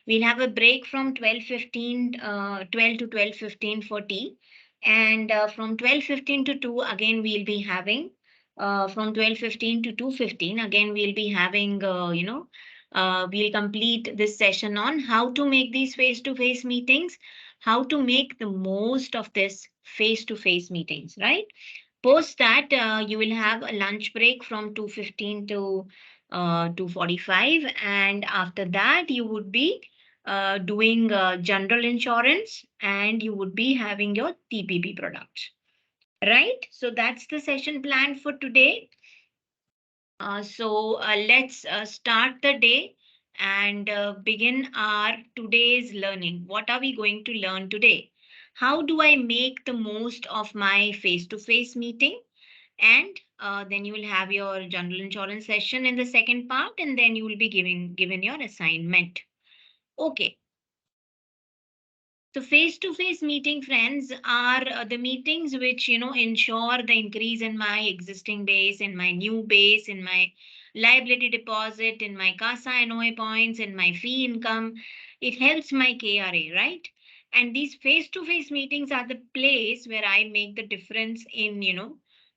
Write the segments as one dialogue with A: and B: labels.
A: We'll have a break from 12 to 12:15 for tea. And from 12:15 to 2, again, we'll be having, from 12:15 to 2:15, again, we'll be having, we'll complete this session on how to make these face-to-face meetings, how to make the most of this face-to-face meetings, right? Post that, you will have a lunch break from 2:15 to 2:45, and after that, you would be doing general insurance, and you would be having your TPP products, right? So that's the session plan for today. Let's start the day and begin our today's learning. What are we going to learn today? How do I make the most of my face-to-face meeting? And then you will have your general insurance session in the second part, and then you will be given your assignment. Okay. So face-to-face meeting, friends, are the meetings which ensure the increase in my existing base, in my new base, in my liability deposit, in my CASA NOA points, in my fee income. It helps my KRA, right? And these face-to-face meetings are the place where I make the difference in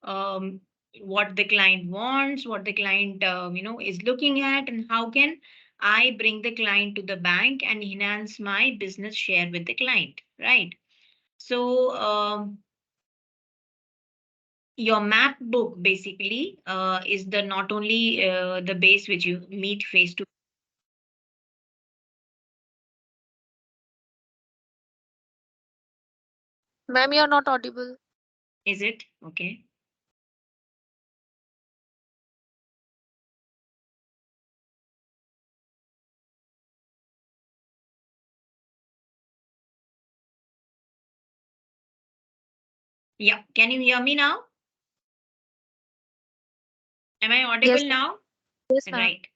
A: um, what the client wants, what the client is looking at, and how can I bring the client to the bank and enhance my business share with the client, right? So, your map book basically is the not only the base which you meet face to.
B: Ma'am, you're not audible.
A: Is it okay? Yeah. Can you hear me now? Am I
B: Yes,
A: audible
B: ma'am.
A: now?
B: Yes, ma'am.
A: Right.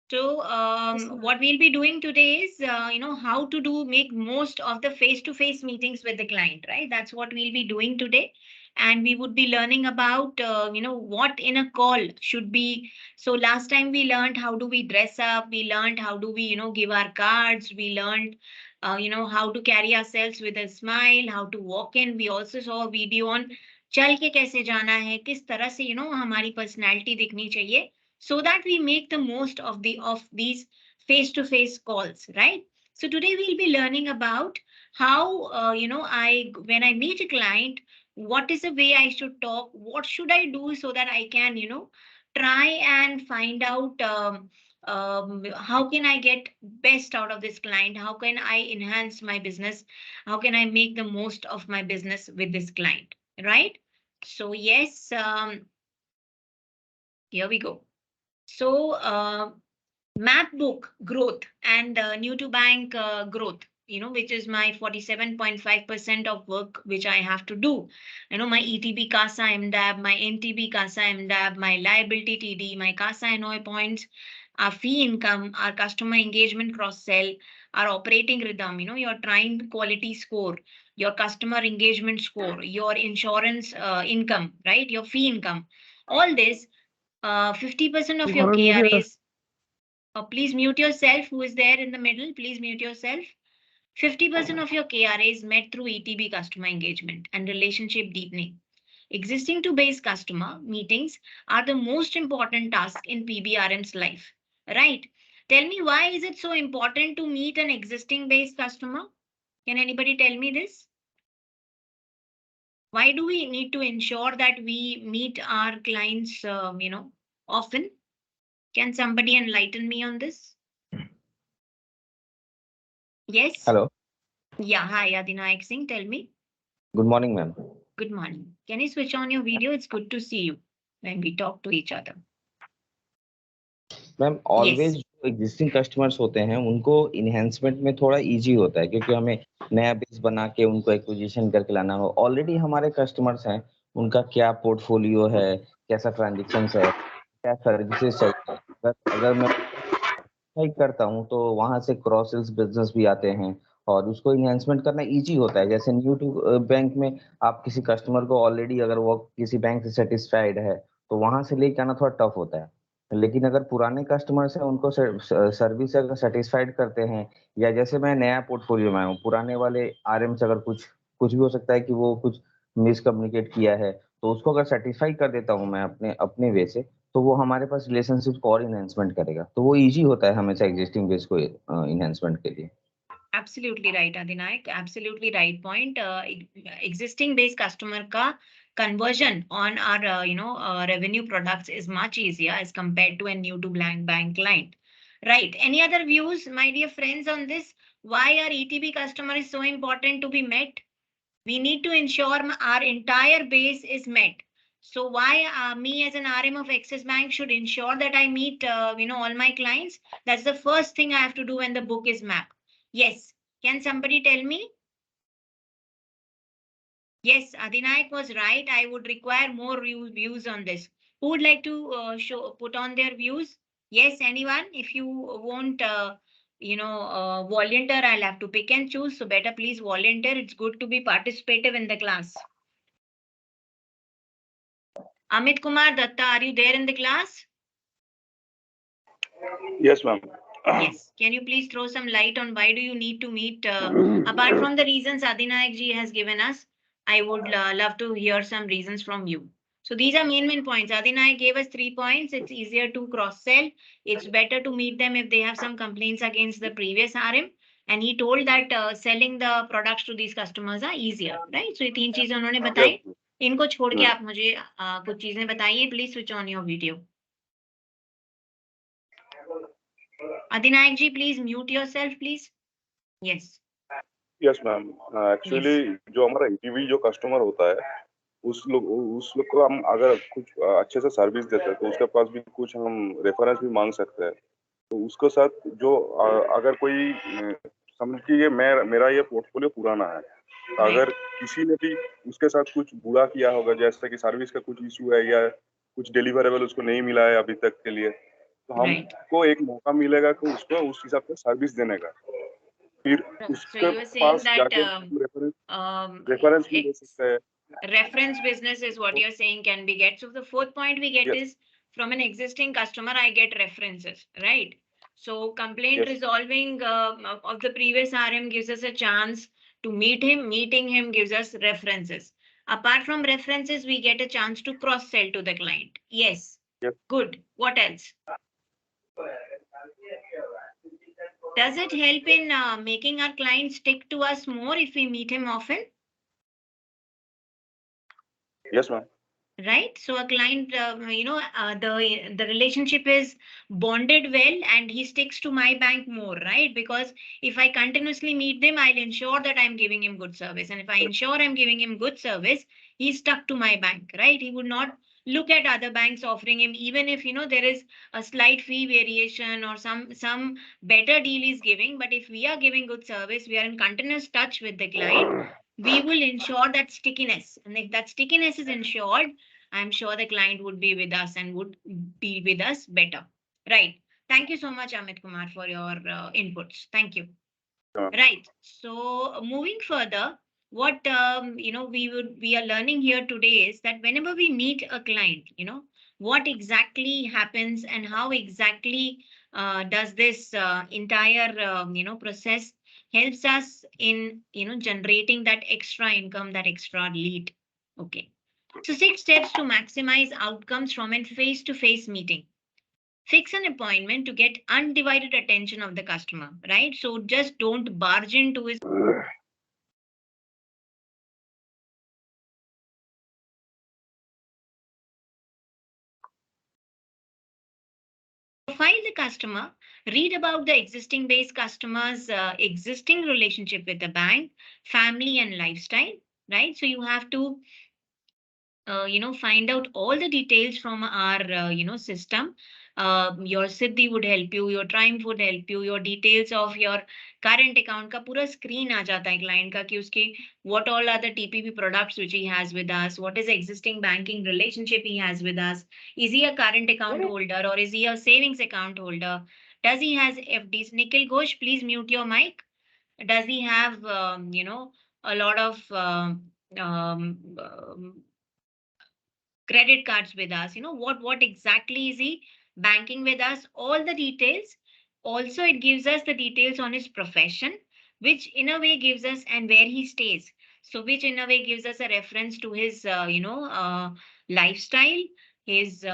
A: So,
B: Yes, ma'am.
A: what we'll be doing today is, how to make most of the face-to-face meetings with the client, right? That's what we'll be doing today. And we would be learning about, what in a call should be. So last time we learned how do we dress up. We learned how do we, give our cards. We learned, how to carry ourselves with a smile, how to walk in. We also saw a video on चल के कैसे जाना है, किस तरह से, हमारी personality दिखनी चाहिए, so that we make the most of these face to face calls, right? So today we'll be learning about how, I when I meet a client, what is the way I should talk, what should I do so that I can try and find out, how can I get best out of this client, how can I enhance my business, how can I make the most of my business with this client, right? So yes, here we go. So, map book growth and new to bank growth, which is my 47.5% of work which I have to do. My ETB CASA MDAB, my NTB CASA MDAB, my liability TD, my CASA NOI points, our fee income, our customer engagement cross sell, our operating rhythm, your trained quality score, your customer engagement score, your insurance income, right? Your fee income, all this 50% of your KRAs. Please mute yourself. Who is there in the middle? Please mute yourself. 50% of your KRA is met through ETB customer engagement and relationship deepening. Existing to base customer meetings are the most important task in PBRM's life, right? Tell me, why is it so important to meet an existing base customer? Can anybody tell me this? Why do we need to ensure that we meet our clients, often? Can somebody enlighten me on this? Yes?
C: Hello.
A: Yeah, hi, Adinayak Singh, tell me.
C: Good morning, ma'am.
A: Good morning. Can you switch on your video? It's good to see you when we talk to each other.
C: Ma'am
A: Yes.
C: Always जो existing customers होते हैं उनको enhancement में थोड़ा easy होता है क्योंकि हमें नया बेस बना के उनको एक्विजिशन करके लाना हो। ऑलरेडी हमारे कस्टमर्स हैं, उनका क्या पोर्टफोलियो है, कैसा ट्रांजेक्शन है, क्या सर्विसेज चाहिए। अगर मैं सही करता हूँ तो वहां से क्रॉस सेल्स बिजनेस भी आते हैं और उसको इनहेंसमेंट करना इजी होता है। जैसे न्यू टू बैंक में आप किसी कस्टमर को ऑलरेडी अगर वो किसी बैंक से सेटिस्फाइड है तो वहां से लेके आना थोड़ा टफ होता है। लेकिन अगर पुराने कस्टमर्स हैं उनको सर्विस अगर सेटिस्फाइड करते हैं, या जैसे मैं नया पोर्टफोलियो में आया हूँ, पुराने वाले आरएम से अगर कुछ कुछ भी हो सकता है कि वो कुछ मिसकम्युनिकेट किया है, तो उसको अगर सेटिस्फाई कर देता हूँ मैं अपने अपने वे से, तो वो हमारे पास रिलेशनशिप को और इनहेंसमेंट करेगा, तो वो इजी होता है हमेशा एग्जिस्टिंग बेस को इनहेंसमेंट के लिए।
A: Absolutely right, Adinayak. Absolutely right point. Existing base customer ka conversion on our revenue products is much easier as compared to a new to blank bank client. Right. Any other views, my dear friends, on this? Why our ETB customer is so important to be met? We need to ensure our entire base is met. So why me as an RM of Axis Bank should ensure that I meet all my clients? That's the first thing I have to do when the book is mapped. Yes. Can somebody tell me? Yes, Adinayak was right. I would require more views on this. Who would like to put on their views? Yes, anyone? If you won't, volunteer, I'll have to pick and choose. So better please volunteer. It's good to be participative in the class. Amit Kumar Datta, are you there in the class?
D: Yes, ma'am.
A: Yes. Can you please throw some light on why do you need to meet? Apart from the reasons Adinayak ji has given us, I would love to hear some reasons from you. So these are main points. Adinayak gave us 3 points. It's easier to cross sell. It's better to meet them if they have some complaints against the previous RM. And he told that selling the products to these customers are easier, right? So ये तीन चीजें उन्होंने बताई. इनको छोड़ के आप मुझे कुछ चीजें बताइए. Please switch on your video. Adinayak ji, please mute yourself, please. Yes.
D: Yes ma'am, actually जो हमारा ईटीवी जो कस्टमर होता है उस लोग को हम अगर कुछ अच्छे से सर्विस देते हैं तो उसके पास भी कुछ हम रेफरेंस भी मांग सकते हैं। तो उसके साथ जो अगर कोई समझ लीजिए मेरा ये पोर्टफोलियो पुराना है, तो अगर किसी ने भी उसके साथ कुछ बुरा किया होगा, जैसे कि सर्विस का कुछ इशू है या कुछ डिलीवरेबल उसको नहीं मिला है अभी तक के लिए, तो हमको एक मौका मिलेगा कि उसको उस हिसाब से सर्विस देने का। फिर उसके पास जाके रेफरेंस भी ले सकते हैं।
A: Reference business is what you're saying can be get. So the fourth point we get is from an existing customer, I get references, right? So complaint resolving of the previous RM gives us a chance to meet him. Meeting him gives us references. Apart from references, we get a chance to cross sell to the client. Yes. Good. What else? Does it help in making our client stick to us more if we meet him often?
D: Yes, ma'am.
A: Right. So a client, the relationship is bonded well and he sticks to my bank more, right? Because if I continuously meet them, I'll ensure that I'm giving him good service. And if I ensure I'm giving him good service, he's stuck to my bank, right? He would not look at other banks offering him, even if, there is a slight fee variation or some better deal is giving. But if we are giving good service, we are in continuous touch with the client, we will ensure that stickiness. And if that stickiness is ensured, I'm sure the client would be with us and would be with us better. Right. Thank you so much, Amit Kumar, for your inputs. Thank you. Right. So moving further, what we are learning here today is that whenever we meet a client, what exactly happens and how exactly does this entire process helps us in generating that extra income, that extra lead. Okay. So 6 steps to maximize outcomes from a face-to-face meeting. Fix an appointment to get undivided attention of the customer, right? So just don't barge into his profile the customer, read about the existing base customers, existing relationship with the bank, family and lifestyle, right? So you have to find out all the details from our, system. Your Siddhi would help you, your Triumph would help you, your details of your current account का पूरा screen आ जाता है client का कि उसके what all are the TPP products which he has with us, what is the existing banking relationship he has with us, is he a current account holder or is he a savings account holder, does he has FDs? Nikhil Ghosh, please mute your mic. Does he have, a lot of credit cards with us? What exactly is he? banking with us, all the details. Also, it gives us the details on his profession, which in a way gives us, and where he stays. So, which in a way gives us a reference to his, lifestyle, his,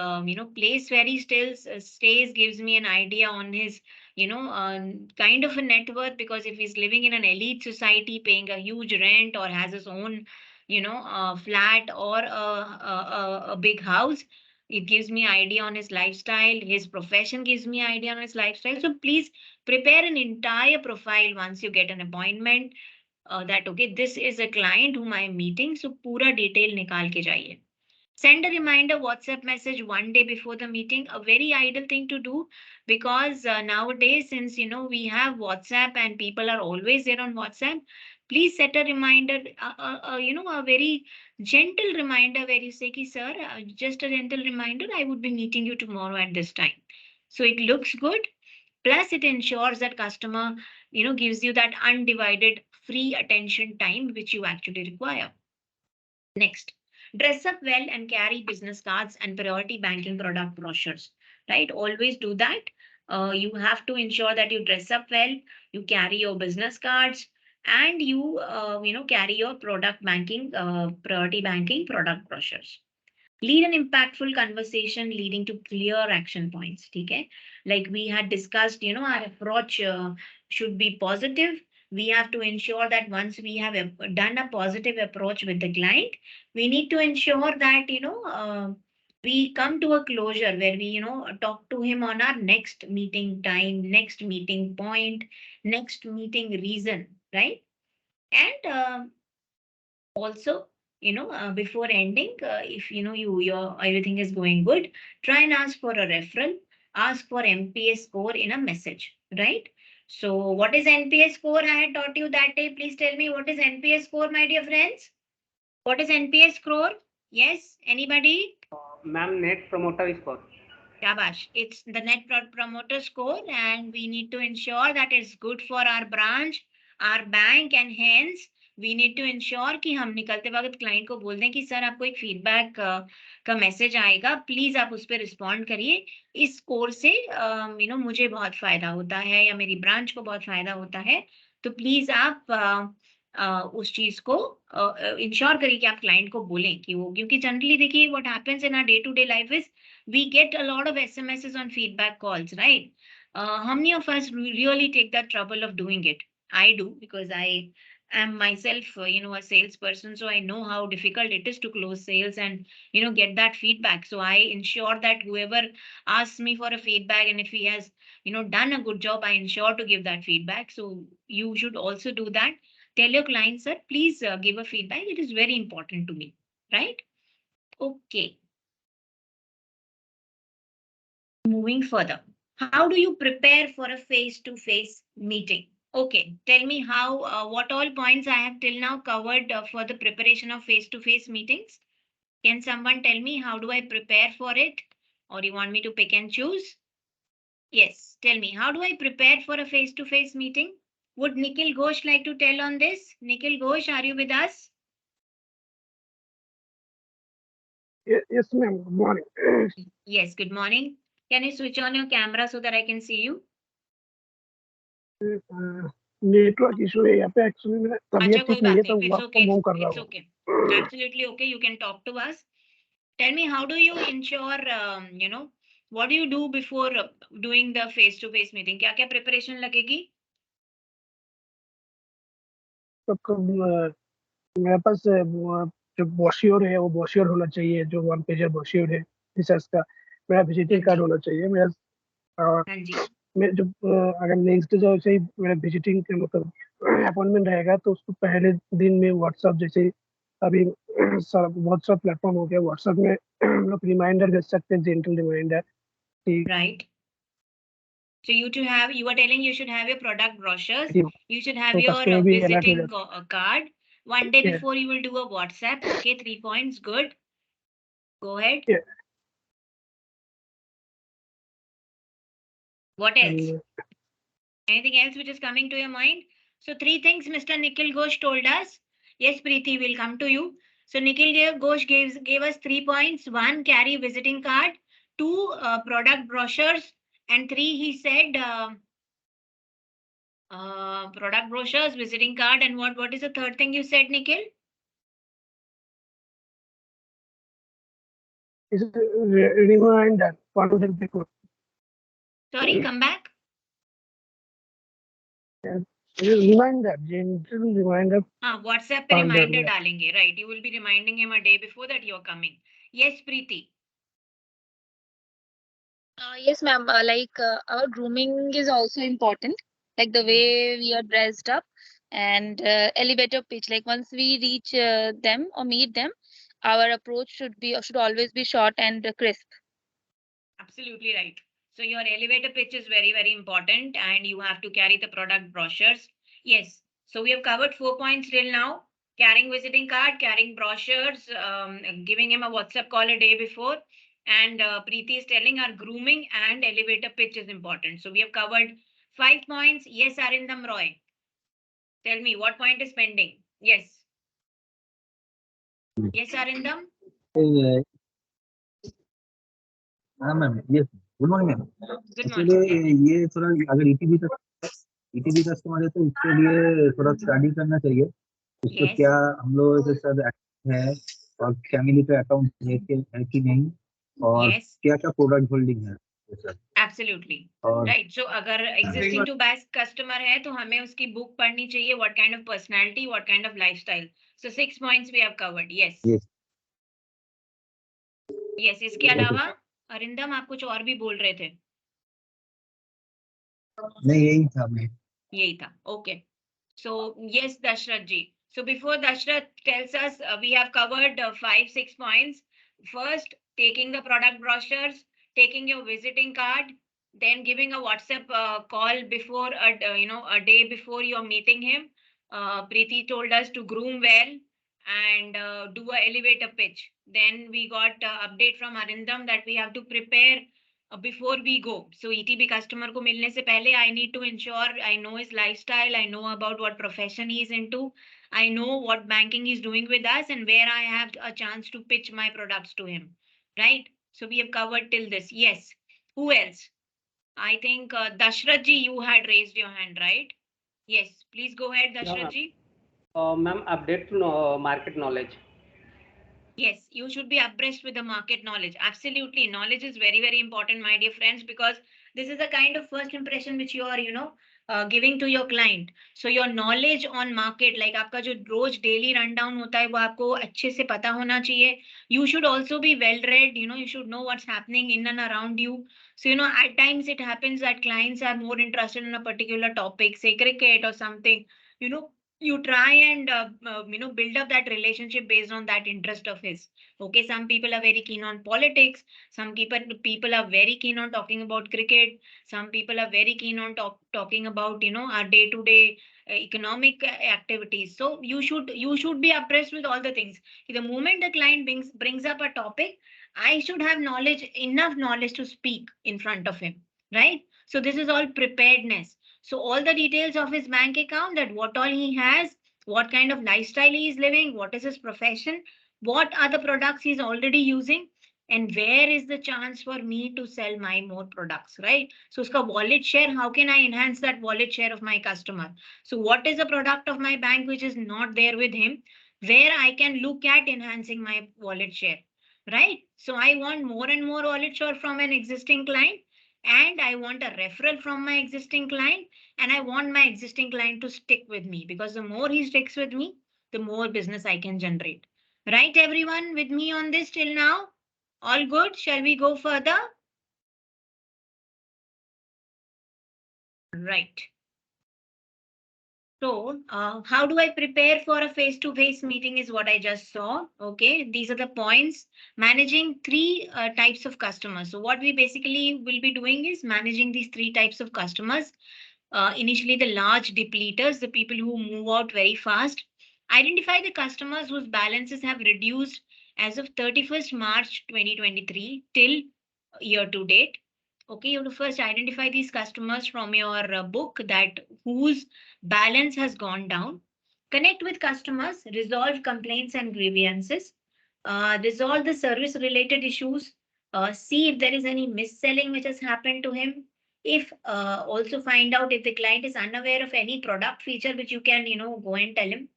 A: place where he still stays gives me an idea on his, kind of a net worth, because if he's living in an elite society, paying a huge rent, or has his own, flat, or a big house, it gives me idea on his lifestyle. His profession gives me idea on his lifestyle. So please prepare an entire profile once you get an appointment. That okay, this is a client whom I am meeting. So pura detail nikal ke jaiye. Send a reminder WhatsApp message one day before the meeting. A very ideal thing to do, because nowadays, since we have WhatsApp and people are always there on WhatsApp, please set a reminder, a very gentle reminder where you say, ki, sir, just a gentle reminder, I would be meeting you tomorrow at this time. So it looks good. Plus, it ensures that customer, gives you that undivided free attention time which you actually require. Next, dress up well and carry business cards and priority banking product brochures, right? Always do that. You have to ensure that you dress up well, you carry your business cards, and you, carry your product banking, priority banking product brochures. Lead an impactful conversation leading to clear action points. Okay, like we had discussed, our approach should be positive. We have to ensure that once we have done a positive approach with the client, we need to ensure that we come to a closure where we talk to him on our next meeting time, next meeting point, next meeting reason, right? And also, before ending, if your everything is going good, try and ask for a referral, ask for NPS score in a message, right? So what is NPS score? I had taught you that day. Please tell me, what is NPS score, my dear friends? What is NPS score? Yes, anybody?
E: Ma'am, net promoter score.
A: Shabash. It's the net promoter score, and we need to ensure that it's good for our branch, our bank, and hence we need to ensure कि हम निकलते वक्त client को बोल दें कि sir आपको एक फीडबैक का मैसेज आएगा, प्लीज आप उस पर रिस्पॉन्ड करिए. इस स्कोर से मुझे बहुत फायदा होता है या मेरी ब्रांच को बहुत फायदा होता है, तो प्लीज आप उस चीज को इंश्योर करिए कि आप क्लाइंट को बोलें कि वो, क्योंकि जनरली देखिए what happens in our day to day life is we get a lot of SMSs on feedback calls, right? How many of us really take that trouble of doing it? I do, because I am myself, a salesperson, so I know how difficult it is to close sales and, get that feedback. So I ensure that whoever asks me for a feedback, and if he has, done a good job, I ensure to give that feedback. So you should also do that. Tell your client, sir, please give a feedback. It is very important to me, right? Okay. Moving further, how do you prepare for a face-to-face meeting? Okay, tell me how, what all points I have till now covered for the preparation of face-to-face meetings. Can someone tell me how do I prepare for it? Or you want me to pick and choose? Yes, tell me, how do I prepare for a face-to-face meeting? Would Nikhil Ghosh like to tell on this? Nikhil Ghosh, are you with us?
F: Yes, ma'am. Good morning.
A: Yes, good morning. Can you switch on your camera so that I can see you?
F: Network issue है यहाँ पे actually मेरा
A: अच्छा,
F: तबीयत
A: कोई
F: ठीक नहीं
A: बात
F: है
A: नहीं.
F: तो
A: It's
F: work
A: okay.
F: From home कर रहा
A: It's
F: हूँ.
A: okay. Absolutely okay. You can talk to us. Tell me, how do you ensure, what do you do before doing the face-to-face meeting? क्या क्या preparation लगेगी?
F: तो मेरे पास जो ब्रोशर है वो ब्रोशर होना चाहिए, जो वन पेजर ब्रोशर है रिसर्च का. मेरा विजिटिंग कार्ड होना चाहिए. मेरा
A: हाँ जी.
F: मैं जो अगर नेक्स्ट डे जैसे ही मेरा विजिटिंग का मतलब अपॉइंटमेंट रहेगा तो उसको पहले दिन में व्हाट्सएप, जैसे अभी व्हाट्सएप प्लेटफॉर्म हो गया, व्हाट्सएप में हम लोग रिमाइंडर भेज सकते हैं, gentle reminder.
A: Right. So you are telling you should have your product brochures. You should have
F: तो
A: your
F: customer भी alert हो
A: visiting
F: जाता
A: card. One day
F: Yeah.
A: before you will do a WhatsApp. Okay, 3 points. Good. Go ahead.
F: Yeah.
A: What else?
F: And
A: Anything else which is coming to your mind? So 3 things Mr. Nikhil Ghosh told us. Yes, Preeti, will come to you. So Nikhil Ghosh gave us 3 points. 1, carry visiting card. 2 product brochures, and 3 he said product brochures, visiting card, and what is the third thing you said, Nikhil?
F: Is a reminder 1 week before.
A: Sorry, come back.
F: Reminder, gentle reminder.
A: WhatsApp पे reminder डालेंगे, right? You will be reminding him a day before that you're coming. Yes, Preeti.
B: Yes, ma'am. Our grooming is also important, like the way we are dressed up and elevator pitch. Like once we reach them or meet them, our approach should always be short and crisp.
A: Absolutely right. So your elevator pitch is very, very important, and you have to carry the product brochures. Yes. So we have covered 4 points till now. Carrying visiting card, carrying brochures, giving him a WhatsApp call a day before. And Preeti is telling our grooming and elevator pitch is important. So we have covered 5 points. Yes, Arindam Roy. Tell me what point is pending. Yes. Yes, Arindam.
G: हाँ ma'am, yes, good morning ma'am.
A: Good morning.
G: Actually ये थोड़ा अगर ETV customer है तो उसके लिए थोड़ा study करना चाहिए। उसको
A: Yes.
G: क्या हम लोग के साथ एक्टिव है और फैमिली पे अकाउंट है कि नहीं, और
A: Yes.
G: क्या प्रोडक्ट होल्डिंग है सर।
A: Absolutely.
G: और
A: Right. So अगर existing to best customer है तो हमें उसकी book पढ़नी चाहिए. What kind of personality, what kind of lifestyle. So 6 points we have covered. Yes.
G: Yes.
A: Yes. इसके अलावा अरिंदम आप कुछ और भी बोल रहे थे?
G: नहीं, यही था मैं।
A: यही था. Okay. So yes, Dashrath ji. So before Dashrath tells us, we have covered 5-6 points. First, taking the product brochures, taking your visiting card, then giving a WhatsApp call before a day before you're meeting him. Preeti told us to groom well and do a elevator pitch. Then we got update from Arindam that we have to prepare before we go. So ETB customer को मिलने से पहले I need to ensure I know his lifestyle, I know about what profession he is into, I know what banking is doing with us, and where I have a chance to pitch my products to him. Right? So we have covered till this. Yes. Who else? I think Dashrath ji, you had raised your hand, right? Yes. Please go ahead, Dashrath ji.
E: Ma'am, update to market knowledge.
A: Yes, you should be abreast with the market knowledge. Absolutely. Knowledge is very, very important, my dear friends, because this is the kind of first impression which you are, giving to your client. So your knowledge on market, like आपका जो रोज daily rundown होता है, वो आपको अच्छे से पता होना चाहिए. You should also be well read. You should know what's happening in and around you. So, at times it happens that clients are more interested in a particular topic, say cricket or something. You try and build up that relationship based on that interest of his. Okay, some people are very keen on politics, some people are very keen on talking about cricket, some people are very keen on talking about our day to day economic activities. So you should be abreast with all the things. The moment the client brings up a topic, I should have enough knowledge to speak in front of him, right? So this is all preparedness. So all the details of his bank account, that what all he has, what kind of lifestyle he is living, what is his profession, what are the products he's already using, and where is the chance for me to sell my more products, right? So uska wallet share, how can I enhance that wallet share of my customer? So what is a product of my bank which is not there with him, where I can look at enhancing my wallet share, right? So I want more and more wallet share from an existing client, and I want a referral from my existing client, and I want my existing client to stick with me, because the more he sticks with me, the more business I can generate. Right, everyone with me on this till now? All good? Shall we go further? Right. So, how do I prepare for a face-to-face meeting is what I just saw. Okay, these are the points. Managing 3 types of customers. So what we basically will be doing is managing these 3 types of customers. Initially, the large depleters, the people who move out very fast. Identify the customers whose balances have reduced as of 31st March 2023 till year to date. Okay, you have to first identify these customers from your book, that whose balance has gone down. Connect with customers, resolve complaints and grievances, resolve the service related issues, see if there is any mis-selling which has happened to him. If also find out if the client is unaware of any product feature which you can, go and tell him.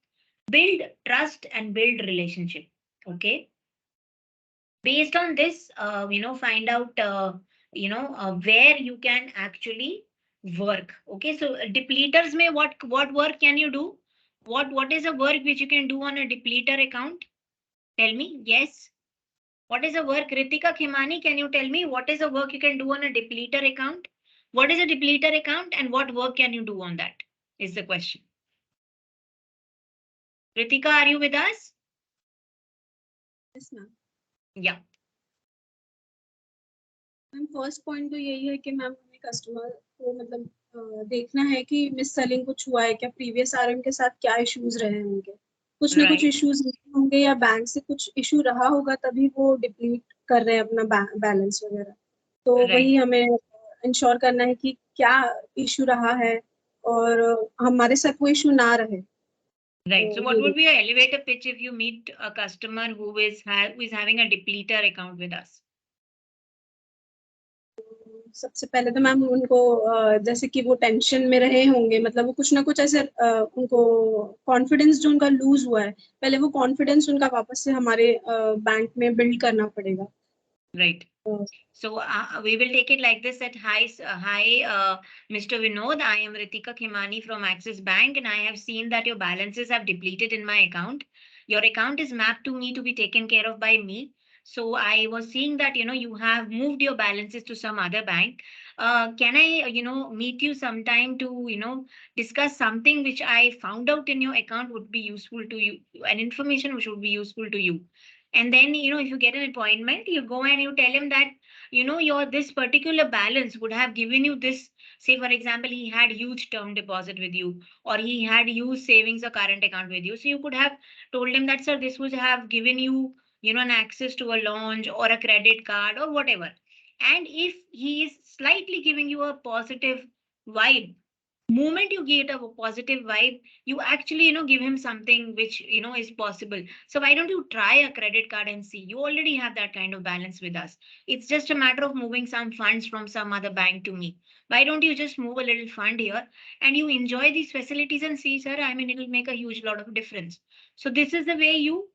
A: Build trust and build relationship. Okay. Based on this, find out, where you can actually work. Okay. So depleters may what work can you do? What is a work which you can do on a depleter account? Tell me. Yes. What is a work? Ritika Khimani, can you tell me what is a work you can do on a depleter account? What is a depleter account and what work can you do on that? Is the question. Ritika, are you with us?
H: Yes, ma'am.
A: Yeah.
H: Ma'am first point तो यही है कि ma'am हमें customer को मतलब देखना है कि मिस सेलिंग कुछ हुआ है क्या, प्रीवियस आरएम के साथ क्या इश्यूज रहे हैं उनके, कुछ ना कुछ
A: Right.
H: इश्यूज होंगे या बैंक से कुछ इशू रहा होगा तभी वो डिप्लीट कर रहे हैं अपना बैलेंस वगैरह, तो
A: Right.
H: वही हमें इंश्योर करना है कि क्या इशू रहा है और हमारे साथ वो इशू ना रहे.
A: Right. So what would be your elevator pitch if you meet a customer who is having a depleter account with us?
H: सबसे पहले तो मैम उनको जैसे कि वो टेंशन में रहे होंगे, मतलब वो कुछ ना कुछ ऐसे उनको कॉन्फिडेंस जो उनका लूज हुआ है, पहले वो कॉन्फिडेंस उनका वापस से हमारे बैंक में बिल्ड करना पड़ेगा.
A: Right. So we will take it like this that hi, Mr. Vinod, I am Ritika Khimani from Axis Bank and I have seen that your balances have depleted in my account. Your account is mapped to me to be taken care of by me. So I was seeing that, you have moved your balances to some other bank. Can I, meet you sometime to, discuss something which I found out in your account would be useful to you, and information which would be useful to you. And then, if you get an appointment, you go and you tell him that, your this particular balance would have given you this. Say, for example, he had huge term deposit with you, or he had huge savings or current account with you. So you could have told him that, sir, this would have given you, an access to a lounge or a credit card or whatever. And if he is slightly giving you a positive vibe, moment you get a positive vibe, you actually, give him something which, is possible. So why don't you try a credit card and see? You already have that kind of balance with us. It's just a matter of moving some funds from some other bank to me. Why don't you just move a little fund here and you enjoy these facilities and see, sir, I mean, it'll make a huge lot of difference. So this is the way you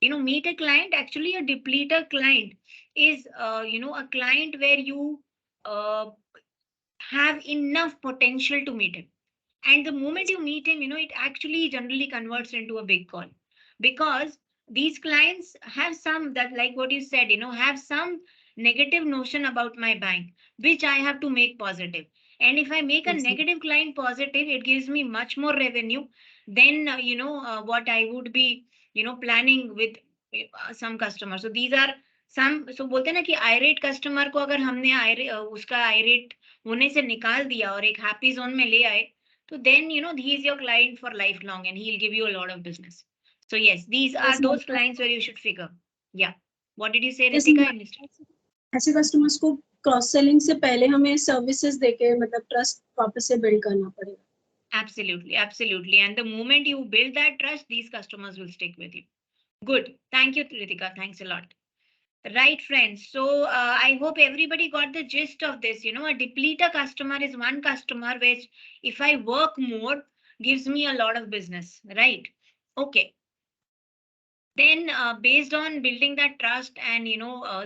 A: meet a client. Actually, a depleter client is, a client where you have enough potential to meet him. And the moment you meet him, it actually generally converts into a big call, because these clients have some that, like what you said, have some negative notion about my bank, which I have to make positive. And if I make a negative client positive, it gives me much more revenue than, what I would be, planning with some customers. So these are some. So बोलते हैं ना कि irate customer को अगर हमने उसका irate होने से निकाल दिया और एक happy zone में ले आए, so then, he is your client for lifelong and he'll give you a lot of business. So yes, these are those clients where you should figure. Yeah. What did you say, Ritika? I missed it.
H: ऐसे customers को cross selling से पहले हमें services देके मतलब trust वापस से build करना पड़ेगा.
A: Absolutely, absolutely. And the moment you build that trust, these customers will stick with you. Good. Thank you, Ritika. Thanks a lot. Right, friends. So I hope everybody got the gist of this. A depleter customer is one customer which, if I work more, gives me a lot of business. Right. Okay. Then based on building that trust and,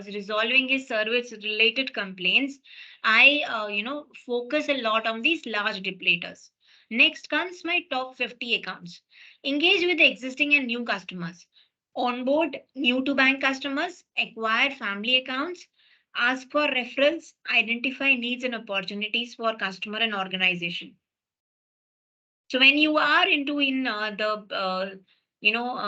A: resolving his service related complaints, I, focus a lot on these large depleters. Next comes my top 50 accounts. Engage with the existing and new customers. Onboard new to bank customers, acquire family accounts, ask for referrals, identify needs and opportunities for customer and organization. So when you are into you know,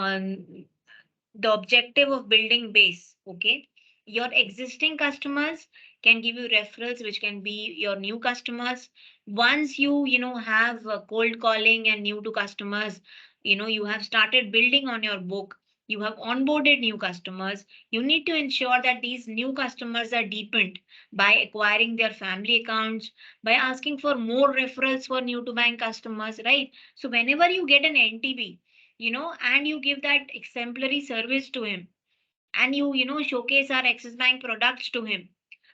A: the objective of building base, okay, your existing customers can give you referrals, which can be your new customers. Once you have cold calling and new to customers, you have started building on your book, you have onboarded new customers, you need to ensure that these new customers are deepened by acquiring their family accounts, by asking for more referrals for new to bank customers, right? So whenever you get an NTB, and you give that exemplary service to him, and you showcase our Axis Bank products to him,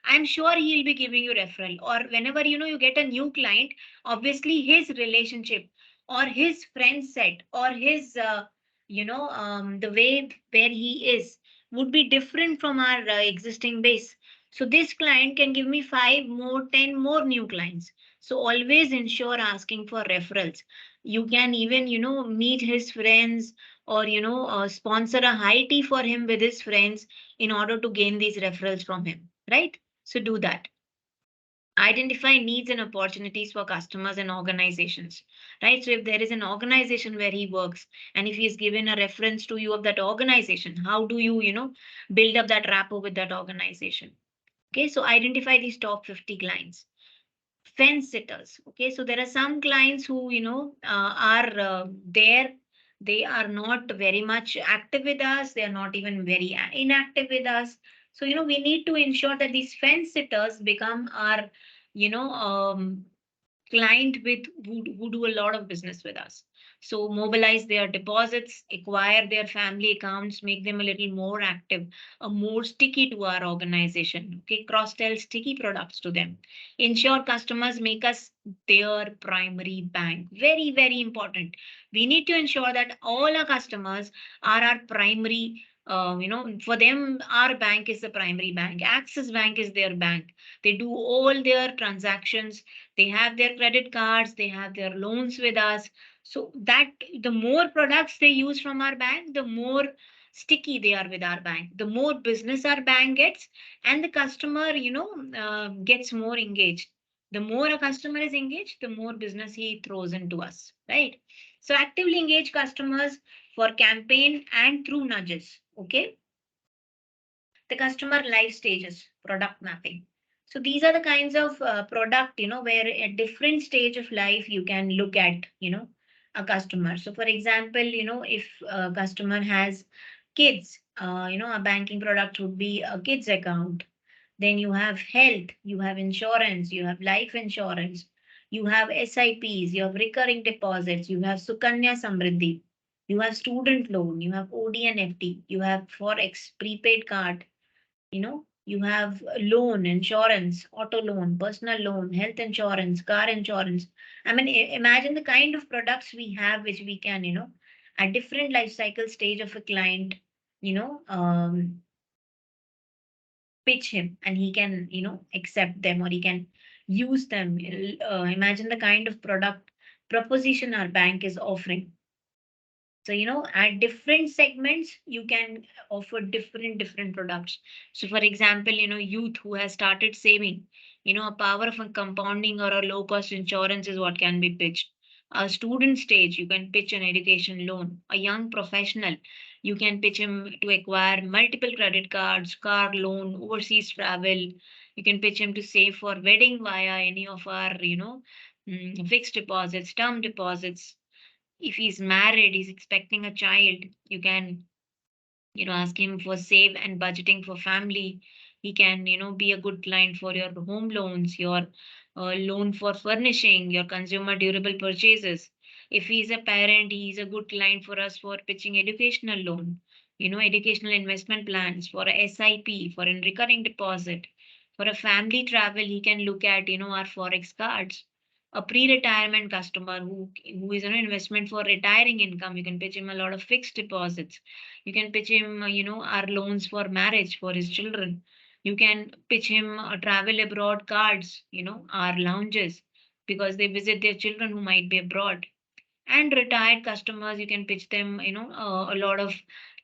A: I'm sure he'll be giving you referral. Or whenever you get a new client, obviously his relationship or his friend set or his the way where he is would be different from our existing base. So this client can give me 5 more, 10 more new clients. So always ensure asking for referrals. You can even meet his friends, or sponsor a high tea for him with his friends in order to gain these referrals from him, right? So do that. Identify needs and opportunities for customers and organizations, right? So if there is an organization where he works, and if he is given a reference to you of that organization, how do you build up that rapport with that organization? Okay, so identify these top 50 clients. Fence sitters. Okay, so there are some clients who are there. They are not very much active with us. They are not even very inactive with us. So we need to ensure that these fence sitters become our you know client who do a lot of business with us. So mobilize their deposits, acquire their family accounts, make them a little more active, more sticky to our organization. Okay, cross-sell sticky products to them. Ensure customers make us their primary bank. Very, very important. We need to ensure that all our customers are our primary. For them, our bank is the primary bank. Axis Bank is their bank. They do all their transactions, they have their credit cards, they have their loans with us. So that the more products they use from our bank, the more sticky they are with our bank, the more business our bank gets, and the customer gets more engaged. The more a customer is engaged, the more business he throws into us, right? So actively engage customers for campaign and through nudges. Okay, the customer life stages, product mapping. So these are the kinds of product, where at different stage of life you can look at, a customer. So for example, if a customer has kids, a banking product would be a kids account. Then you have health, you have insurance, you have life insurance, you have SIPs, you have recurring deposits, you have Sukanya Samriddhi, you have student loan, you have OD and FD, you have Forex, prepaid card, you have loan, insurance, auto loan, personal loan, health insurance, car insurance. I mean, imagine the kind of products we have, which we can, at different life cycle stage of a client, you know, um, pitch him, and he can, accept them, or he can use them. Imagine the kind of product proposition our bank is offering. So, at different segments, you can offer different products. So, for example, youth who has started saving, a power of a compounding or a low cost insurance is what can be pitched. A student stage, you can pitch an education loan. A young professional, you can pitch him to acquire multiple credit cards, car loan, overseas travel. You can pitch him to save for wedding via any of our, fixed deposits, term deposits. If he's married, he's expecting a child, you can ask him for save and budgeting for family. He can be a good client for your home loans, your loan for furnishing, your consumer durable purchases. If he's a parent, he's a good client for us for pitching educational loan, educational investment plans, for a SIP, for a recurring deposit. For a family travel, he can look at our Forex cards. A pre-retirement customer who is an investment for retiring income, you can pitch him a lot of fixed deposits. You can pitch him, our loans for marriage for his children. You can pitch him travel abroad cards, our lounges, because they visit their children who might be abroad. And retired customers, you can pitch them, a lot of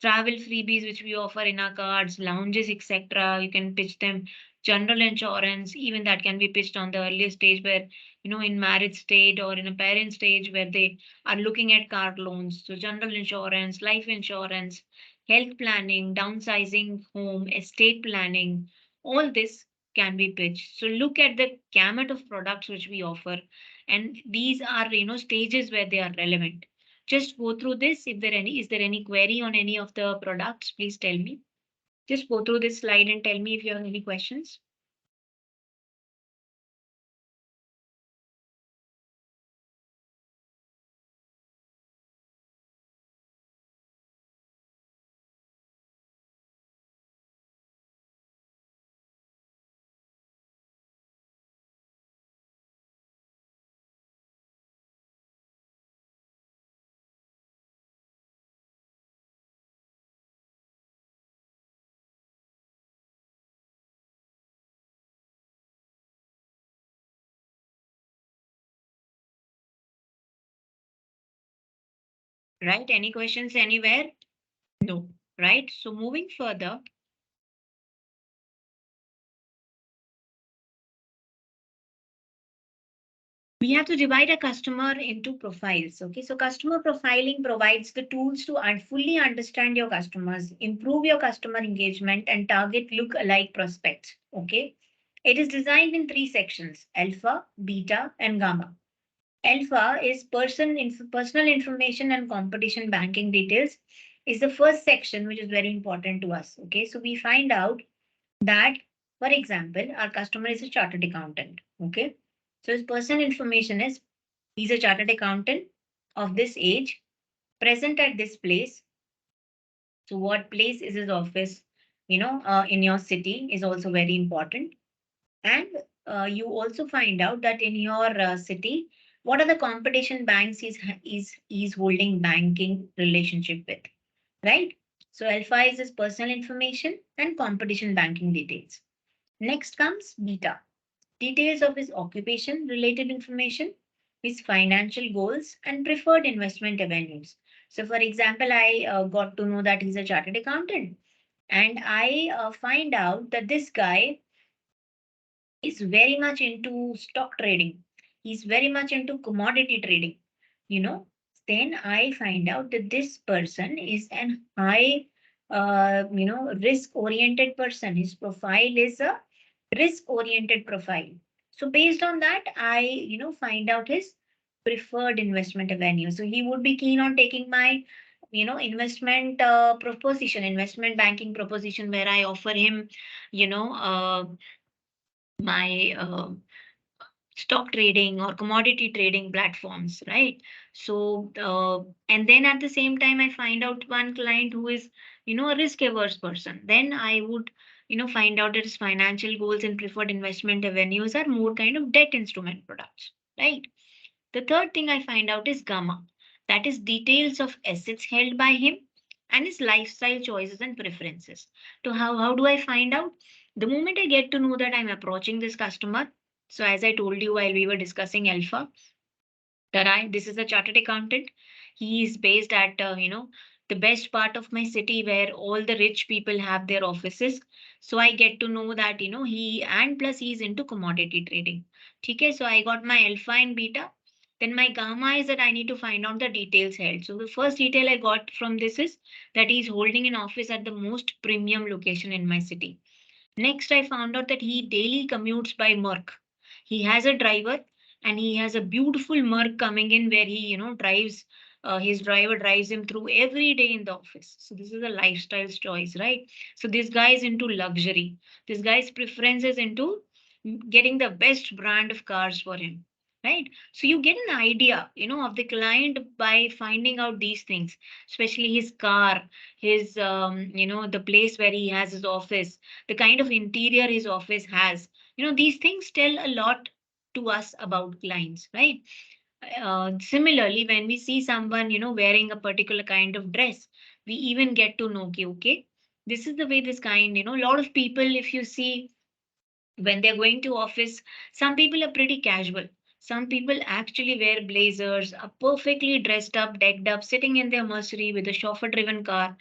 A: travel freebies which we offer in our cards, lounges, etc. You can pitch them general insurance, even that can be pitched on the earlier stage, where in marriage state or in a parent stage, where they are looking at car loans. So general insurance, life insurance, health planning, downsizing home, estate planning, all this can be pitched. So look at the gamut of products which we offer, and these are stages where they are relevant. Just go through this. If there any is there any query on any of the products, please tell me. Just go through this slide and tell me if you have any questions. right? Any questions anywhere? No, right? So moving further, we have to divide a customer into profiles. Okay, so customer profiling provides the tools to fully understand your customers, improve your customer engagement, and target look-alike prospects. Okay, it is designed in three sections: alpha, beta, and gamma. Alpha is personal information and competition banking details is the first section, which is very important to us. Okay, so we find out that, for example, our customer is a chartered accountant. Okay, so his personal information is he's a chartered accountant of this age, present at this place. So, what place is his office? In your city is also very important. And you also find out that in your city, what are the competition banks he's holding banking relationship with, right? So alpha is his personal information and competition banking details. Next comes beta, details of his occupation related information, his financial goals, and preferred investment avenues. So, for example, I got to know that he's a chartered accountant, and I find out that this guy is very much into stock trading. He's very much into commodity trading. You know, then I find out that this person is an high, risk oriented person. His profile is a risk oriented profile. So based on that, I, find out his preferred investment avenue. So he would be keen on taking my, investment proposition, investment banking proposition, where I offer him, you know, my stock trading or commodity trading platforms, right? So, and then at the same time, I find out one client who is, a risk averse person. Then I would, find out that his financial goals and preferred investment avenues are more kind of debt instrument products, right? The third thing I find out is gamma, that is details of assets held by him and his lifestyle choices and preferences. So how do I find out? The moment I get to know that I'm approaching this customer, so as I told you while we were discussing alpha, that this is a chartered accountant. He is based at, the best part of my city where all the rich people have their offices. So I get to know that, and plus he's into commodity trading. Okay, so I got my alpha and beta. Then my gamma is that I need to find out the details held. So the first detail I got from this is that he's holding an office at the most premium location in my city. Next, I found out that he daily commutes by Merc. He has a driver and he has a beautiful Merc coming in where he, drives, his driver drives him through every day in the office. So this is a lifestyle choice, right? So this guy is into luxury. This guy's preference is into getting the best brand of cars for him, right? So you get an idea, of the client by finding out these things, especially his car, his, the place where he has his office, the kind of interior his office has. These things tell a lot to us about clients, right? Similarly, when we see someone, wearing a particular kind of dress, we even get to know, okay, this is the way this kind, a lot of people, if you see, when they're going to office, some people are pretty casual. Some people actually wear blazers, are perfectly dressed up, decked up, sitting in their Mercedes with a chauffeur driven car.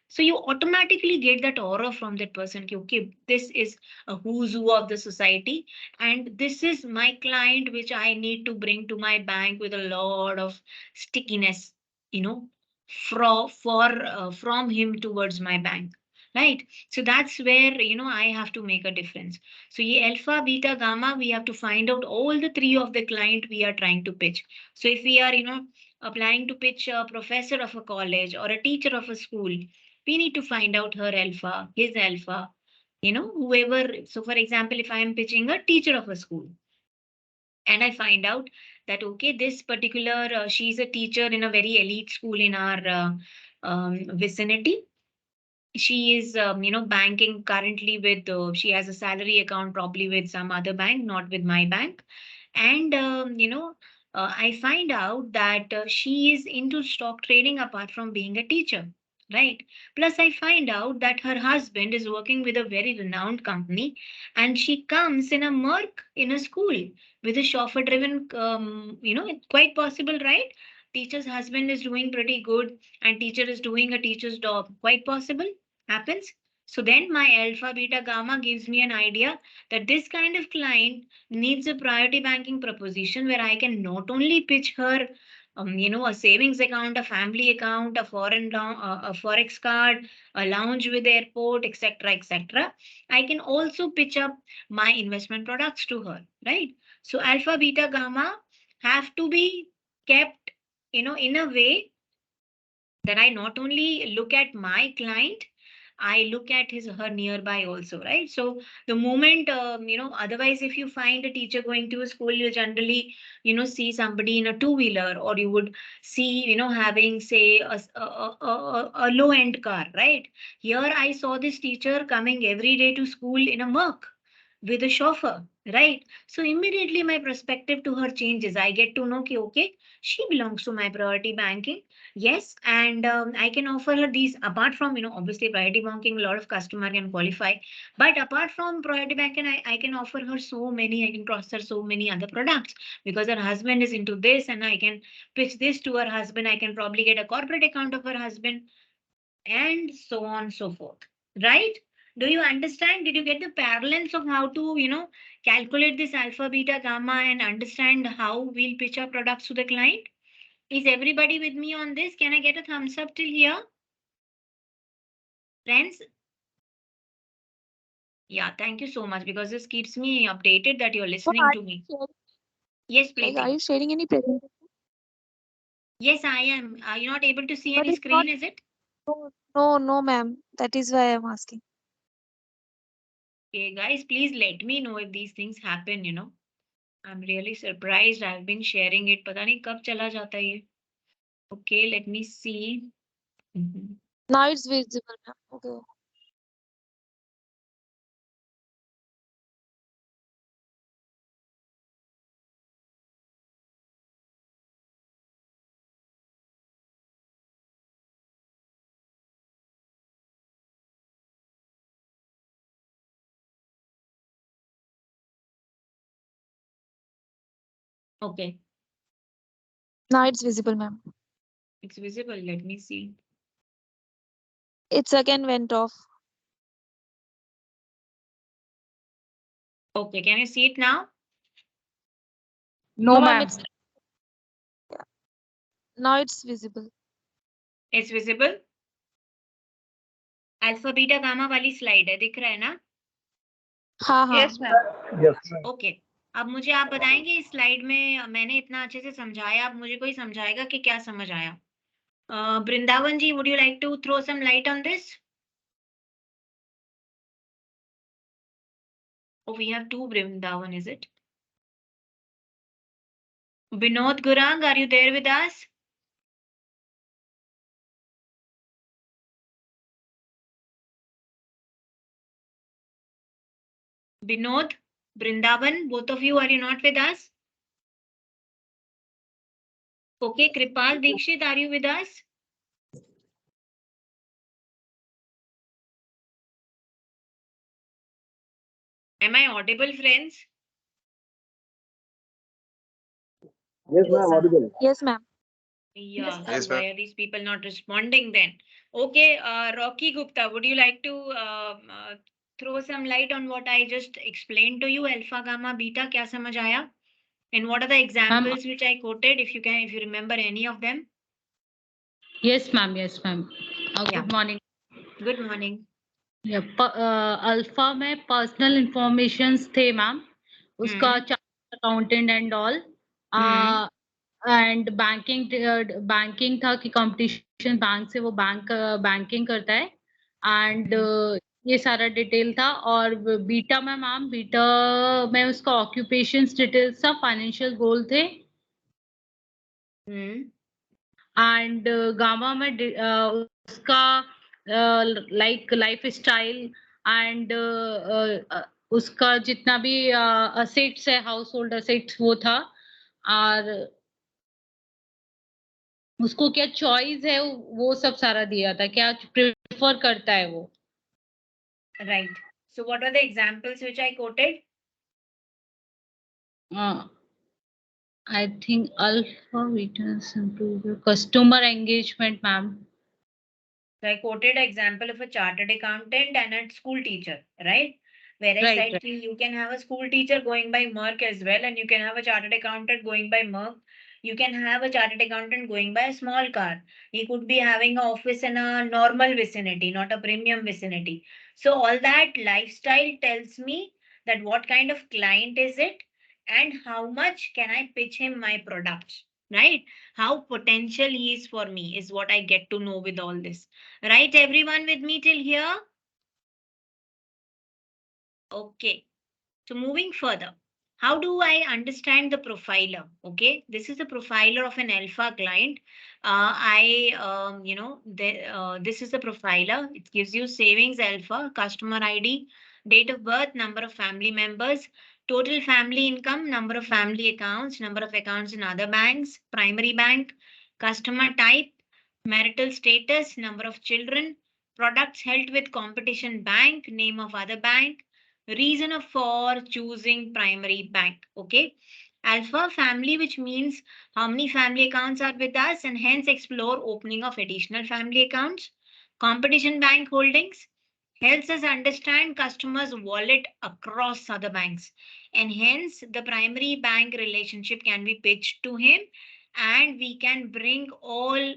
A: So you automatically get that aura from that person. Ki, okay, this is a who's who of the society, and this is my client, which I need to bring to my bank with a lot of stickiness, you know, from him towards my bank, right? So that's where I have to make a difference. So ye alpha, beta, gamma, we have to find out all the three of the client we are trying to pitch. So if we are planning to pitch a professor of a college or a teacher of a school, we need to find out her alpha, his alpha, whoever. So, for example, if I am pitching a teacher of a school and I find out that, okay, this particular, she's a teacher in a very elite school in our vicinity. She is, banking currently with, she has a salary account probably with some other bank, not with my bank. And, I find out that she is into stock trading apart from being a teacher, right? Plus, I find out that her husband is working with a very renowned company and she comes in a Merc in a school with a chauffeur driven, it's quite possible, right? teacher's husband is doing pretty good and teacher is doing a teacher's job. Quite possible, happens. So then my alpha, beta, gamma gives me an idea that this kind of client needs a priority banking proposition where I can not only pitch her a savings account, a family account, a a forex card, a lounge with airport, etc., etc. I can also pitch up my investment products to her, right? So alpha, beta, gamma have to be kept, in a way that I not only look at my client, I look at his her nearby also, right? So the moment, otherwise, if you find a teacher going to a school, you generally, see somebody in a two-wheeler, or you would see, having, say, a low-end car, right? Here I saw this teacher coming every day to school in a Merc with a chauffeur, right? So immediately my perspective to her changes. I get to know, okay, she belongs to my priority banking. Yes, and I can offer her these apart from, obviously priority banking, a lot of customer can qualify. But apart from priority banking, I can offer her so many, I can cross her so many other products because her husband is into this and I can pitch this to her husband. I can probably get a corporate account of her husband and so on and so forth. Right? Do you understand? Did you get the parallels of how to, calculate this alpha, beta, gamma and understand how we'll pitch our products to the client? Is everybody with me on this? Can I get a thumbs up till here? Friends? Yeah, thank you so much because this keeps me updated that you're listening to me. Yes,
B: Like,
A: Preeti.
B: are you sharing any presentation?
A: Yes, I am. Are you not able to see
B: But
A: any
B: it's not.
A: screen, is it?
B: No, ma'am. That is why I'm asking.
A: Okay, guys, please let me know if these things happen. I'm really surprised. I've been sharing it. पता नहीं कब चला जाता है ये. Okay, let me see. Mhm.
B: Now it's visible, ma'am. Okay.
A: Okay,
B: Now it's visible, ma'am.
A: it's visible. Let me see.
B: It's again went off.
A: Okay, can you see it now?
B: No, ma'am. It's now it's visible.
A: It's visible. Alpha, beta, gamma वाली slide है, दिख रहा है ना?
B: हाँ हाँ.
H: Yes, ma'am.
F: Yes.
A: Okay, अब मुझे आप बताएंगे इस स्लाइड में मैंने इतना अच्छे से समझाया, अब मुझे कोई समझाएगा कि क्या समझ आया? Brindavan ji, would you like to throw some light on this? Oh, we have two Brindavan, is it? Vinod Gurang, are you there with us? Vinod, Brindavan, both of you, are you not with us? Okay, Kripal Dikshit, are you with us? Am I audible, friends?
G: Yes, ma'am, audible.
B: Yes, ma'am.
A: Yeah, so why are these people not responding then? Okay, Rocky Gupta, would you like to throw some light on what I just explained to you, alpha, gamma, beta, kya samajh aaya? And what are the examples which I quoted, if you remember any of them?
I: Yes, ma'am. Yes, ma'am.
A: Yeah.
I: Good morning.
A: Good morning.
I: Yeah, alpha में personal informations थे ma'am, उसका chart accountant and all, and banking था कि competition bank से वो banking करता है, and ये सारा डिटेल था. और बीटा में मैम, बीटा में उसका ऑक्यूपेशन डिटेल्स था, फाइनेंशियल गोल थे, एंड गामा में उसका लाइक लाइफ स्टाइल एंड उसका जितना भी असेट्स है, हाउस होल्ड असेट्स, वो था. और उसको क्या चॉइस है, वो सब सारा दिया था, क्या प्रेफर करता है वो.
A: Right. So what are the examples which I quoted?
I: I think alpha weakness improve your customer engagement, ma'am.
A: So I quoted an example of a chartered accountant and a school teacher, right? Where I
I: Right,
A: said
I: right.
A: you can have a school teacher going by Merck as well, and you can have a chartered accountant going by Merck. You can have a chartered accountant going by a small car. He could be having an office in a normal vicinity, not a premium vicinity. So all that lifestyle tells me that what kind of client is it and how much can I pitch him my products, right? How potential he is for me is what I get to know with all this. Right, everyone with me till here? Okay. So moving further, how do I understand the profiler? Okay, this is the profiler of an alpha client. This is the profiler. It gives you savings alpha, customer ID, date of birth, number of family members, total family income, number of family accounts, number of accounts in other banks, primary bank, customer type, marital status, number of children, products held with competition bank, name of other bank, reason for choosing primary bank. Okay, alpha family, which means how many family accounts are with us, and hence explore opening of additional family accounts. Competition bank holdings helps us understand customers wallet across other banks, and hence the primary bank relationship can be pitched to him, and we can bring all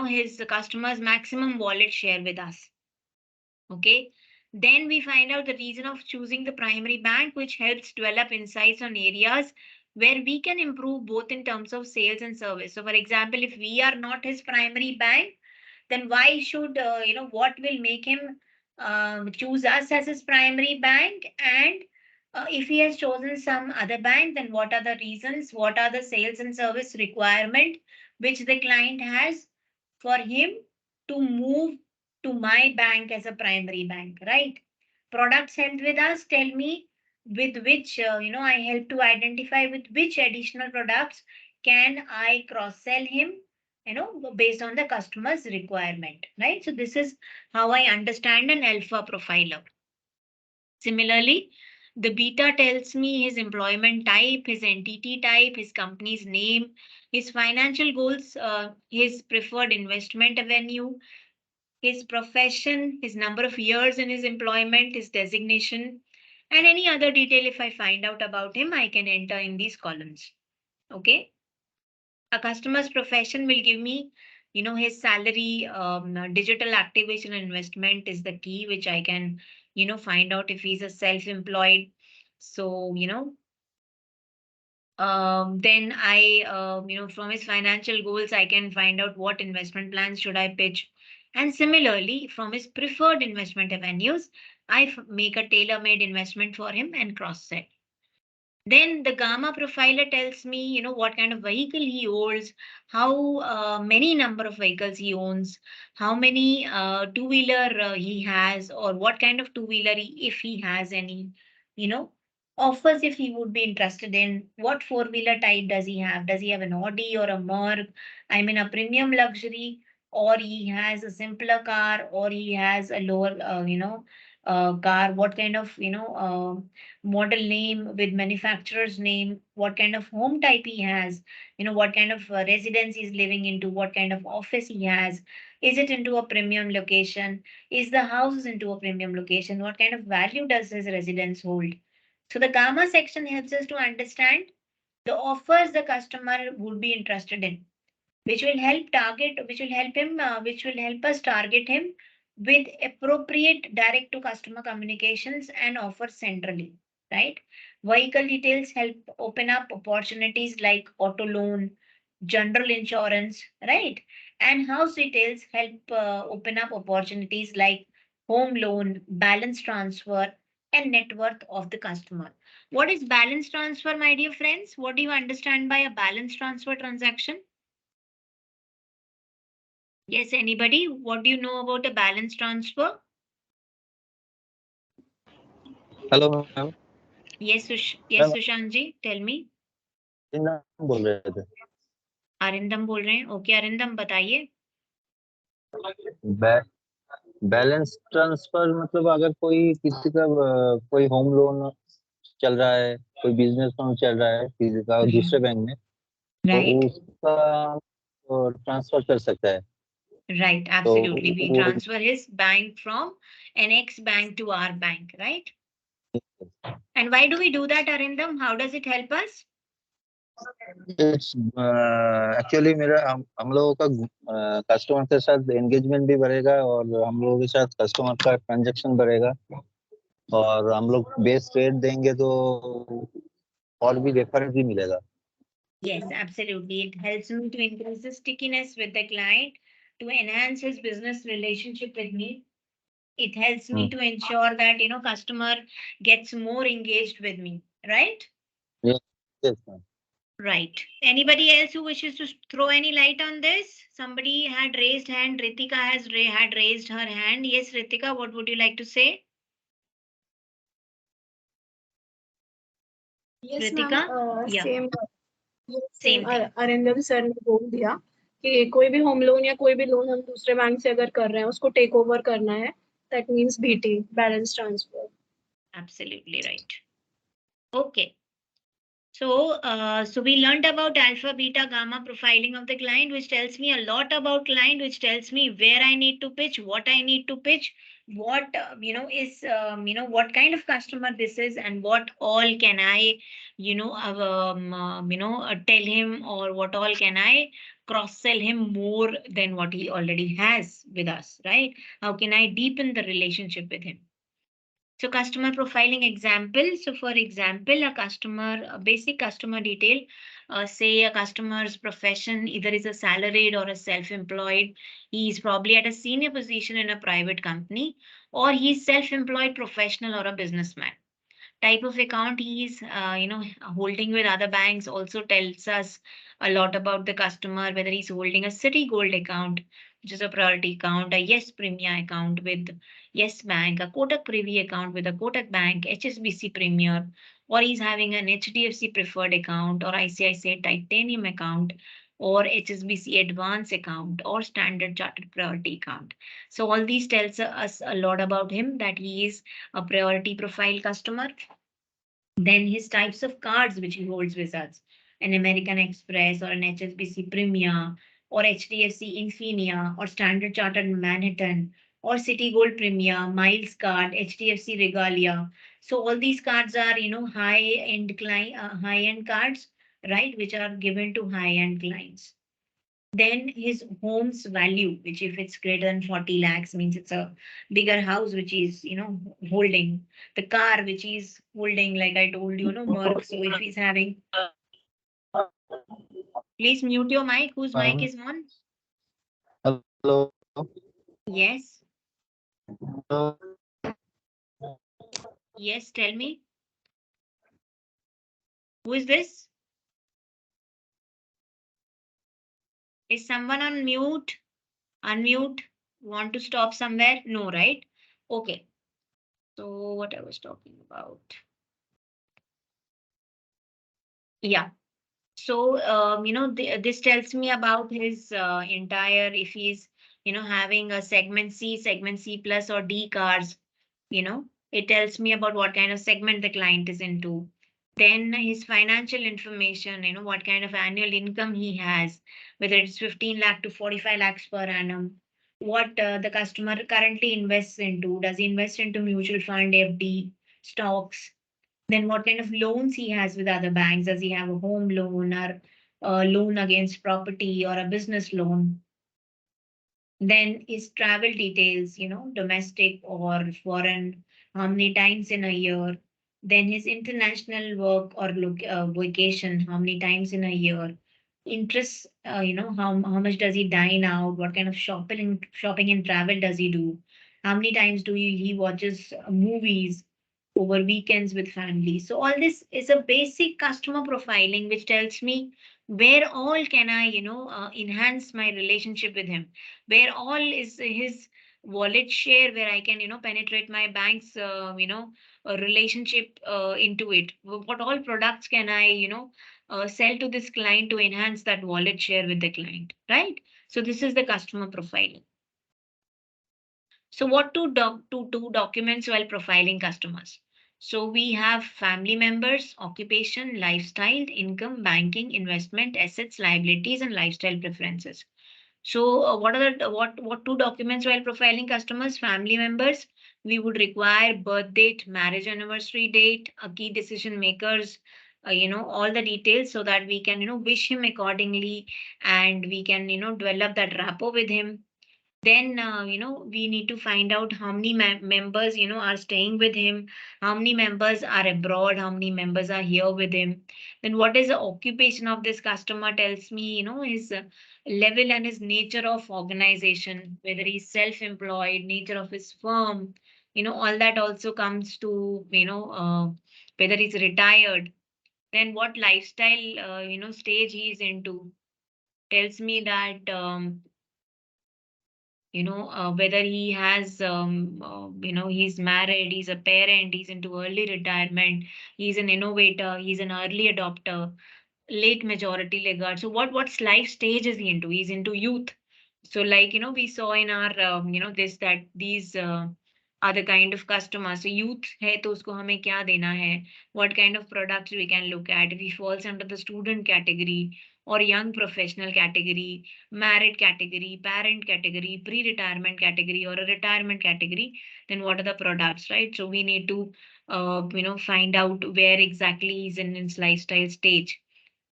A: his customers maximum wallet share with us. Okay. Then we find out the reason of choosing the primary bank, which helps develop insights on areas where we can improve both in terms of sales and service. So, for example, if we are not his primary bank, then why should, what will make him choose us as his primary bank? And if he has chosen some other bank, then what are the reasons? What are the sales and service requirement which the client has for him to move to my bank as a primary bank, right? Products held with us tell me with which, I help to identify with which additional products can I cross sell him, based on the customer's requirement, right? So this is how I understand an alpha profiler. Similarly, the beta tells me his employment type, his entity type, his company's name, his financial goals, his preferred investment avenue, his profession, his number of years in his employment, his designation, and any other detail if I find out about him, I can enter in these columns. Okay. A customer's profession will give me, his salary, digital activation and investment is the key, which I can, find out if he's a self-employed. So, then from his financial goals, I can find out what investment plans should I pitch. And similarly, from his preferred investment avenues, I make a tailor-made investment for him and cross-sell. Then the gamma profiler tells me, what kind of vehicle he owns, how many number of vehicles he owns, how many two-wheeler he has, or what kind of two-wheeler if he has any, you know, offers if he would be interested in, what four-wheeler type does he have? Does he have an Audi or a Merc? I mean, a premium luxury, or he has a simpler car, or he has a lower, car. What kind of, model name with manufacturer's name, what kind of home type he has, what kind of residence he's living into, what kind of office he has, is it into a premium location, is the house into a premium location, what kind of value does his residence hold. So the gamma section helps us to understand the offers the customer would be interested in, which will help us target him with appropriate direct to customer communications and offers centrally, right? Vehicle details help open up opportunities like auto loan, general insurance, right? And house details help open up opportunities like home loan, balance transfer, and net worth of the customer. What is balance transfer, my dear friends? What do you understand by a balance transfer transaction? Yes, anybody? What do you know about a balance transfer?
G: Hello ma'am.
A: Yes,
G: ma'am
A: Sushant ji, tell me.
G: नाम बोल रहे थे।
A: अरिंदम बोल रहे हैं। Okay Arindam बताइए।
G: Balance transfer मतलब अगर कोई किसी का कोई होम लोन चल रहा है, कोई बिजनेस अकाउंट चल रहा है किसी का दूसरे बैंक में, तो
A: Right.
G: उसका ट्रांसफर कर सकता है।
A: Right, absolutely. We
G: वो
A: transfer his bank from an ex bank to our bank, right? And why do we do that, Arindam? How does it help us?
G: Actually मेरा हम लोगों का कस्टमर के साथ एंगेजमेंट भी बढ़ेगा और हम लोगों के साथ कस्टमर का ट्रांजैक्शन बढ़ेगा और हम लोग बेस रेट देंगे तो और भी रेफरेंस भी मिलेगा।
A: Yes, absolutely. It helps me to increase the stickiness with the client, to enhance his business relationship with me. It helps me to ensure that, customer gets more engaged with me, right?
G: Yes, yes, ma'am.
A: Right. Anybody else who wishes to throw any light on this? Somebody had raised hand. Ritika had raised her hand. Yes, Ritika, what would you like to say?
H: Yes, ma'am.
A: Ritika? Yeah.
H: Same
A: Same thing.
H: Arindam sir ने बोल दिया कि कोई भी home loan या कोई भी loan हम दूसरे बैंक से अगर कर रहे हैं उसको टेक ओवर करना है, that means BT, balance transfer.
A: Absolutely right. Okay. So we learned about alpha, beta, gamma profiling of the client, which tells me a lot about client, which tells me where I need to pitch, what I need to pitch, what is what kind of customer this is, and what all can I tell him, or what all can I cross sell him more than what he already has with us, right? How can I deepen the relationship with him? So customer profiling example. So for example, a basic customer detail, say a customer's profession either is a salaried or a self-employed. He is probably at a senior position in a private company, or he's self-employed professional or a businessman. Type of account he is holding with other banks also tells us a lot about the customer, whether he's holding a City Gold account, which is a priority account, a Yes Premier account with Yes Bank, a Kotak Privy account with a Kotak Bank, HSBC Premier, or he's having an HDFC preferred account, or ICICI Titanium account, or HSBC Advance account, or Standard Chartered Priority account. So all these tells us a lot about him, that he is a priority profile customer. Then his types of cards which he holds with us, an American Express or an HSBC Premier or HDFC Infinia or Standard Chartered Manhattan or City Gold Premier, Miles Card, HDFC Regalia. So all these cards are, high-end cards, right, which are given to high-end clients. Then his home's value, which if it's greater than 40 lakhs, means it's a bigger house which is, holding. The car which is holding, like I told you, Merc. So if he's having, please mute your mic. Whose mic is on?
G: Hello.
A: Yes.
G: Hello.
A: Yes, tell me. Who is this? Is someone on mute? Unmute? Want to stop somewhere? No, right? Okay. So what I was talking about. Yeah. So, this tells me about his entire, if he's, having a segment C plus or D cars, it tells me about what kind of segment the client is into. Then his financial information, what kind of annual income he has, whether it's 15 lakh to 45 lakhs per annum, what the customer currently invests into. Does he invest into mutual fund, FD, stocks? Then what kind of loans he has with other banks? Does he have a home loan or a loan against property or a business loan? Then his travel details, domestic or foreign, how many times in a year. Then his international work or vacation, how many times in a year. Interests, how much does he dine out? What kind of shopping and travel does he do? How many times he watches movies over weekends with family? So all this is a basic customer profiling, which tells me where all can I, enhance my relationship with him, where all is his wallet share, where I can, penetrate my bank's, relationship into it. What all products can I, sell to this client to enhance that wallet share with the client, right? So this is the customer profiling. So what to do documents while profiling customers? So we have family members, occupation, lifestyle, income, banking, investment, assets, liabilities, and lifestyle preferences. So what are the what two documents while profiling customers? Family members, we would require birth date, marriage anniversary date, a key decision makers, all the details so that we can wish him accordingly, and we can develop that rapport with him. Then we need to find out how many members are staying with him, how many members are abroad, how many members are here with him. Then what is the occupation of this customer, tells me his level and his nature of organization, whether he's self-employed, nature of his firm, all that also comes to whether he's retired. Then what lifestyle stage he is into, tells me that whether he has he's married, he's a parent, he's into early retirement, he's an innovator, he's an early adopter, late majority laggard. So what's life stage is he into? He's into youth. So like we saw in our this that these are the kind of customers. So youth है तो उसको हमें क्या देना है? What kind of products we can look at? If he falls under the student category or young professional category, married category, parent category, pre-retirement category, or a retirement category, then what are the products, right? So we need to find out where exactly he's in his lifestyle stage.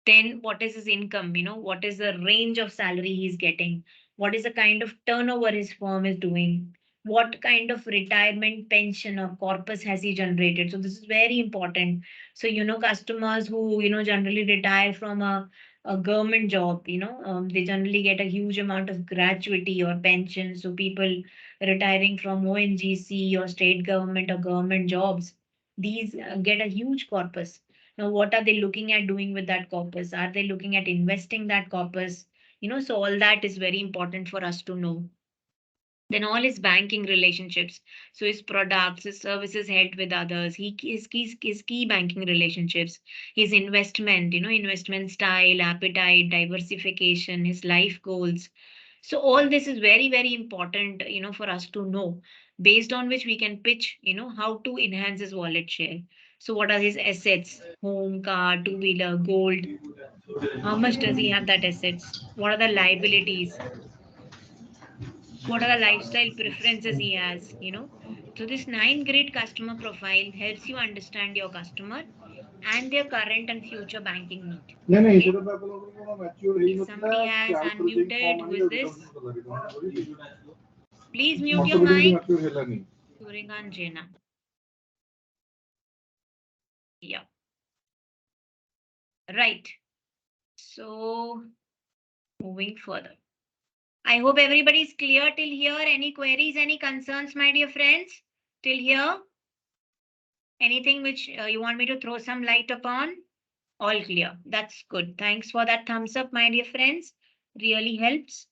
A: Then what is his income? What is the range of salary he's getting? What is the kind of turnover his firm is doing? What kind of retirement pension or corpus has he generated? So this is very important. So customers who generally retire from a government job, they generally get a huge amount of gratuity or pension. So people retiring from ONGC or state government or government jobs, these get a huge corpus. Now, what are they looking at doing with that corpus? Are they looking at investing that corpus? So all that is very important for us to know. Then all his banking relationships, so his products, his services held with others, his key banking relationships, his investment, investment style, appetite, diversification, his life goals. So all this is very, very important, for us to know, based on which we can pitch, how to enhance his wallet share. So what are his assets? Home, car, two-wheeler, gold. How much does he have that assets? What are the liabilities? What are the lifestyle preferences he has? So this 9 grade customer profile helps you understand your customer and their current and future banking need. Okay? If somebody has unmuted, who is this? Please mute your mic. Suringan Jena. Yeah. Right. So moving further. I hope everybody is clear till here. Any queries, any concerns, my dear friends? Till here? Anything which you want me to throw some light upon? All clear. That's good. Thanks for that thumbs up, my dear friends. Really helps.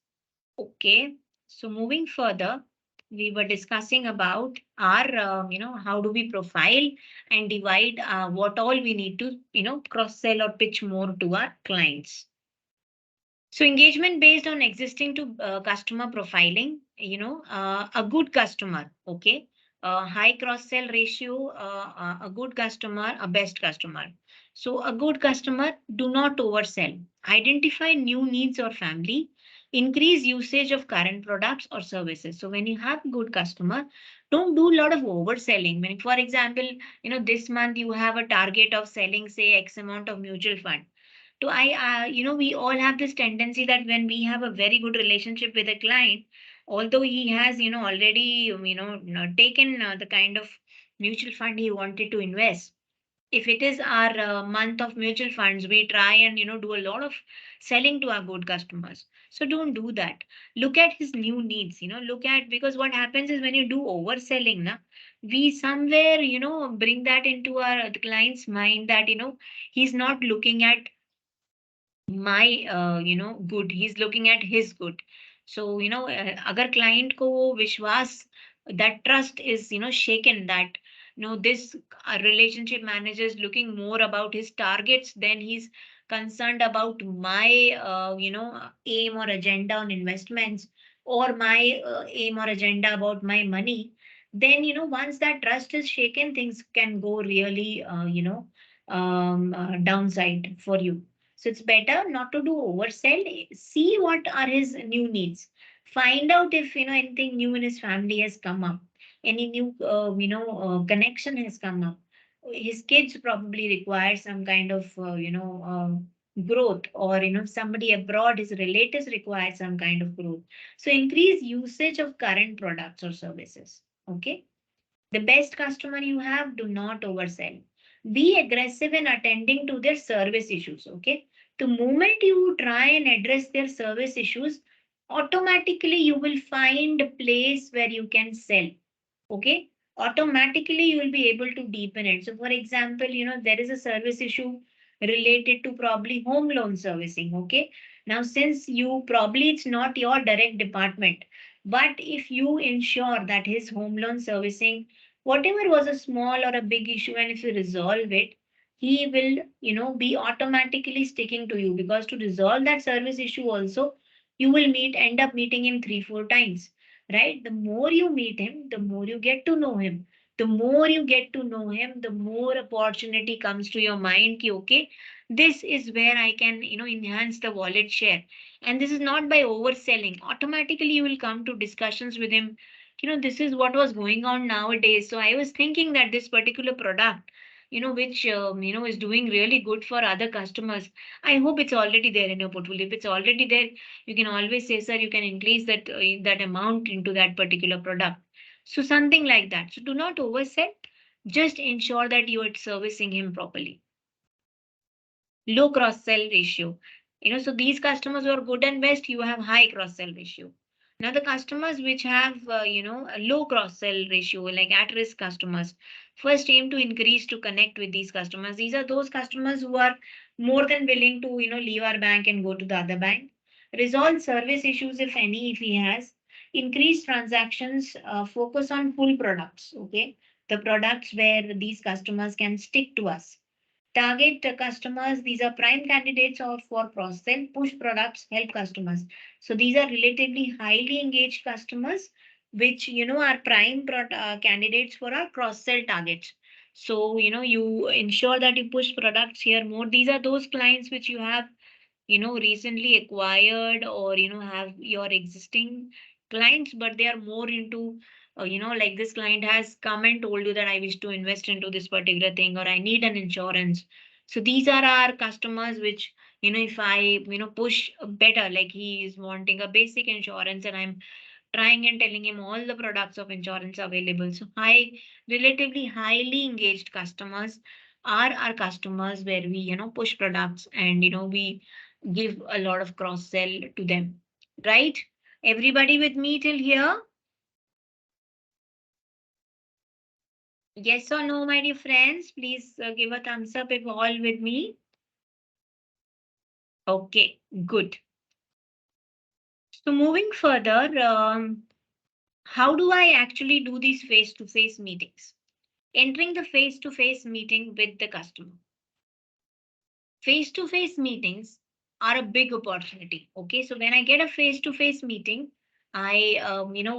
A: Okay. So moving further, we were discussing about our, how do we profile and divide what all we need to, cross sell or pitch more to our clients. So engagement based on existing to customer profiling, a good customer, okay, high cross sell ratio, a good customer, a best customer. So a good customer, do not oversell. Identify new needs or family. Increase usage of current products or services. So when you have a good customer, don't do a lot of overselling. When, for example, this month you have a target of selling, say, X amount of mutual fund. So we all have this tendency that when we have a very good relationship with a client, although he has, already, taken the kind of mutual fund he wanted to invest. If it is our month of mutual funds, we try and, do a lot of selling to our good customers. So don't do that. Look at his new needs, look at, because what happens is when you do overselling, we somewhere, bring that into our the client's mind that, he's not looking at my good, he's looking at his good. So agar client ko wo vishwas, that trust is shaken, that this relationship manager is looking more about his targets than he's concerned about my aim or agenda on investments, or my aim or agenda about my money, then once that trust is shaken, things can go really downside for you. So it's better not to do oversell. See what are his new needs. Find out if anything new in his family has come up, any new connection has come up. His kids probably require some kind of growth, or somebody abroad, his relatives require some kind of growth. So increase usage of current products or services. Okay. The best customer you have, do not oversell. Be aggressive in attending to their service issues. Okay. The moment you try and address their service issues, automatically you will find a place where you can sell. Okay. Automatically you will be able to deepen it. So, for example, there is a service issue related to probably home loan servicing. Okay. Now, since you probably it's not your direct department, but if you ensure that his home loan servicing, whatever was a small or a big issue, and if you resolve it, he will, be automatically sticking to you, because to resolve that service issue also, you will end up meeting him 3, 4 times, right? The more you meet him, the more you get to know him. The more you get to know him, the more opportunity comes to your mind. Ki, okay, this is where I can, enhance the wallet share. And this is not by overselling. Automatically, you will come to discussions with him. This is what was going on nowadays. So I was thinking that this particular product, which, is doing really good for other customers. I hope it's already there in your portfolio. If it's already there, you can always say, sir, you can increase that amount into that particular product. So something like that. So do not oversell. Just ensure that you are servicing him properly. Low cross sell ratio. So these customers who are good and best, you have high cross sell ratio. Now the customers which have a low cross sell ratio, like at risk customers, first aim to increase to connect with these customers. These are those customers who are more than willing to leave our bank and go to the other bank. Resolve service issues if any, if he has. Increase transactions, focus on full products. Okay, the products where these customers can stick to us. Target customers, these are prime candidates for cross sell. Push products, help customers. So these are relatively highly engaged customers, which are prime candidates for our cross sell targets. So you ensure that you push products here more. These are those clients which you have recently acquired, or have your existing clients, but they are more into like this client has come and told you that I wish to invest into this particular thing, or I need an insurance. So these are our customers which, if I push better, like he is wanting a basic insurance and I'm trying and telling him all the products of insurance available. So relatively highly engaged customers are our customers where we, push products, and, we give a lot of cross sell to them. Right? Everybody with me till here? Yes or no, my dear friends? Please give a thumbs up if all with me. Okay, good. So moving further, how do I actually do these face-to-face meetings? Entering the face-to-face meeting with the customer. Face-to-face meetings are a big opportunity. Okay, so when I get a face-to-face meeting, I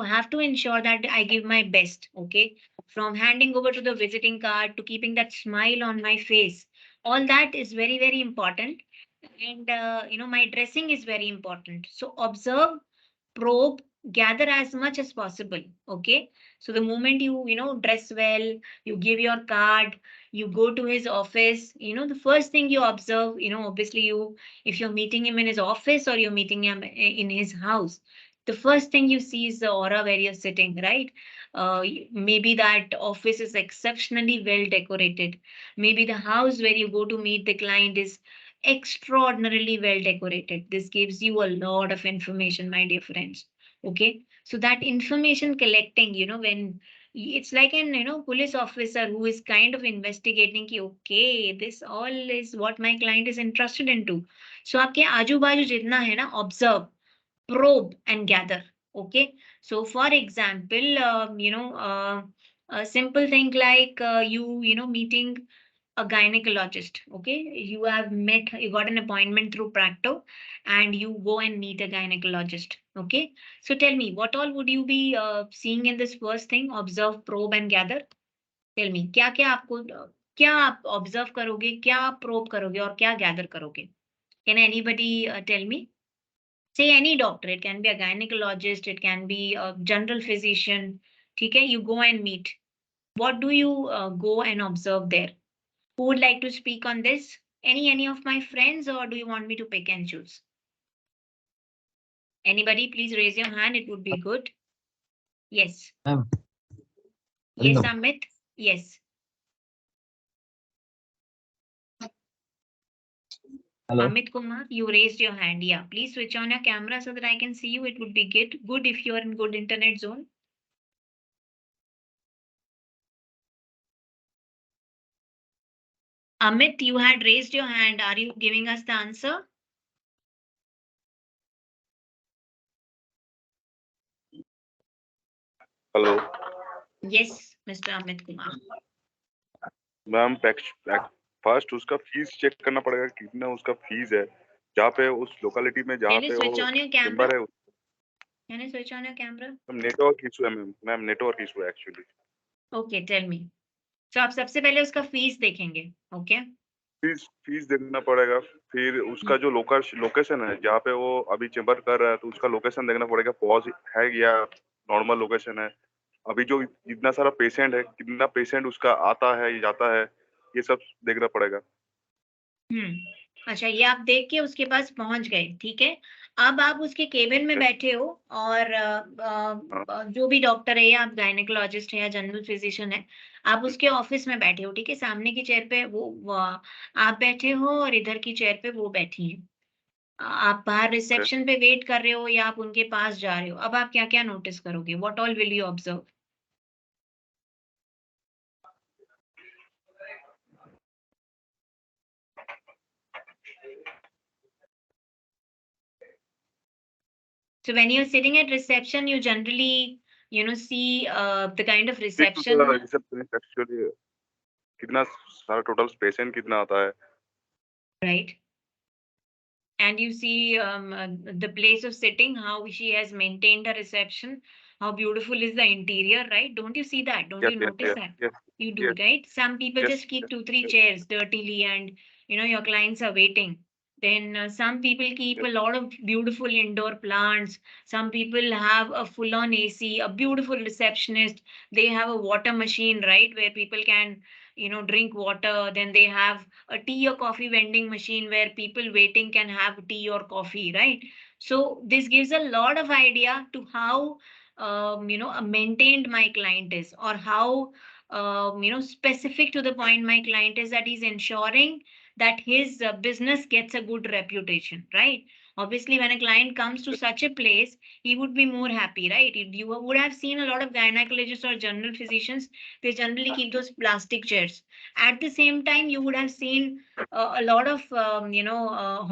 A: have to ensure that I give my best. Okay, from handing over to the visiting card to keeping that smile on my face, all that is very, very important. And my dressing is very important. So observe, probe, gather as much as possible. Okay, so the moment you dress well, you give your card, you go to his office, the first thing you observe, obviously, if you're meeting him in his office or you're meeting him in his house, the first thing you see is the aura where you're sitting, right? Maybe that office is exceptionally well decorated. Maybe the house where you go to meet the client is extraordinarily well decorated. This gives you a lot of information, my dear friends. Okay, so that information collecting, when it's like an police officer who is kind of investigating ki, okay, this all is what my client is interested into. So आपके आजू बाजू जितना है ना, observe, probe and gather. Okay, so for example, a simple thing like you meeting a gynecologist. Okay, you have met, you got an appointment through Practo, and you go and meet a gynecologist. Okay, so tell me, what all would you be seeing in this first thing? Observe, probe, and gather. Tell me, क्या क्या आपको क्या आप observe करोगे, क्या आप probe करोगे और क्या गैदर करोगे? Can anybody tell me? Say any doctor. It can be a gynecologist. It can be a general physician. ठीक है, you go and meet. What do you go and observe there? Who would like to speak on this? Any of my friends, or do you want me to pick and choose? Anybody, please raise your hand. It would be good. Yes. Yes, Amit. Yes.
G: Hello.
A: Amit Kumar, you raised your hand. Yeah, please switch on your camera so that I can see you. It would be good if you are in good internet zone. Amit, you had raised your hand. Are you giving us the answer?
D: Hello
A: Yes, Mr. Amit Kumar.
D: Ma'am, first उसका fees cheque करना पड़ेगा, कितना उसका fees है, जहाँ पे उस locality में जहाँ
A: Can you
D: पे
A: switch
D: वो
A: on your camera?
D: चेम्बर है।
A: Can you switch on your camera?
D: Network issue है मैम, नेटवर्क इशू है actually.
A: Okay, tell me. So आप सबसे पहले उसका फीस देखेंगे, okay?
D: फीस देखना पड़ेगा, फिर उसका जो लोकेशन है जहाँ पे वो अभी चेम्बर कर रहा है, तो उसका लोकेशन देखना पड़ेगा, पॉज है या नॉर्मल लोकेशन है। अभी जो इतना सारा पेशेंट है, कितना पेशेंट उसका आता है या जाता है, ये सब देखना पड़ेगा।
A: अच्छा, ये आप देख के उसके पास पहुंच गए, ठीक है। अब आप उसके केबिन में बैठे हो और जो भी डॉक्टर है, या आप गायनेकोलॉजिस्ट है या जनरल फिजिशियन है, आप उसके ऑफिस में बैठे हो, ठीक है। सामने की चेयर पे वो आप बैठे हो और इधर की चेयर पे वो बैठी है। आप बाहर रिसेप्शन पे वेट कर रहे हो या आप उनके पास जा रहे हो। अब आप क्या क्या नोटिस करोगे? What all will you observe? So when you're sitting at reception, you generally, see the kind of reception.
D: Actually कितना सारा टोटल पेशेंट कितना आता है,
A: Right. And you see the place of sitting, how she has maintained her reception, how beautiful is the interior, right? Don't you see that? Don't you notice that?
D: yes,
A: You do,
D: yes,
A: right? Some people
D: yes,
A: just keep
D: yes,
A: 2, 3
D: yes.
A: chairs dirtily, and your clients are waiting. Then some people keep a lot of beautiful indoor plants. Some people have a full-on AC, a beautiful receptionist. They have a water machine, right, where people can, drink water. Then they have a tea or coffee vending machine where people waiting can have tea or coffee, right? So this gives a lot of idea to how maintained my client is, or how specific to the point my client is, that he's ensuring that his business gets a good reputation, right? Obviously, when a client comes to such a place, he would be more happy, right? You would have seen a lot of gynecologists or general physicians, they generally keep those plastic chairs. At the same time, you would have seen a lot of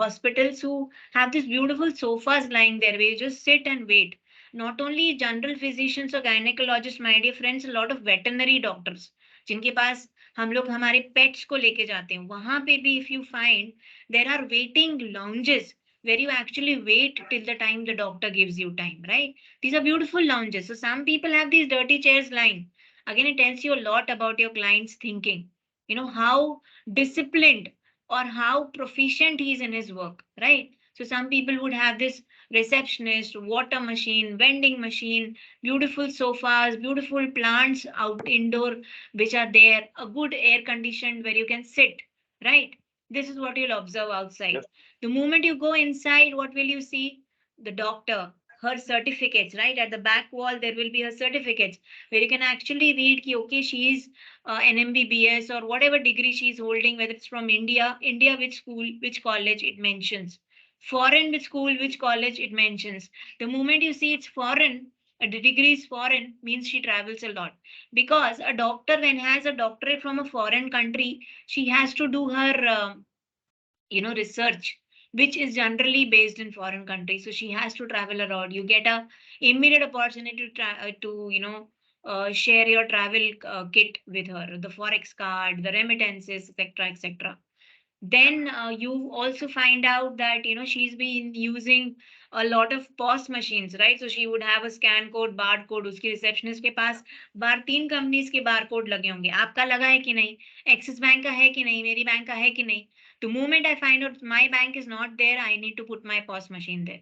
A: hospitals who have these beautiful sofas lying there where you just sit and wait. Not only general physicians or gynecologists, my dear friends, a lot of veterinary doctors, जिनके पास हम लोग हमारे pets को लेके जाते हैं, वहां पे भी if you find there are waiting lounges where you actually wait till the time the doctor gives you time, right? These are beautiful lounges. So some people have these dirty chairs lying. Again, it tells you a lot about your client's thinking. How disciplined or how proficient he is in his work, right? So some people would have this receptionist, water machine, vending machine, beautiful sofas, beautiful plants out indoor, which are there, a good air conditioned where you can sit, right? This is what you'll observe outside.
D: Yes.
A: The moment you go inside, what will you see? The doctor, her certificates, right? At the back wall, there will be her certificates where you can actually read, ki, okay, she's an MBBS or whatever degree she's holding, whether it's from India, which school, which college it mentions, foreign, which school, which college it mentions. The moment you see it's foreign, the degree is foreign, means she travels a lot. Because a doctor, when has a doctorate from a foreign country, she has to do her research, which is generally based in foreign countries, so she has to travel abroad. You get a immediate opportunity to share your travel kit with her, the forex card, the remittances, etc., etc. Then you also find out that she's been using a lot of POS machines, right? So she would have a scan code, barcode, उसकी receptionist के पास बार 3 companies के barcode लगे होंगे, आपका लगा है कि नहीं, एक्सिस बैंक का है कि नहीं, मेरी बैंक का है कि नहीं. The moment I find out my bank is not there, I need to put my POS machine there.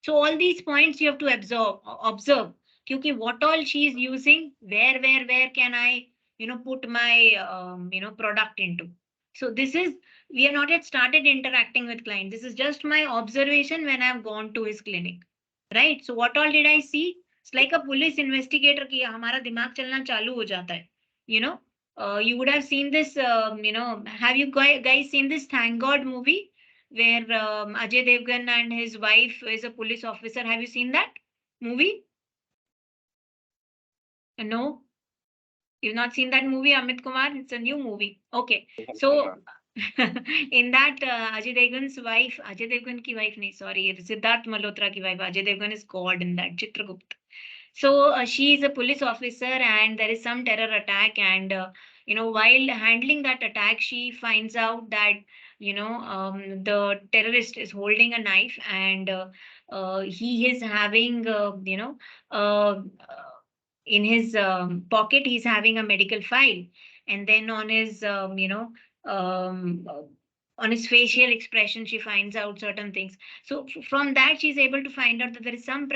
A: So all these points you have to observe. क्योंकि what all she is using, where can I put my product into. So this is, we have not yet started interacting with client. This is just my observation when I've gone to his clinic, right? So what all did I see? It's like a police investigator कि हमारा दिमाग चलना चालू हो जाता है. You would have seen this. Have you guys seen this Thank God movie where Ajay Devgan and his wife is a police officer? Have you seen that movie? No. You've not seen that movie, Amit Kumar? It's a new movie. Okay. So in that Ajay Devgan's wife, Ajay Devgan ki wife nahi, sorry, Siddharth Malhotra ki wife. Ajay Devgan is God in that, Chitragupta. So she is a police officer and there is some terror attack, and while handling that attack, she finds out that the terrorist is holding a knife, and he is having uh, in his pocket he's having a medical file, and then on his um, uh, on his facial expression she finds out certain things. So from that she's able to find out that there is some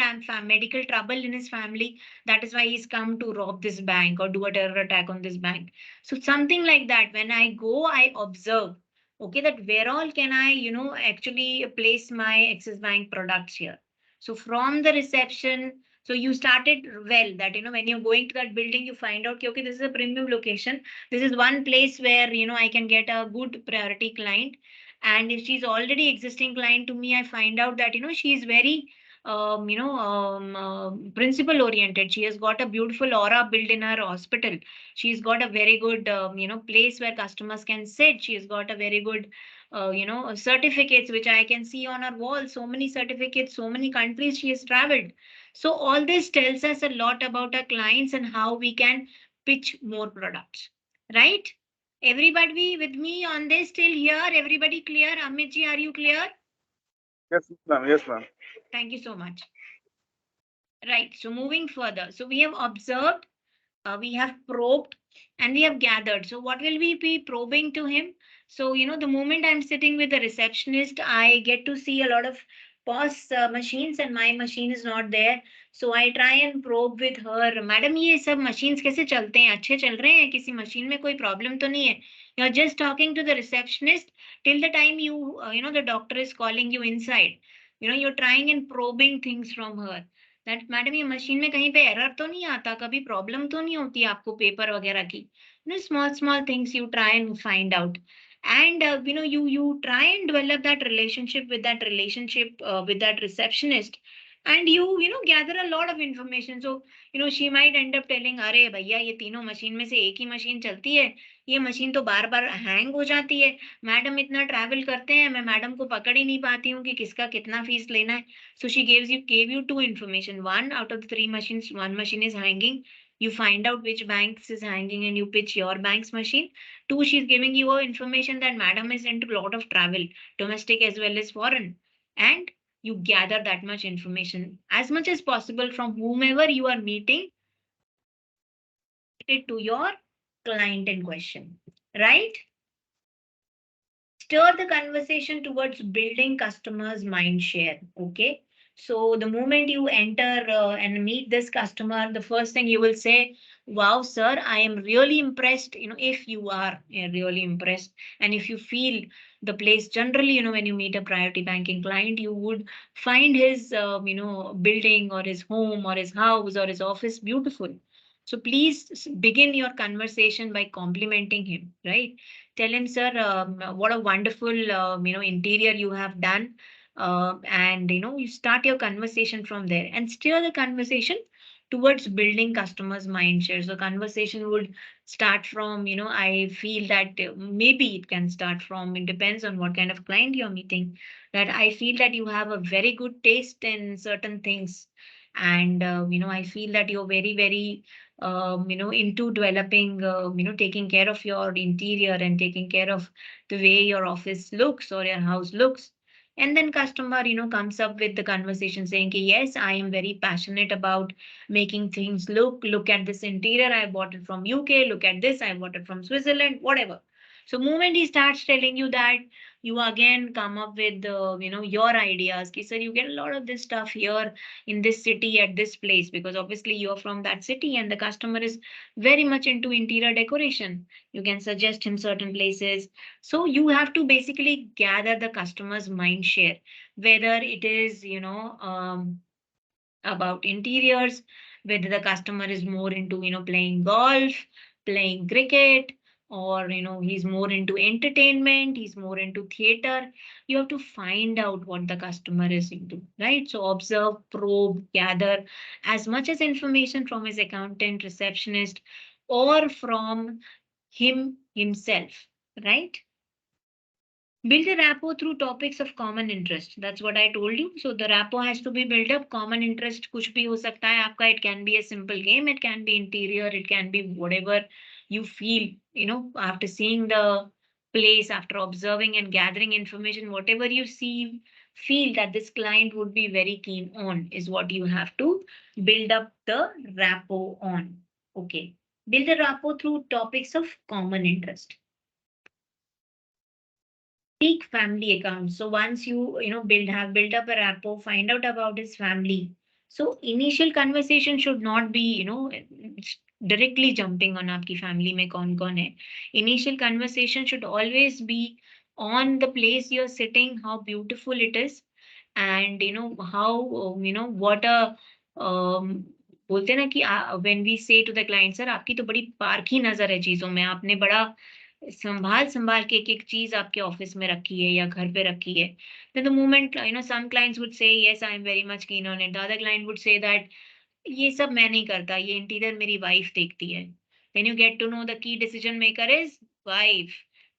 A: medical trouble in his family. That is why he's come to rob this bank or do a terror attack on this bank. So something like that, when I go, I observe, okay, that where all can I actually place my Axis Bank products here. So from the reception, so you started well that when you're going to that building, you find out, okay, this is a premium location. This is one place where I can get a good priority client. And if she's already existing client to me, I find out that she's very principle oriented. She has got a beautiful aura built in her hospital. She's got a very good place where customers can sit. She's got a very good certificates which I can see on her wall. So many certificates, so many countries she has traveled. So all this tells us a lot about our clients and how we can pitch more products, right? Everybody with me on this till here? Everybody clear? Amit ji, are you clear?
D: Yes, ma'am. Yes, ma'am.
A: Thank you so much. Right. So moving further. So we have observed, we have probed, and we have gathered. So what will we be probing to him? So, the moment I'm sitting with the receptionist, I get to see a lot of POS machines and my machine is not there. So I try and probe with her. Madam, ये सब machines कैसे चलते हैं? अच्छे चल रहे हैं? किसी machine में कोई problem तो नहीं है? You're just talking to the receptionist till the time the doctor is calling you inside. You're trying and probing things from her. That madam ये मशीन में कहीं पे एरर तो नहीं आता, कभी प्रॉब्लम तो नहीं होती आपको पेपर वगैरह की. Small small things you try and find out, and you try and develop that relationship with that receptionist, and you gather a lot of information. So she might end up telling, अरे भैया ये तीनों machine में से एक ही machine चलती है, ये मशीन तो बार बार हैंग हो जाती है, मैडम इतना ट्रैवल करते हैं, मैं मैडम को पकड़ ही नहीं पाती हूँ कि किसका कितना फीस लेना है. So she gave you two information. One, out of the three machines, one machine is hanging. You find out which banks is hanging and you pitch your bank's machine. Two, she's giving you information that madam is into a lot of travel, domestic as well as foreign. And you gather that much information as much as possible from whomever you are meeting it to your client in question, right? Stir the conversation towards building customers' mind share. Okay. So the moment you enter and meet this customer, the first thing you will say, wow, sir, I am really impressed. If you are really impressed, and if you feel the place generally, when you meet a priority banking client, you would find his, building or his home or his house or his office beautiful. So please begin your conversation by complimenting him, right? Tell him, sir, what a wonderful, interior you have done. And, you start your conversation from there and steer the conversation towards building customers' mind share. So conversation would start from, I feel that maybe it can start from, it depends on what kind of client you're meeting, that I feel that you have a very good taste in certain things. And, I feel that you're very, very into developing, taking care of your interior and taking care of the way your office looks or your house looks. And then customer, comes up with the conversation saying, "Ki, yes, I am very passionate about making things look at this interior. I bought it from UK. Look at this. I bought it from Switzerland, whatever." So moment he starts telling you that, you again come up with the, your ideas. Ki, sir, you get a lot of this stuff here in this city at this place, because obviously you're from that city and the customer is very much into interior decoration. You can suggest him certain places. So you have to basically gather the customer's mind share, whether it is, about interiors, whether the customer is more into, playing golf, playing cricket, or, he's more into entertainment, he's more into theater. You have to find out what the customer is into, right? So observe, probe, gather as much as information from his accountant, receptionist, or from him himself, right? Build a rapport through topics of common interest. That's what I told you. So the rapport has to be built up. Common interest कुछ भी हो सकता है आपका. It can be a simple game. It can be interior. It can be whatever you feel. After seeing the place, after observing and gathering information, whatever you see, feel that this client would be very keen on is what you have to build up the rapport on. Okay. Build a rapport through topics of common interest. Seek family accounts. So once have built up a rapport, find out about his family. So initial conversation should not be directly jumping on आपकी family में कौन कौन है. Initial conversation should always be on the place you're sitting, how beautiful it is, and how what a बोलते हैं ना कि when we say to the client, sir आपकी तो बड़ी पारखी नजर है चीजों में, आपने बड़ा संभाल संभाल के एक चीज आपके ऑफिस में रखी है या घर पे रखी है. Then the moment some clients would say, yes, I am very much keen on it. The other client would say that ये सब मैं नहीं करता, ये इंटीरियर मेरी वाइफ देखती है. Then you get to know the key decision maker is wife.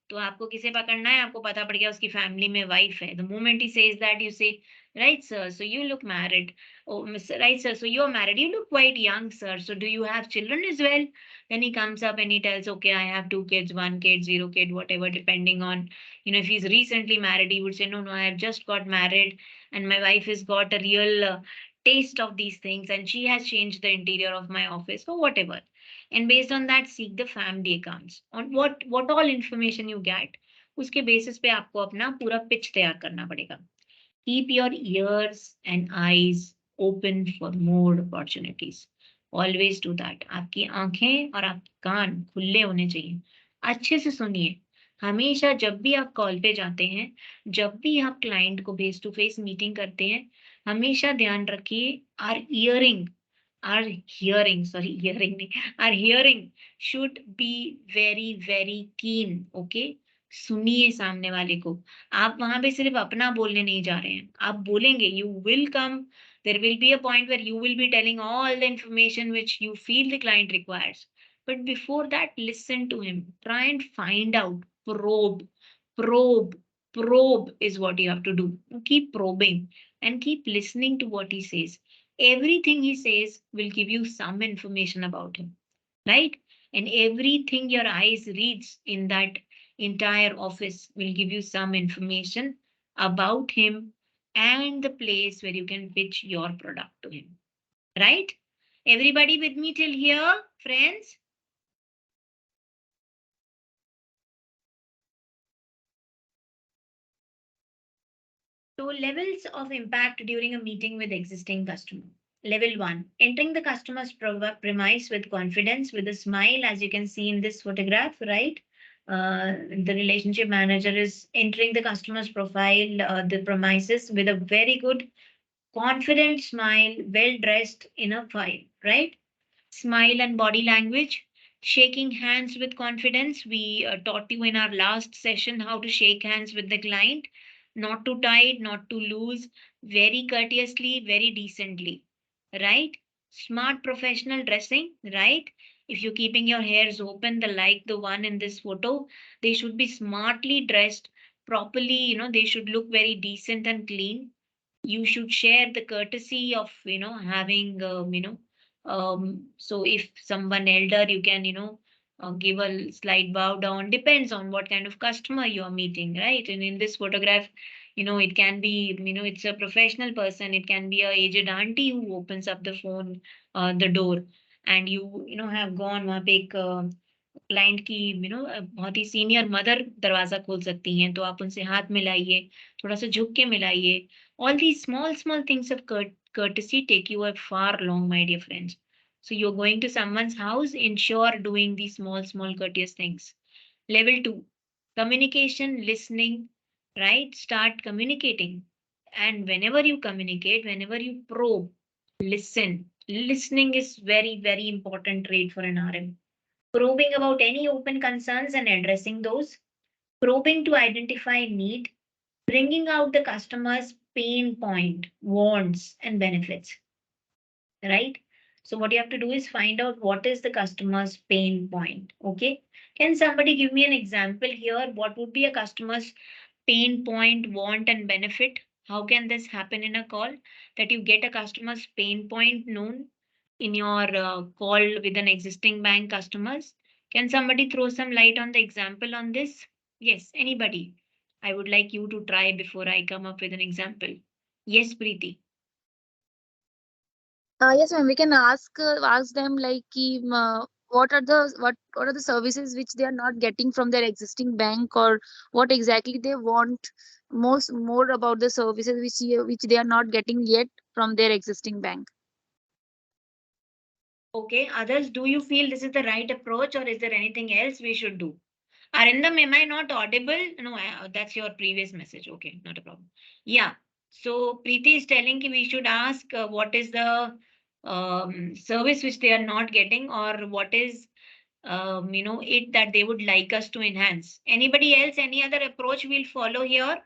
A: तो आपको किसे पकड़ना है, आपको पता पड़ गया उसकी फैमिली में वाइफ है. The moment he says that, you say, right sir, so you look married. Oh, Mr. Right sir, so you're married. You look quite young, sir. So do you have children as well? Then he comes up and he tells, okay, I have 2 kids, 1 kid, 0 kid, whatever, depending on, if he's recently married, he would say, no, I have just got married and my wife has got a real taste of these things and she has changed the interior of my office or whatever. And based on that, seek the family accounts on what all information you get. उसके basis पे आपको अपना पूरा pitch तैयार करना पड़ेगा. Keep your ears and eyes open for more opportunities. Always do that. आपकी आंखें और आपके कान खुले होने चाहिए. अच्छे से सुनिए. हमेशा जब भी आप कॉल पे जाते हैं, जब भी आप क्लाइंट को फेस टू फेस मीटिंग करते हैं, हमेशा ध्यान रखिए our hearing should be very very keen. Okay. सुनिए सामने वाले को. आप वहां पे सिर्फ अपना बोलने नहीं जा रहे हैं, आप बोलेंगे. You will come, there will be a point where you will be telling all the information which you feel the client requires. But before that, listen to him. Try and find out. Probe. Probe is what you have to do. Keep probing and keep listening to what he says. Everything he says will give you some information about him, right? And everything your eyes reads in that entire office will give you some information about him and the place where you can pitch your product to him, right? Everybody with me till here, friends? So levels of impact during a meeting with existing customer. Level 1, entering the customer's premise with confidence, with a smile, as you can see in this photograph, right? The relationship manager is entering the customer's profile, the premises with a very good, confident smile, well dressed in a file, right? Smile and body language. Shaking hands with confidence. We taught you in our last session how to shake hands with the client, not too tight, not too loose, very courteously, very decently, right? Smart professional dressing, right? If you're keeping your hairs open, like the one in this photo, they should be smartly dressed properly. They should look very decent and clean. You should share the courtesy of having So if someone elder, you can, give a slight bow down. Depends on what kind of customer you are meeting, right? And in this photograph, it can be, it's a professional person. It can be a aged auntie who opens up the phone, the door, and you have gone वहाँ पे एक client की बहुत ही senior mother दरवाजा खोल सकती हैं, तो आप उनसे हाथ मिलाइए, थोड़ा सा झुक के मिलाइए. All these small small things of courtesy take you a far long, my dear friends. So you're going to someone's house, ensure doing these small courteous things. Level 2, communication, listening, right? Start communicating. And whenever you communicate, whenever you probe, listen. Listening is very, very important trait for an RM. Probing about any open concerns and addressing those, probing to identify need, bringing out the customer's pain point, wants, and benefits, right? So, what you have to do is find out what is the customer's pain point. Okay. Can somebody give me an example here? What would be a customer's pain point, want, and benefit? How can this happen in a call? That you get a customer's pain point known in your call with an existing bank customers. Can somebody throw some light on the example on this? Yes, anybody. I would like you to try before I come up with an example. Yes, Preeti.
B: Yes, ma'am. We can ask them like what are the services which they are not getting from their existing bank, or what exactly they want more about the services which they are not getting yet from their existing bank.
A: Okay, others, do you feel this is the right approach or is there anything else we should do? Arindam, am I not audible? No, that's your previous message. Okay, not a problem. Yeah. So Preeti is telling ki we should ask what is the service which they are not getting, or what is it that they would like us to enhance. Anybody else? Any other approach we'll follow here?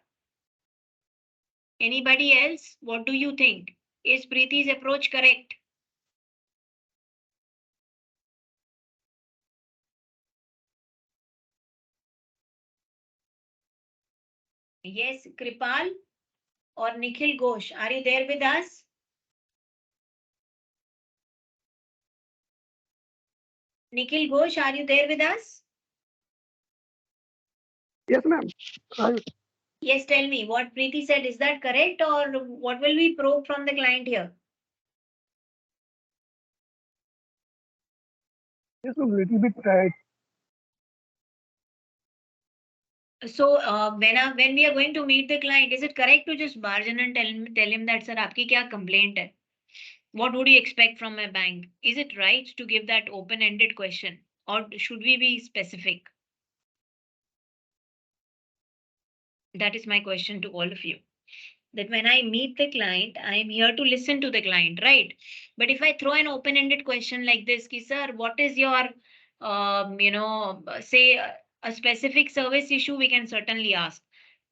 A: Anybody else? What do you think? Is Preeti's approach correct? Yes, Kripal or Nikhil Ghosh, are you there with us? Nikhil Ghosh, are you there with us?
F: Yes, ma'am.
A: Yes, tell me what Preeti said. Is that correct, or what will we probe from the client here?
F: Yes, ma'am. Little bit right.
A: So when we are going to meet the client, is it correct to just barge in and tell him that sir, आपकी क्या complaint है? What would you expect from a bank? Is it right to give that open-ended question, or should we be specific? That is my question to all of you. That when I meet the client, I am here to listen to the client, right? But if I throw an open-ended question like this, ki, sir, what is your, say a specific service issue, we can certainly ask.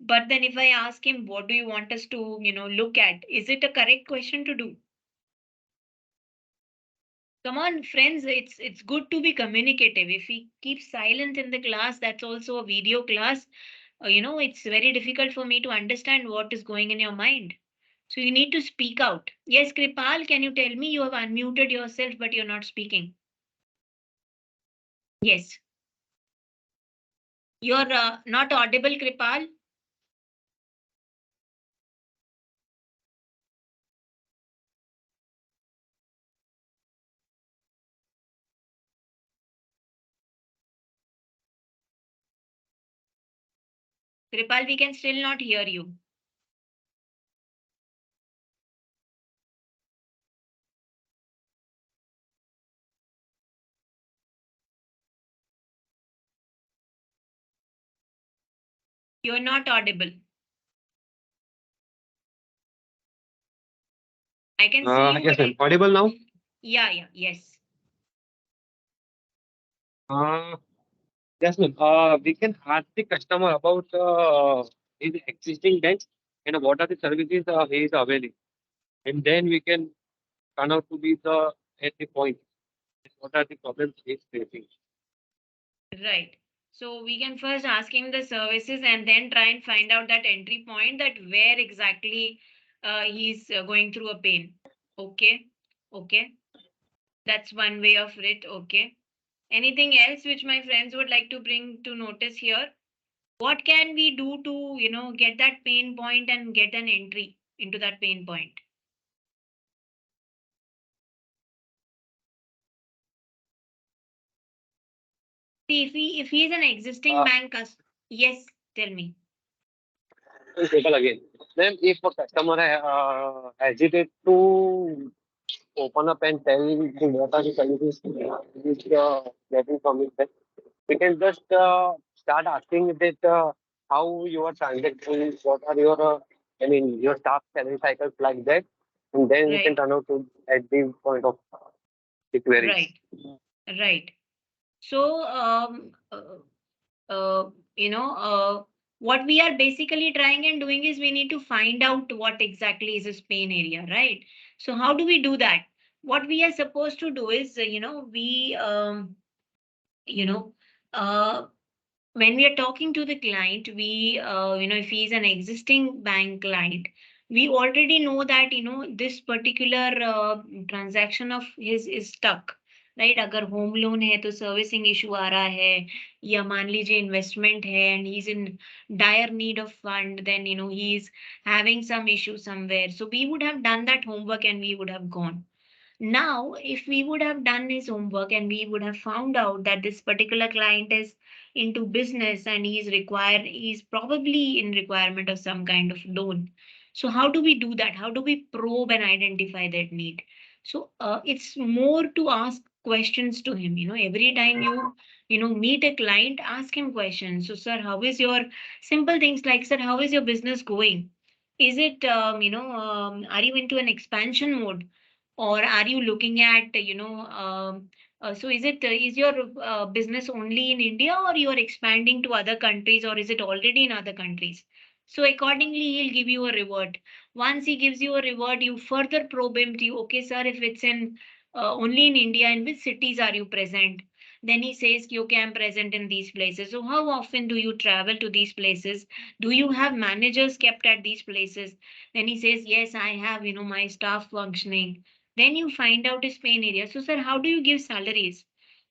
A: But then if I ask him, what do you want us to, look at? Is it a correct question to do? Come on, friends, it's good to be communicative. If we keep silent in the class, that's also a video class. It's very difficult for me to understand what is going in your mind. So you need to speak out. Yes, Kripal, can you tell me you have unmuted yourself but you're not speaking? Yes. You're not audible, Kripal. Kripal, we can still not hear you. You're not audible. I can see you.
J: Yes, ma'am. Audible now?
A: Yeah, yes.
J: Yes, ma'am. We can ask the customer about his existing banks and what are the services he is availing, and then we can turn out to be the at the point. What are the problems he is facing?
A: Right. So we can first ask him the services and then try and find out that entry point, that where exactly he's going through a pain. Okay. Okay. That's one way of it. Okay. Anything else which my friends would like to bring to notice here? What can we do to, get that pain point and get an entry into that pain point? See, if he is an existing bank customer, yes, tell me.
J: People again. Then if a customer hesitate to open up and tell the what are the services which getting from it, then we can just start asking that how your transactions, what are your your staff salary cycles like that, and then we can
A: Right,
J: turn out to at the point of the queries.
A: right, right. So, uh, you know, what we are basically trying and doing is we need to find out what exactly is his pain area, right? So, how do we do that? What we are supposed to do is, you know, uh, when we are talking to the client, if he's an existing bank client, we already know that, this particular transaction of his is stuck, right? अगर home loan है तो servicing issue आ रहा है, या मान लीजिए investment है and he's in dire need of fund, then he's having some issue somewhere. So we would have done that homework and we would have gone. Now, if we would have done his homework and we would have found out that this particular client is into business and he's probably in requirement of some kind of loan. So how do we do that? How do we probe and identify that need? So it's more to ask questions to him. Every time you meet a client, ask him questions. So, sir, how is your simple things like, sir, how is your business going? Is it, are you into an expansion mode? Or are you looking at, so is your business only in India, or you are expanding to other countries, or is it already in other countries? So accordingly, he'll give you a reward. Once he gives you a reward, you further probe him to, okay, sir, if it's in only in India, in which cities are you present? Then he says, okay, I'm present in these places. So how often do you travel to these places? Do you have managers kept at these places? Then he says, yes, I have, my staff functioning. Then you find out his pain area. So, sir, how do you give salaries?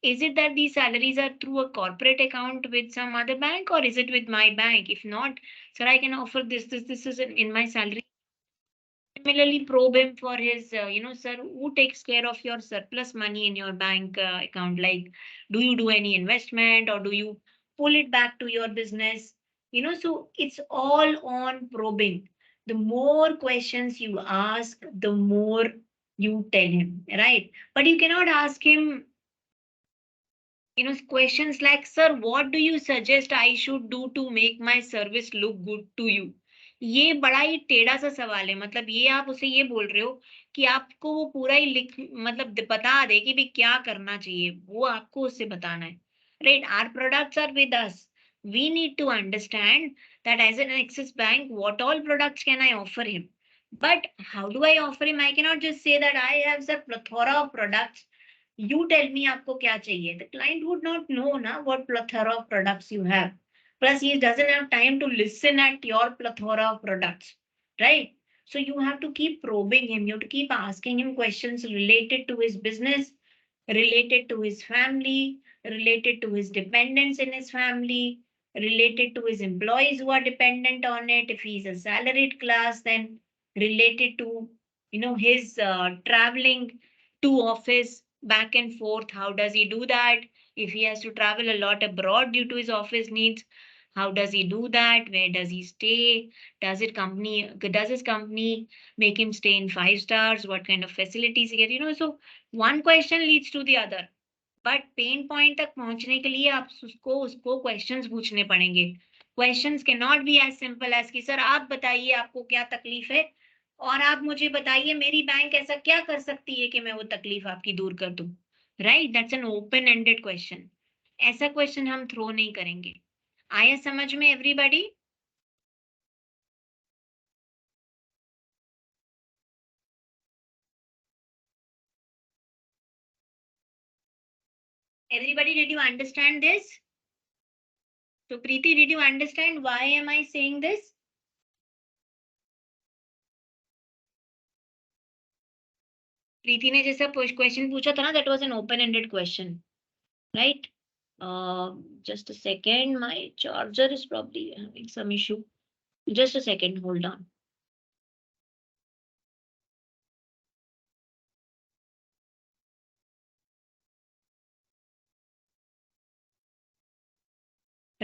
A: Is it that these salaries are through a corporate account with some other bank, or is it with my bank? If not, sir, I can offer this is in my salary. Similarly, probe him for his, sir, who takes care of your surplus money in your bank account? Like, do you do any investment, or do you pull it back to your business? So it's all on probing. The more questions you ask, the more you tell him, right? But you cannot ask him questions like, sir, what do you suggest I should do to make my service look good to you? ये बड़ा ही टेढ़ा सा सवाल है। मतलब ये आप उसे ये बोल रहे हो कि आपको वो पूरा ही लिख मतलब बता दे कि भाई क्या करना चाहिए, वो आपको उससे बताना है, right? Our products are with us, we need to understand that as an Axis Bank, what all products can I offer him? But how do I offer him? I cannot just say that I have a plethora of products. You tell me आपको क्या चाहिए. The client would not know ना what plethora of products you have. Plus he doesn't have time to listen at your plethora of products, right? So you have to keep probing him. You have to keep asking him questions related to his business, related to his family, related to his dependents in his family, related to his employees who are dependent on it. If he's a salaried class, then related to his traveling to office back and forth. How does he do that? If he has to travel a lot abroad due to his office needs, how does he do that? Where does he stay? Does his company make him stay in 5 stars? What kind of facilities he get? So one question leads to the other. But pain point तक पहुंचने के लिए आप उसको questions पूछने पड़ेंगे. Questions can not be as simple as कि sir आप बताइए आपको क्या तकलीफ है, और आप मुझे बताइए मेरी बैंक ऐसा क्या कर सकती है कि मैं वो तकलीफ आपकी दूर कर दूं. Right? That's an open ended question. ऐसा क्वेश्चन हम थ्रो नहीं करेंगे. आया समझ में everybody? Everybody, did you understand this? So Preeti, did you understand why am I saying this? प्रीति ने जैसा क्वेश्चन पूछा था ना, that was an open-ended question, right? Just a second, my charger is probably having some issue. Just a second, hold on.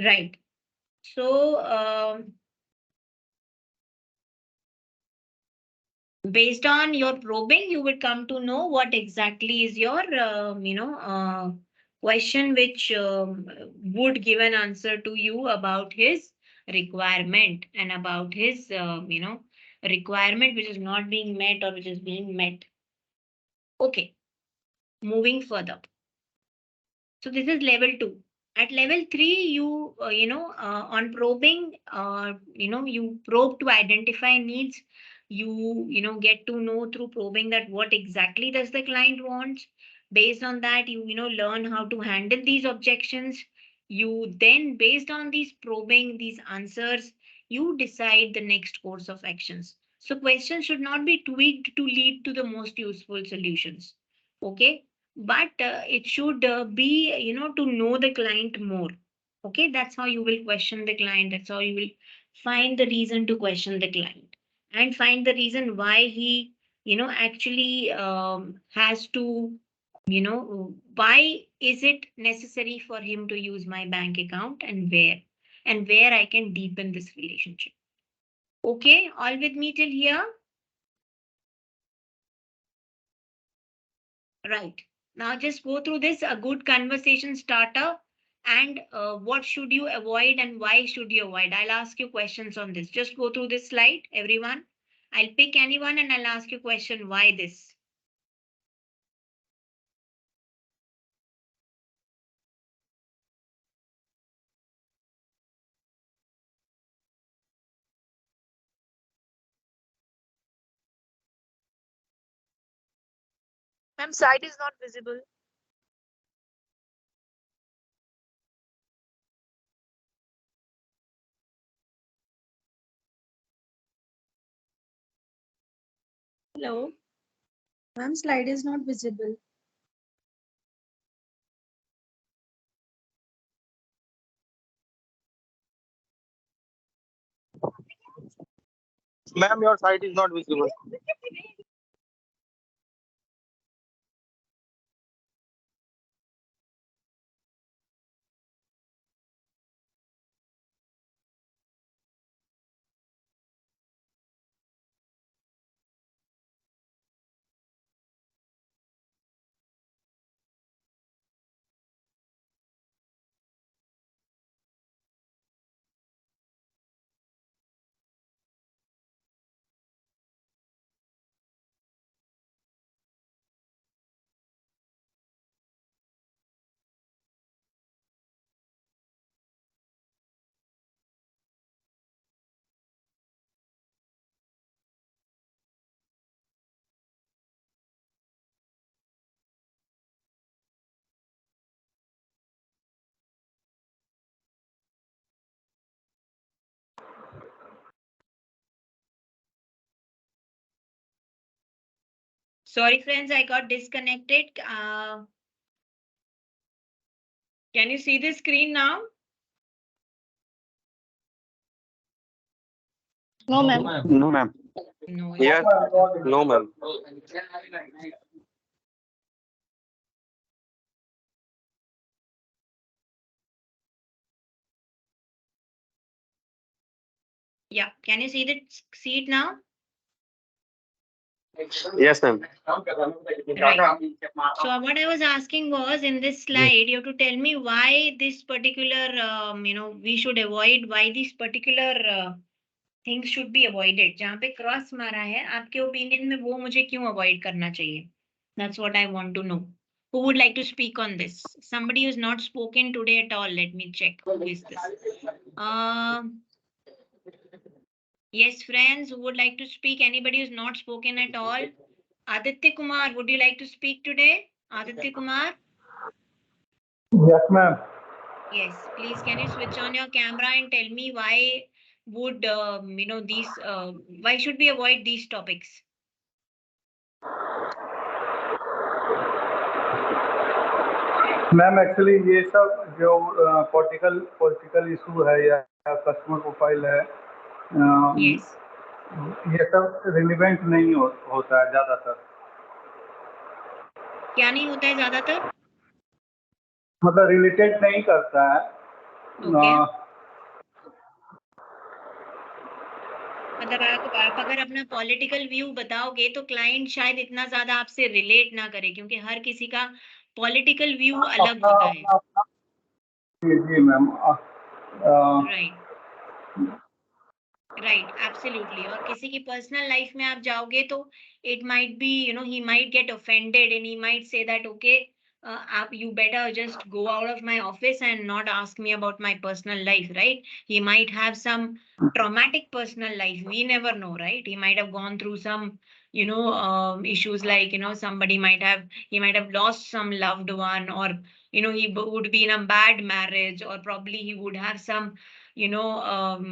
A: Right. So, based on your probing, you would come to know what exactly is your, question which would give an answer to you about his requirement and about his, requirement which is not being met or which is being met. Okay, moving further. So this is level 2. At level 3, you, on probing, you probe to identify needs. You get to know through probing that what exactly does the client want. Based on that, learn how to handle these objections. You then, based on these probing, these answers, you decide the next course of actions. So questions should not be tweaked to lead to the most useful solutions. Okay, but it should be to know the client more. Okay, that's how you will question the client. That's how you will find the reason to question the client and find the reason why he actually has to, why is it necessary for him to use my bank account, and where I can deepen this relationship. Okay, all with me till here? Right. Now just go through this, a good conversation starter, and what should you avoid and why should you avoid. I'll ask you questions on this. Just go through this slide, everyone. I'll pick anyone and I'll ask you question, why this?
B: Ma'am, site is not visible.
H: Hello. Ma'am, slide is not visible.
J: Ma'am, your site is not visible.
A: Sorry, friends, I got disconnected. Can you see the screen now?
B: No, ma'am.
J: No, ma'am.
A: No.
J: Yes. No, ma'am.
A: Yeah. Can you see it now?
J: Yes, ma'am.
A: Right. So what I was asking was, in this slide, you have to tell me why this particular, we should avoid, why these particular things should be avoided. जहाँ पे cross मारा है, आपके opinion में वो मुझे क्यों avoid करना चाहिए? That's what I want to know. Who would like to speak on this? Somebody who's not spoken today at all. Let me check. Who is this? Yes, friends, who would like to speak? Anybody who's not spoken at all? Aditya Kumar, would you like to speak today? Aditya Kumar?
K: Yes, ma'am.
A: Yes, please, can you switch on your camera and tell me why would, why should we avoid these topics?
K: Ma'am actually ये सब जो political issue है या customer profile है,
A: Yes.
K: ये सब relevant नहीं होता है ज़्यादातर।
A: क्या नहीं होता है ज्यादातर?
K: मतलब रिलेटेड नहीं करता है।
A: ओके। मतलब आप अगर अपना पॉलिटिकल व्यू बताओगे तो क्लाइंट शायद इतना ज्यादा आपसे रिलेट ना करे, क्योंकि हर किसी का पॉलिटिकल व्यू अलग
K: अपना
A: होता है।
K: अपना अपना जी मैम।
A: Right, right, absolutely. और किसी की पर्सनल लाइफ में आप जाओगे तो it might be, he might get offended and he might say that okay, आप you better just go out of my office and not ask me about my personal life, right? He might have some traumatic personal life, we never know, right? He might have gone through some issues, like somebody might have, he might have lost some loved one, or he would be in a bad marriage, or probably he would have some you know um,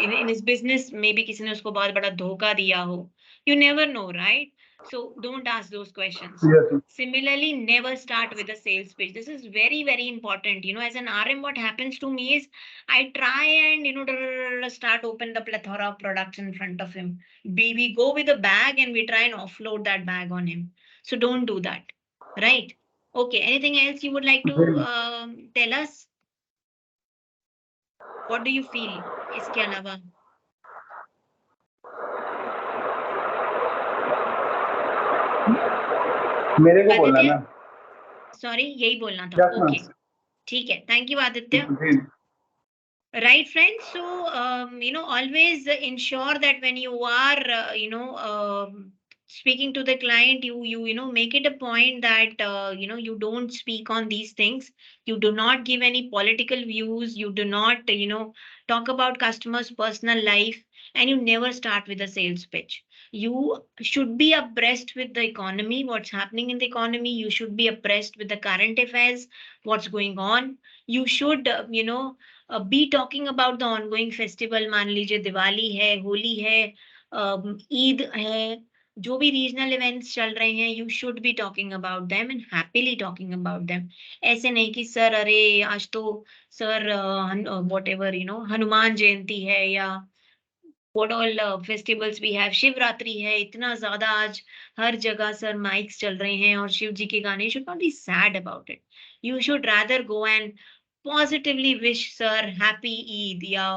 A: in his business, maybe किसी ने उसको बहुत बड़ा धोखा दिया हो. You never know, right? So don't ask those questions.
K: Yes
A: Similarly, never start with a sales pitch. This is very, very important. As an RM, what happens to me is I try and start open the plethora of products in front of him. We go with a bag and we try and offload that bag on him. So don't do that, right? Okay. Anything else you would like to
K: जी
A: tell us? What do you feel? इसके अलावा
K: मेरे को बोलना है
A: Aditya,
K: ma'am.
A: Sorry, यही बोलना था।
K: Yes
A: okay,
K: ma'am.
A: ठीक है, थैंक यू आदित्य।
K: जी
A: Right, friends. So, always ensure that when you are, speaking to the client, make it a point that, you don't speak on these things. You do not give any political views. You do not, talk about customers' personal life, and you never start with a sales pitch. You should be abreast with the economy, what's happening in the economy. You should be abreast with the current affairs, what's going on. You should, be talking about the ongoing festival. मान लीजिए दिवाली है, होली है, ईद है, जो भी regional events चल रहे हैं, you should be talking about them and happily talking about them. ऐसे नहीं कि सर अरे आज तो sir what ever Hanuman Jayanti है, या what all festivals we have, Shivratri है, इतना ज्यादा आज हर जगह सर माइक्स चल रहे हैं और शिव जी के गाने। should not be sad about it. You should rather go and positively wish sir happy Eid, या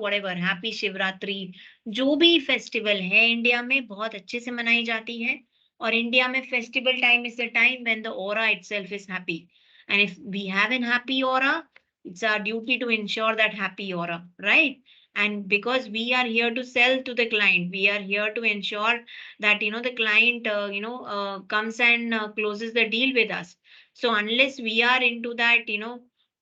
A: whatever, happy शिवरात्रि। जो भी फेस्टिवल है इंडिया में बहुत अच्छे से मनाई जाती है, और इंडिया में festival time is the time when the aura itself is happy. And if we have an happy aura, it's our duty to ensure that happy aura, right? And because we are here to sell to the client, we are here to ensure that the client comes and closes the deal with us. So unless we are into that